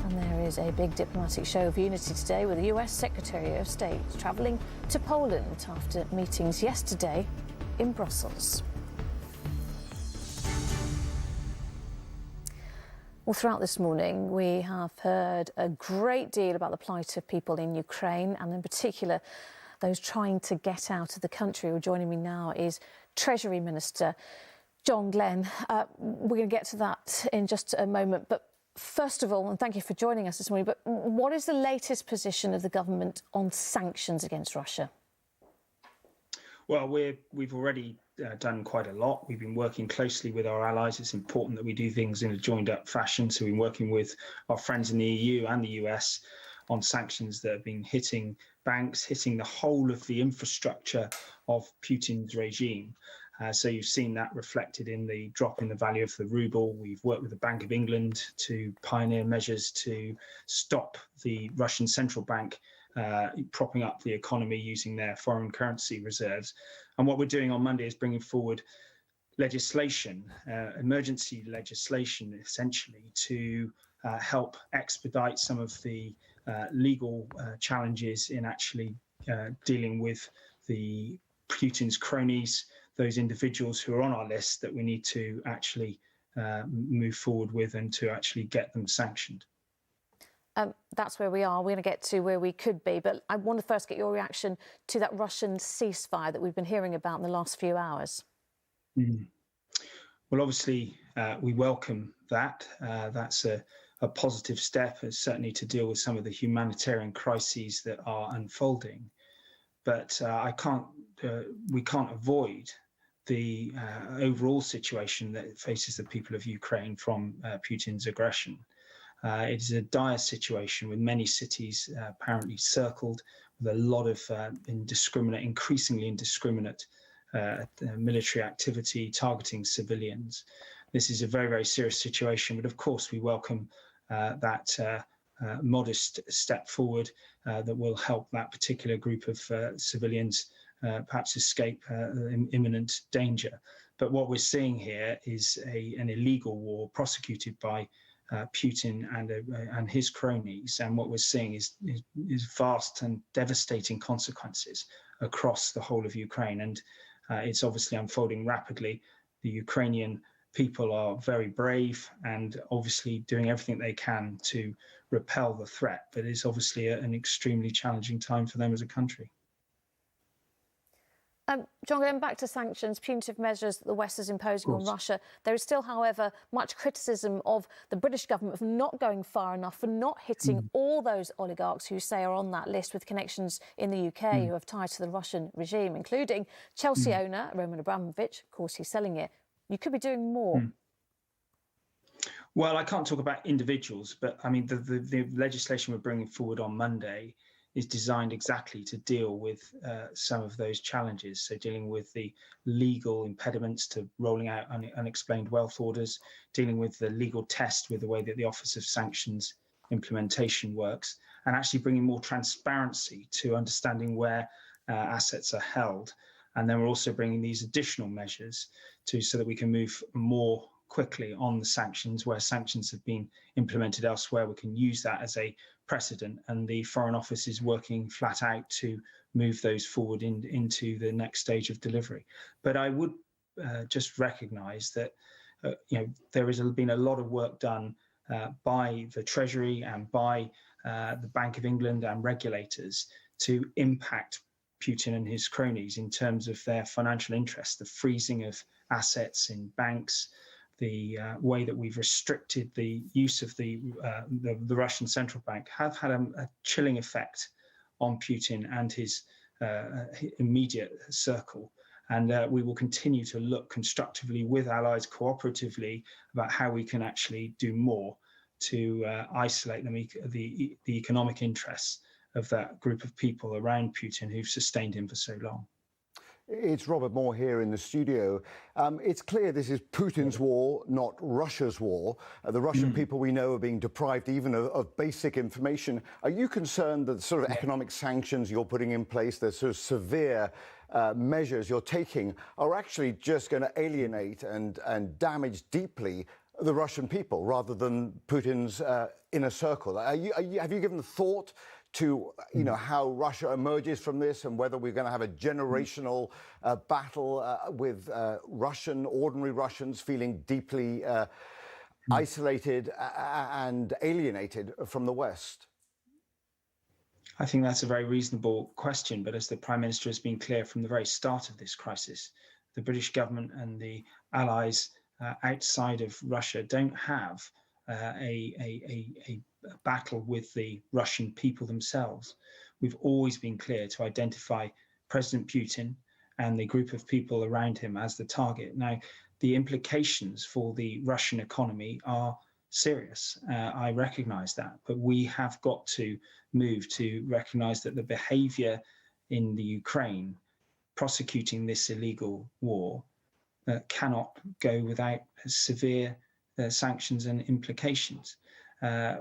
And there is a big diplomatic show of unity today with the US Secretary of State travelling to Poland after meetings yesterday in Brussels. Well, throughout this morning, we have heard a great deal about the plight of people in Ukraine, and in particular, those trying to get out of the country. Well, joining me now is Treasury Minister John Glenn. We're going to get to that in just a moment. But first of all, and thank you for joining us this morning, but what is the latest position of the government on sanctions against Russia? Well, we've already done quite a lot. We've been working closely with our allies. It's important that we do things in a joined-up fashion. So we've been working with our friends in the EU and the US on sanctions that have been hitting banks, hitting the whole of the infrastructure of Putin's regime. So you've seen that reflected in the drop in the value of the ruble. We've worked with the Bank of England to pioneer measures to stop the Russian central bank propping up the economy using their foreign currency reserves. And what we're doing on Monday is bringing forward legislation, emergency legislation, essentially, to help expedite some of the legal challenges in actually dealing with the Putin's cronies, those individuals who are on our list that we need to actually move forward with and to actually get them sanctioned. That's where we are. We're going to get to where we could be, but I want to first get your reaction to that Russian ceasefire that we've been hearing about in the last few hours. Well, obviously, we welcome that. That's a positive step, certainly to deal with some of the humanitarian crises that are unfolding. But we can't avoid the overall situation that faces the people of Ukraine from Putin's aggression. It is a dire situation with many cities apparently circled, with a lot of increasingly indiscriminate military activity targeting civilians. This is a very, very serious situation, but of course we welcome that modest step forward that will help that particular group of civilians perhaps escape imminent danger. But what we're seeing here is an illegal war prosecuted by Putin and his cronies, and what we're seeing is vast and devastating consequences across the whole of Ukraine, and it's obviously unfolding rapidly. The Ukrainian people are very brave and obviously doing everything they can to repel the threat, but it's obviously an extremely challenging time for them as a country. John, going back to sanctions, punitive measures that the West is imposing on Russia, there is still, however, much criticism of the British government for not going far enough, for not hitting all those oligarchs who say are on that list with connections in the UK who have ties to the Russian regime, including Chelsea owner Roman Abramovich. Of course, he's selling it. You could be doing more. Well, I can't talk about individuals, but I mean, the legislation we're bringing forward on Monday is designed exactly to deal with some of those challenges. So dealing with the legal impediments to rolling out unexplained wealth orders, dealing with the legal test with the way that the Office of Sanctions implementation works, and actually bringing more transparency to understanding where assets are held. And then we're also bringing these additional measures so that we can move more quickly on the sanctions. Where sanctions have been implemented elsewhere, we can use that as a precedent, and the Foreign Office is working flat out to move those forward into the next stage of delivery. But I would just recognise that there has been a lot of work done by the Treasury and by the Bank of England and regulators to impact Putin and his cronies in terms of their financial interests, the freezing of assets in banks, the way that we've restricted the use of the Russian central bank have had a chilling effect on Putin and his immediate circle. And we will continue to look constructively with allies, cooperatively, about how we can actually do more to isolate the economic interests of that group of people around Putin who've sustained him for so long. It's Robert Moore here in the studio. It's clear this is Putin's war, not Russia's war. The Russian people we know are being deprived even of basic information. Are you concerned that the sort of economic sanctions you're putting in place, the sort of severe measures you're taking, are actually just going to alienate and damage deeply the Russian people rather than Putin's inner circle? Have you given thought to how Russia emerges from this, and whether we're going to have a generational battle with ordinary Russians feeling deeply isolated and alienated from the West? I think that's a very reasonable question, but as the Prime Minister has been clear from the very start of this crisis, the British government and the allies outside of Russia don't have a battle with the Russian people themselves. We've always been clear to identify President Putin and the group of people around him as the target. Now, the implications for the Russian economy are serious. I recognize that, but we have got to move to recognize that the behavior in the Ukraine prosecuting this illegal war cannot go without severe sanctions and implications.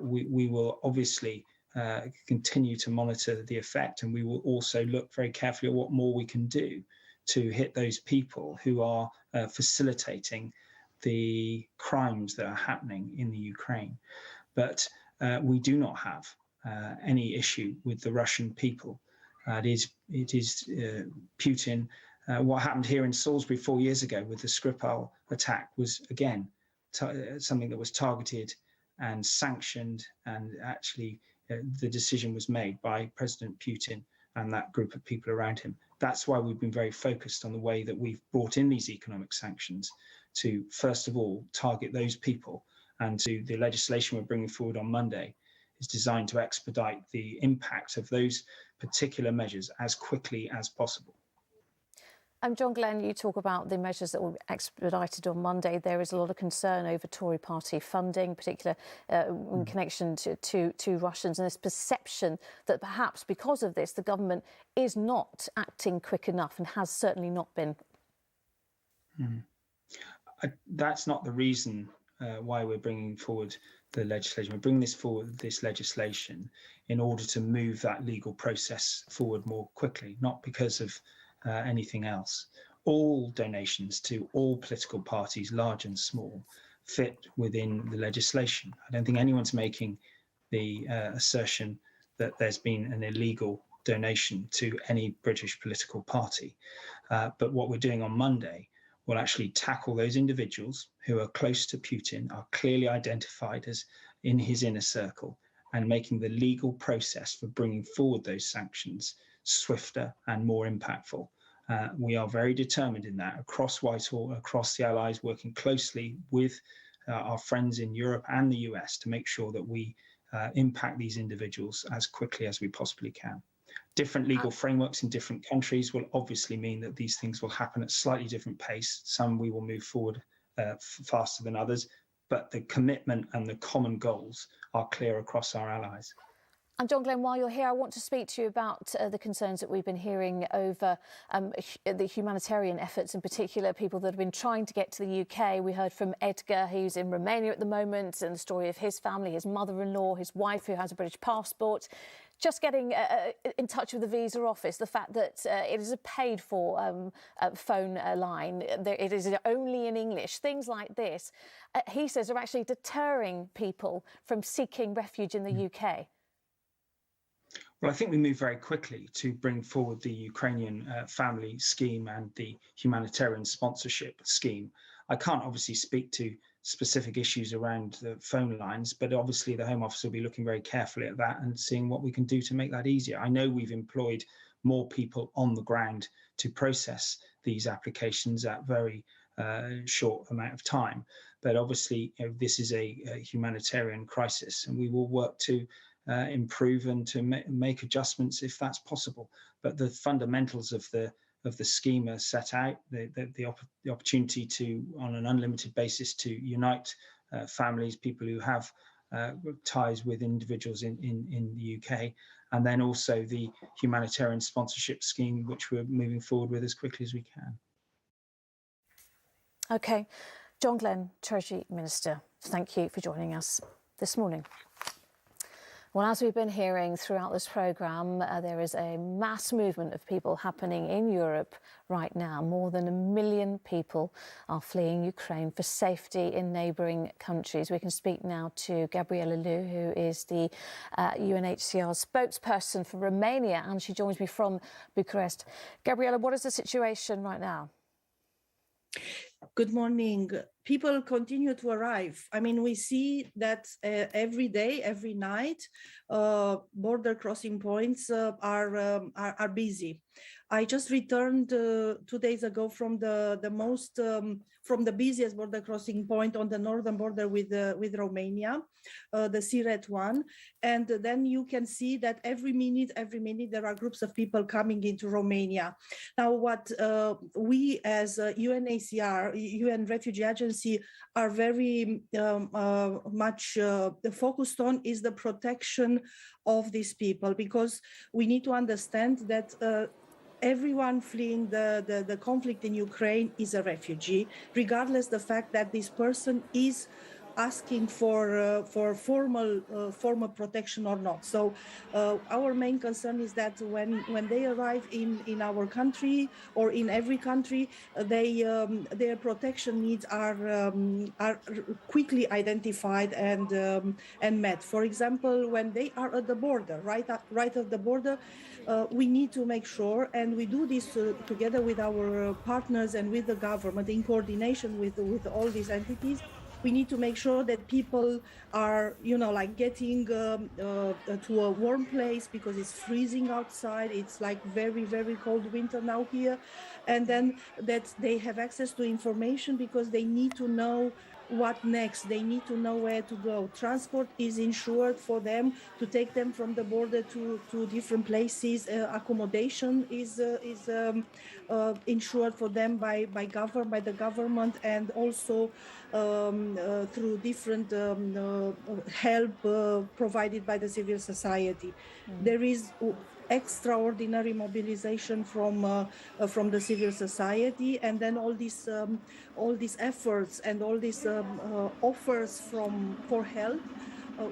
We will obviously continue to monitor the effect, and we will also look very carefully at what more we can do to hit those people who are facilitating the crimes that are happening in the Ukraine. But we do not have any issue with the Russian people. It is Putin. What happened here in Salisbury 4 years ago with the Skripal attack was, again, something that was targeted and sanctioned, and actually the decision was made by President Putin and that group of people around him. That's why we've been very focused on the way that we've brought in these economic sanctions to, first of all, target those people, and to the legislation we're bringing forward on Monday is designed to expedite the impact of those particular measures as quickly as possible. John Glenn, you talk about the measures that were expedited on Monday. There is a lot of concern over Tory party funding, particularly in connection to Russians, and this perception that perhaps because of this, the government is not acting quick enough and has certainly not been. That's not the reason why we're bringing forward the legislation. We're bringing this legislation in order to move that legal process forward more quickly, not because of anything else. All donations to all political parties, large and small, fit within the legislation. I don't think anyone's making the assertion that there's been an illegal donation to any British political party. But what we're doing on Monday will actually tackle those individuals who are close to Putin, are clearly identified as in his inner circle, and making the legal process for bringing forward those sanctions swifter and more impactful. We are very determined in that across Whitehall, across the Allies, working closely with our friends in Europe and the US to make sure that we impact these individuals as quickly as we possibly can. Different legal frameworks in different countries will obviously mean that these things will happen at slightly different pace. Some we will move forward faster than others, but the commitment and the common goals are clear across our allies. And John Glenn, while you're here, I want to speak to you about the concerns that we've been hearing over the humanitarian efforts, in particular, people that have been trying to get to the UK. We heard from Edgar, who's in Romania at the moment, and the story of his family, his mother-in-law, his wife, who has a British passport. Just getting in touch with the visa office, the fact that it is a paid-for phone line, it is only in English, things like this, he says, are actually deterring people from seeking refuge in the UK. Well, I think we moved very quickly to bring forward the Ukrainian family scheme and the humanitarian sponsorship scheme. I can't obviously speak to specific issues around the phone lines, but obviously the Home Office will be looking very carefully at that and seeing what we can do to make that easier. I know we've employed more people on the ground to process these applications at very short amount of time, but obviously this is a humanitarian crisis, and we will work to improve and to make adjustments if that's possible. But the fundamentals of the scheme are set out, the opportunity to, on an unlimited basis, to unite families, people who have ties with individuals in the UK, and then also the humanitarian sponsorship scheme, which we're moving forward with as quickly as we can. OK. John Glenn, Treasury Minister, thank you for joining us this morning. Well, as we've been hearing throughout this programme, there is a mass movement of people happening in Europe right now. More than 1 million people are fleeing Ukraine for safety in neighbouring countries. We can speak now to Gabriela Liu, who is the UNHCR spokesperson for Romania, and she joins me from Bucharest. Gabriela, what is the situation right now? Good morning. People continue to arrive. I mean, we see that every day, every night, border crossing points are busy. I just returned 2 days ago from from the busiest border crossing point on the northern border with Romania, the Siret one, and then you can see that every minute there are groups of people coming into Romania. Now, what we as UNHCR, UN Refugee Agency, are very much focused on is the protection of these people, because we need to understand that everyone fleeing the conflict in Ukraine is a refugee, regardless the fact that this person is asking for formal protection or not. So our main concern is that when they arrive in our country or in every country, their protection needs are quickly identified and met. For example, when they are at the border, right at the border, we need to make sure, and we do this together with our partners and with the government in coordination with all these entities. We need to make sure that people are, like getting to a warm place because it's freezing outside. It's like very, very cold winter now here. And then that they have access to information because they need to know what next. They need to know where to go. Transport is insured for them to take them from the border to different places. Accommodation is insured for them by the government, and also through different help provided by the civil society. There is extraordinary mobilization from the civil society, and then all these efforts and all these offers for help.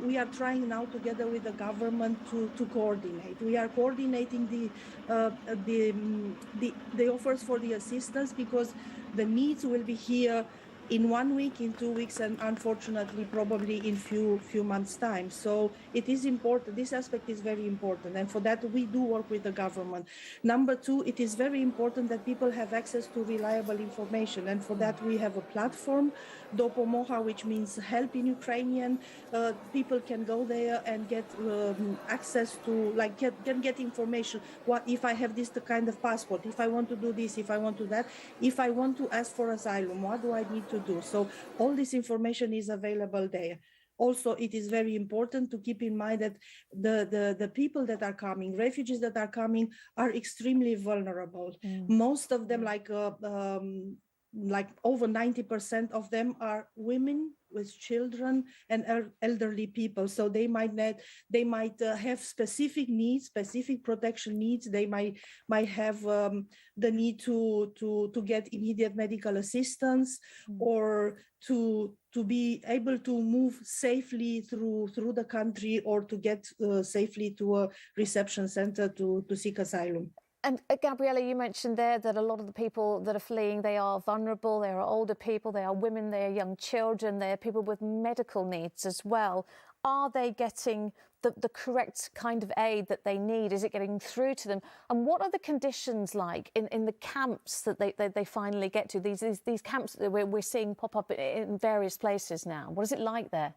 We are trying now together with the government to coordinate. We are coordinating the offers for the assistance because the needs will be here in 1 week, in 2 weeks, and unfortunately probably in few months' time. So it is important. This aspect is very important, and for that we do work with the government. Number two, it is very important that people have access to reliable information, and for that we have a platform, Dopomoha, which means help in Ukrainian. People can go there and get access to, like, get information. What if I have this kind of passport? If I want to do this, if I want to that, if I want to ask for asylum, what do I need to do? So all this information is available there. Also, it is very important to keep in mind that the people that are coming, refugees that are coming, are extremely vulnerable. Most of them, like over 90% of them, are women with children and elderly people. So they might have specific needs, specific protection needs. They might have the need to get immediate medical assistance, or to be able to move safely through the country, or to get safely to a reception center to seek asylum. And Gabriella, you mentioned there that a lot of the people that are fleeing, they are vulnerable, they are older people, they are women, they are young children, they are people with medical needs as well. Are they getting the correct kind of aid that they need? Is it getting through to them? And what are the conditions like in the camps that they finally get to? These camps that we're seeing pop up in various places now. What is it like there?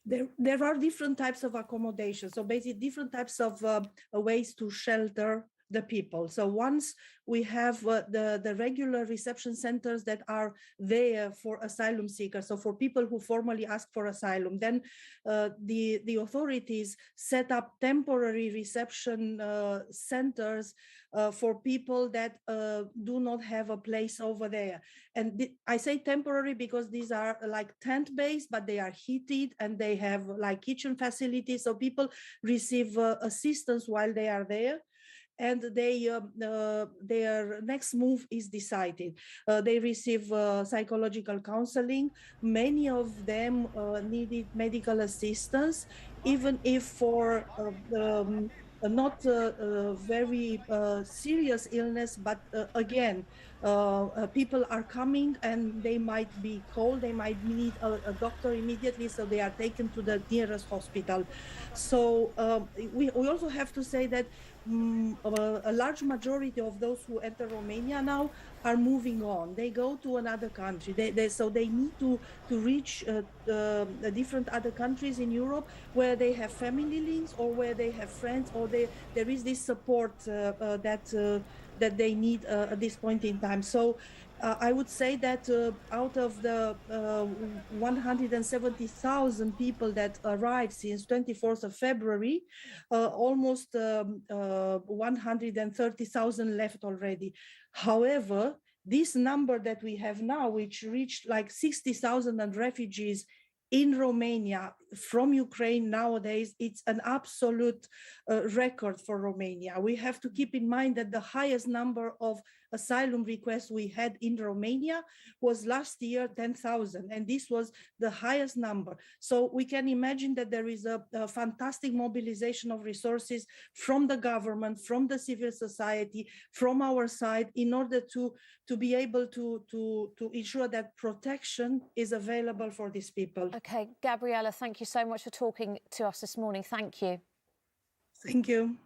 There are different types of accommodation. So basically different types of ways to shelter the people. So once we have the regular reception centers that are there for asylum seekers, so for people who formally ask for asylum, then the authorities set up temporary reception centers for people that do not have a place over there. And I say temporary because these are like tent-based, but they are heated and they have like kitchen facilities, so people receive assistance while they are there. And their next move is decided. They receive psychological counseling. Many of them needed medical assistance, even if for not very serious illness, but again, people are coming and they might be cold, they might need a doctor immediately, so they are taken to the nearest hospital. So we also have to say that a large majority of those who enter Romania now are moving on. They go to another country. So they need to reach different other countries in Europe where they have family links, or where they have friends, or there is this support that they need at this point in time. So I would say that out of the 170,000 people that arrived since 24th of February, almost 130,000 left already. However, this number that we have now, which reached like 60,000 refugees in Romania from Ukraine nowadays, it's an absolute record for Romania. We have to keep in mind that the highest number of asylum requests we had in Romania was last year 10,000, and this was the highest number. So we can imagine that there is a fantastic mobilization of resources from the government, from the civil society, from our side, in order to be able to ensure that protection is available for these people. OK, Gabriella, thank you so much for talking to us this morning. Thank you. Thank you.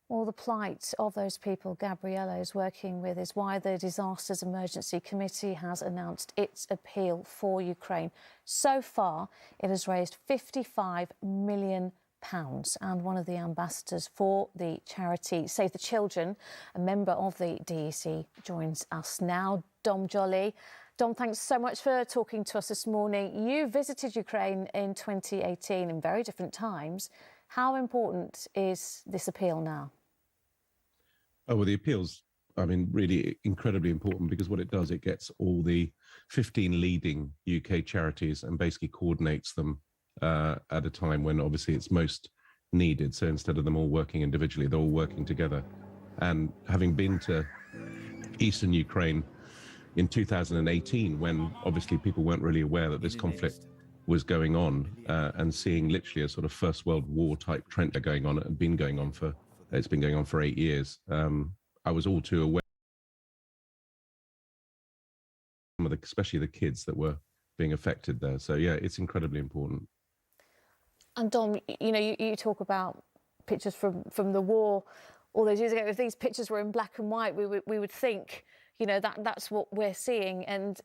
Well, the plight of those people Gabriella is working with is why the Disasters Emergency Committee has announced its appeal for Ukraine. So far, it has raised £55 million. And one of the ambassadors for the charity Save the Children, a member of the DEC, joins us now, Dom Jolly. Dom, thanks so much for talking to us this morning. You visited Ukraine in 2018 in very different times. How important is this appeal now? Oh, well, the appeal's, I mean, really incredibly important, because what it does, it gets all the 15 leading UK charities and basically coordinates them at a time when obviously it's most needed. So instead of them all working individually, they're all working together. And having been to eastern Ukraine in 2018, when obviously people weren't really aware that this conflict was going on, and seeing literally a sort of First World War type trend going on, and been going on for, it's been going on for 8 years. I was all too aware, especially the kids that were being affected there. So yeah, it's incredibly important. And Dom, you know, you talk about pictures from the war all those years ago. If these pictures were in black and white, we would think, you know, that's what we're seeing. And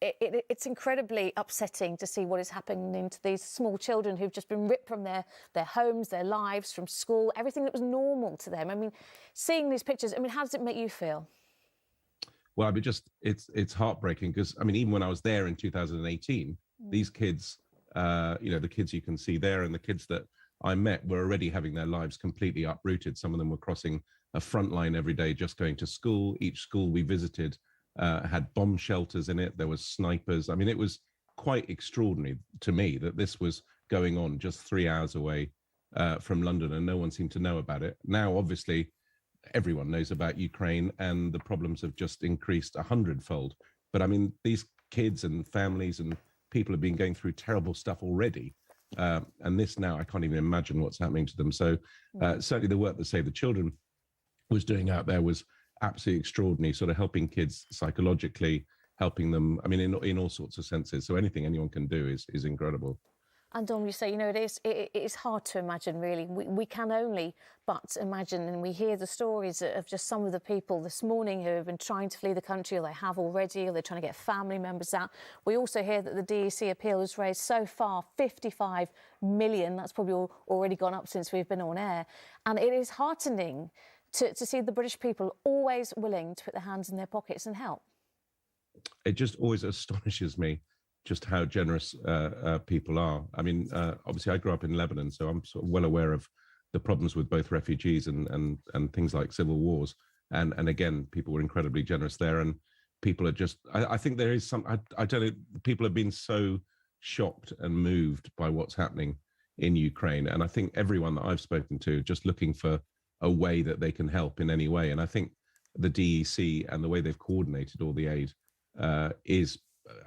it's incredibly upsetting to see what is happening to these small children who've just been ripped from their homes, their lives, from school, everything that was normal to them. I mean, seeing these pictures, I mean, how does it make you feel? Well, I mean, just it's heartbreaking, because I mean, even when I was there in 2018, these kids, you know, the kids you can see there and the kids that I met were already having their lives completely uprooted. Some of them were crossing a front line every day, just going to school. Each school we visited had bomb shelters in it. There was snipers. I mean, it was quite extraordinary to me that this was going on just 3 hours away from London, and no one seemed to know about it. Now, obviously, everyone knows about Ukraine, and the problems have just increased 100-fold. But I mean, these kids and families and people have been going through terrible stuff already. And this now, I can't even imagine what's happening to them. So certainly the work that Save the Children was doing out there was absolutely extraordinary, sort of helping kids psychologically, helping them, I mean, in all sorts of senses. So anything anyone can do is incredible. And Dom, you say, you know, it is hard to imagine, really. We can only but imagine, and we hear the stories of just some of the people this morning who have been trying to flee the country, or they have already, or they're trying to get family members out. We also hear that the DEC appeal has raised so far £55 million. That's probably already gone up since we've been on air. And it is heartening to see the British people always willing to put their hands in their pockets and help. It just always astonishes me just how generous people are. I mean, obviously I grew up in Lebanon, so I'm sort of well aware of the problems with both refugees and things like civil wars. And again, people were incredibly generous there, and people are just, I think there is some, I don't know, people have been so shocked and moved by what's happening in Ukraine. And I think everyone that I've spoken to just looking for a way that they can help in any way. And I think the DEC and the way they've coordinated all the aid is,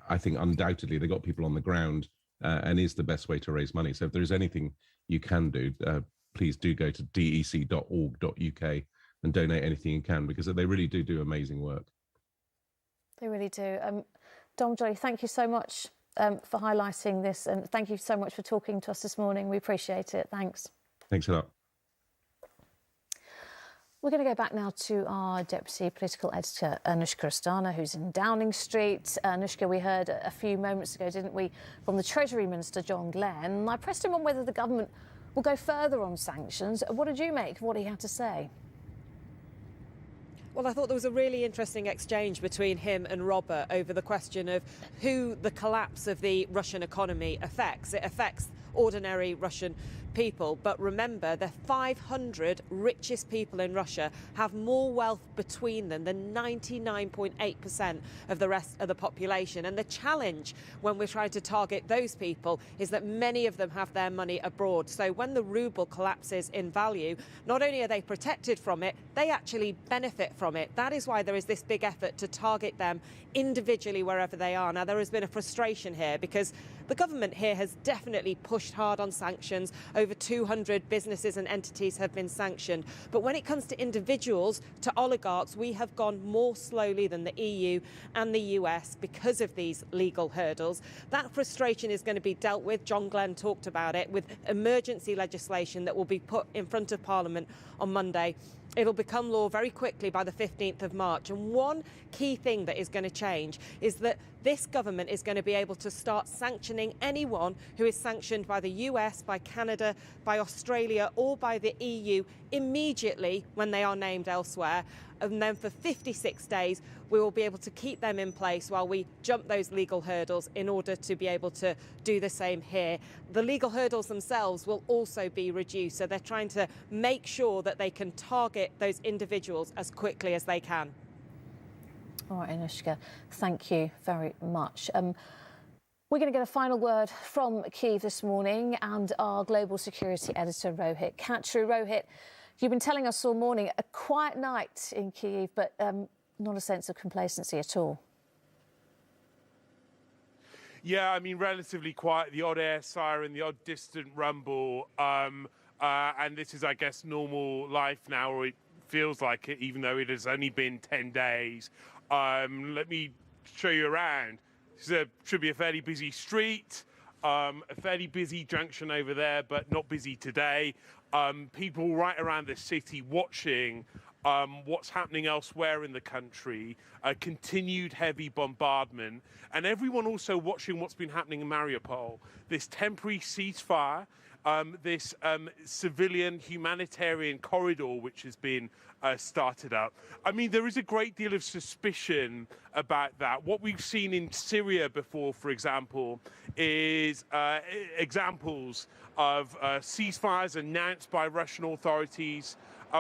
I think undoubtedly they got people on the ground and is the best way to raise money. So if there's anything you can do, please do go to dec.org.uk and donate anything you can, because they really do amazing work. They really do. Dom Jolly, thank you so much for highlighting this, and thank you so much for talking to us this morning. We appreciate it. Thanks. Thanks a lot. We're going to go back now to our Deputy Political Editor, Anushka Astana, who's in Downing Street. Anushka, we heard a few moments ago, didn't we, from the Treasury Minister, John Glenn. I pressed him on whether the government will go further on sanctions. What did you make of what he had to say? Well, I thought there was a really interesting exchange between him and Robert over the question of who the collapse of the Russian economy affects. It affects ordinary Russian people. But remember, the 500 richest people in Russia have more wealth between them than 99.8% of the rest of the population. And the challenge when we're trying to target those people is that many of them have their money abroad. So when the ruble collapses in value, not only are they protected from it, they actually benefit from it. That is why there is this big effort to target them individually wherever they are. Now, there has been a frustration here because the government here has definitely pushed hard on sanctions. Over 200 businesses and entities have been sanctioned. But when it comes to individuals, to oligarchs, we have gone more slowly than the EU and the US because of these legal hurdles. That frustration is going to be dealt with. John Glenn talked about it, with emergency legislation that will be put in front of Parliament on Monday. It'll become law very quickly by the 15th of March. And one key thing that is going to change is that this government is going to be able to start sanctioning anyone who is sanctioned by the US, by Canada, by Australia or by the EU immediately when they are named elsewhere. And then for 56 days, we will be able to keep them in place while we jump those legal hurdles in order to be able to do the same here. The legal hurdles themselves will also be reduced. So they're trying to make sure that they can target those individuals as quickly as they can. All right, Anushka, thank you very much. We're going to get a final word from Kyiv this morning and our global security editor, Rohit Khatri. Rohit, you've been telling us all morning a quiet night in Kyiv, but not a sense of complacency at all. Yeah, I mean, relatively quiet, the odd air siren, the odd distant rumble. And this is, I guess, normal life now, or it feels like it, even though it has only been 10 days. Let me show you around. Should be a fairly busy street, a fairly busy junction over there, but not busy today. People right around the city watching what's happening elsewhere in the country, continued heavy bombardment, and everyone also watching what's been happening in Mariupol. This temporary ceasefire, this civilian humanitarian corridor which has been started up. I mean, there is a great deal of suspicion about that. What we've seen in Syria before, for example, is examples of ceasefires announced by Russian authorities,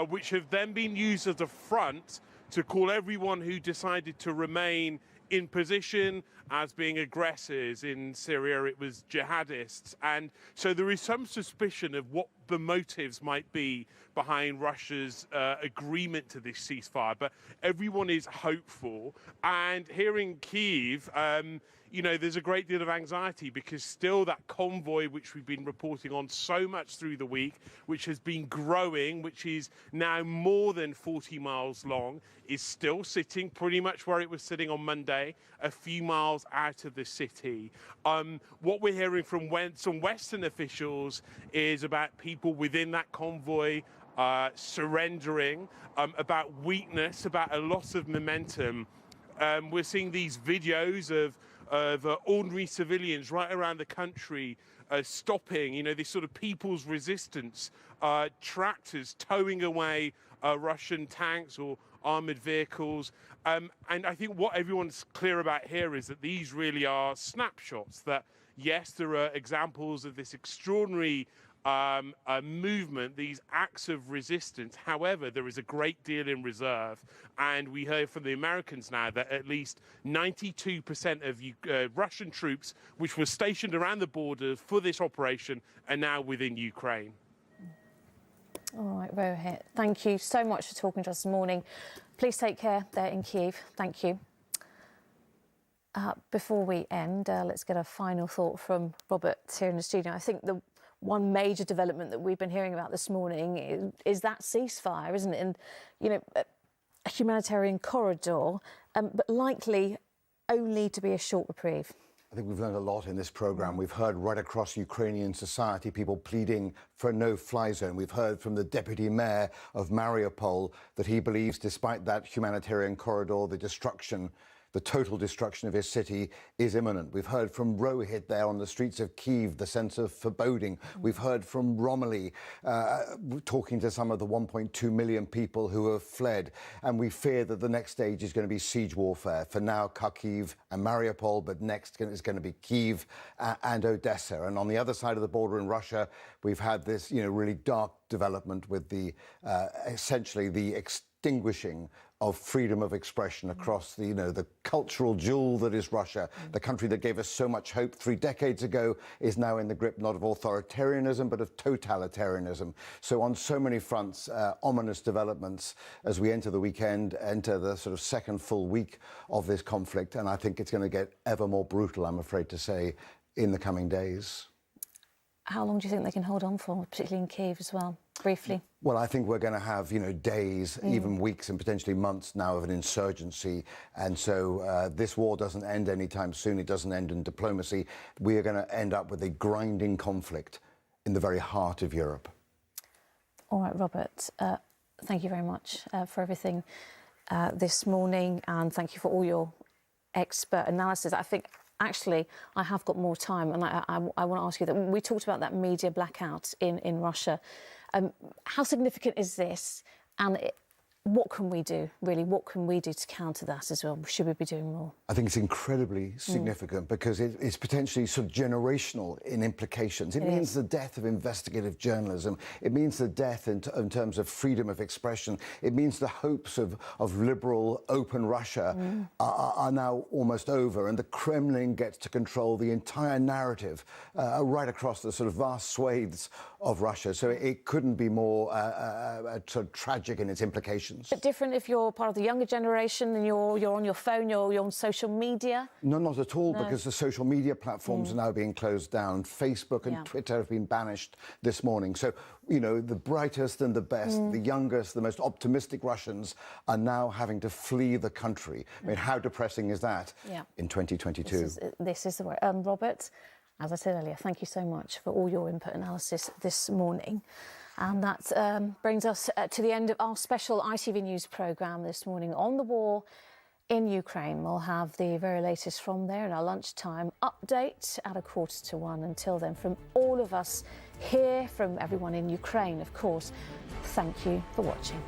which have then been used as a front to call everyone who decided to remain in position as being aggressors. In Syria, it was jihadists. And so there is some suspicion of what the motives might be behind Russia's agreement to this ceasefire. But everyone is hopeful. And here in Kyiv, you know, there's a great deal of anxiety because still that convoy, which we've been reporting on so much through the week, which has been growing, which is now more than 40 miles long, is still sitting pretty much where it was sitting on Monday, a few miles out of the city. What we're hearing from some Western officials is about people within that convoy surrendering, about weakness, about a loss of momentum. We're seeing these videos of ordinary civilians right around the country stopping, you know, this sort of people's resistance, tractors towing away Russian tanks or armoured vehicles. And I think what everyone's clear about here is that these really are snapshots, that yes, there are examples of this extraordinary movement, these acts of resistance. However, there is a great deal in reserve. And we heard from the Americans now that at least 92% of Russian troops, which were stationed around the border for this operation, are now within Ukraine. All right, Rohit, thank you so much for talking to us this morning. Please take care there in Kyiv. Thank you. Before we end, let's get a final thought from Robert here in the studio. I think the one major development that we've been hearing about this morning is that ceasefire, isn't it? And, you know, a humanitarian corridor, but likely only to be a short reprieve. I think we've learned a lot in this programme. We've heard right across Ukrainian society people pleading for a no-fly zone. We've heard from the deputy mayor of Mariupol that he believes, despite that humanitarian corridor, the destruction the total destruction of his city is imminent. We've heard from Rohit there on the streets of Kyiv, the sense of foreboding. We've heard from Romilly talking to some of the 1.2 million people who have fled. And we fear that the next stage is going to be siege warfare. For now, Kharkiv and Mariupol, but next is going to be Kyiv and Odessa. And on the other side of the border in Russia, we've had this, really dark development with the essentially the extinguishing of freedom of expression across the cultural jewel that is Russia. The country that gave us so much hope 3 decades ago is now in the grip not of authoritarianism but of totalitarianism. So on so many fronts, ominous developments as we enter the weekend, enter the sort of second full week of this conflict, and I think it's going to get ever more brutal, I'm afraid to say, in the coming days. How long do you think they can hold on for, particularly in Kyiv as well, briefly? Well, I think we're going to have, days, even weeks and potentially months now of an insurgency. And so this war doesn't end anytime soon. It doesn't end in diplomacy. We are going to end up with a grinding conflict in the very heart of Europe. All right, Robert, thank you very much for everything this morning. And thank you for all your expert analysis. I think actually, I have got more time, and I want to ask you that we talked about that media blackout in Russia. How significant is this, and what can we do, really? What can we do to counter that as well? Should we be doing more? I think it's incredibly significant because it's potentially sort of generational in implications. It means the death of investigative journalism. It means the death in terms of freedom of expression. It means the hopes of liberal, open Russia are now almost over, and the Kremlin gets to control the entire narrative right across the sort of vast swathes of Russia. So it couldn't be more sort of tragic in its implications. But different if you're part of the younger generation and you're on your phone, you're on social media? No, not at all, because the social media platforms are now being closed down. Facebook and Twitter have been banished this morning. So, the brightest and the best, the youngest, the most optimistic Russians are now having to flee the country. I mean, how depressing is that in 2022? This is the word. Robert, as I said earlier, thank you so much for all your input analysis this morning. And that brings us to the end of our special ITV News programme this morning on the war in Ukraine. We'll have the very latest from there in our lunchtime update at 1:45. Until then, from all of us here, from everyone in Ukraine, of course, thank you for watching.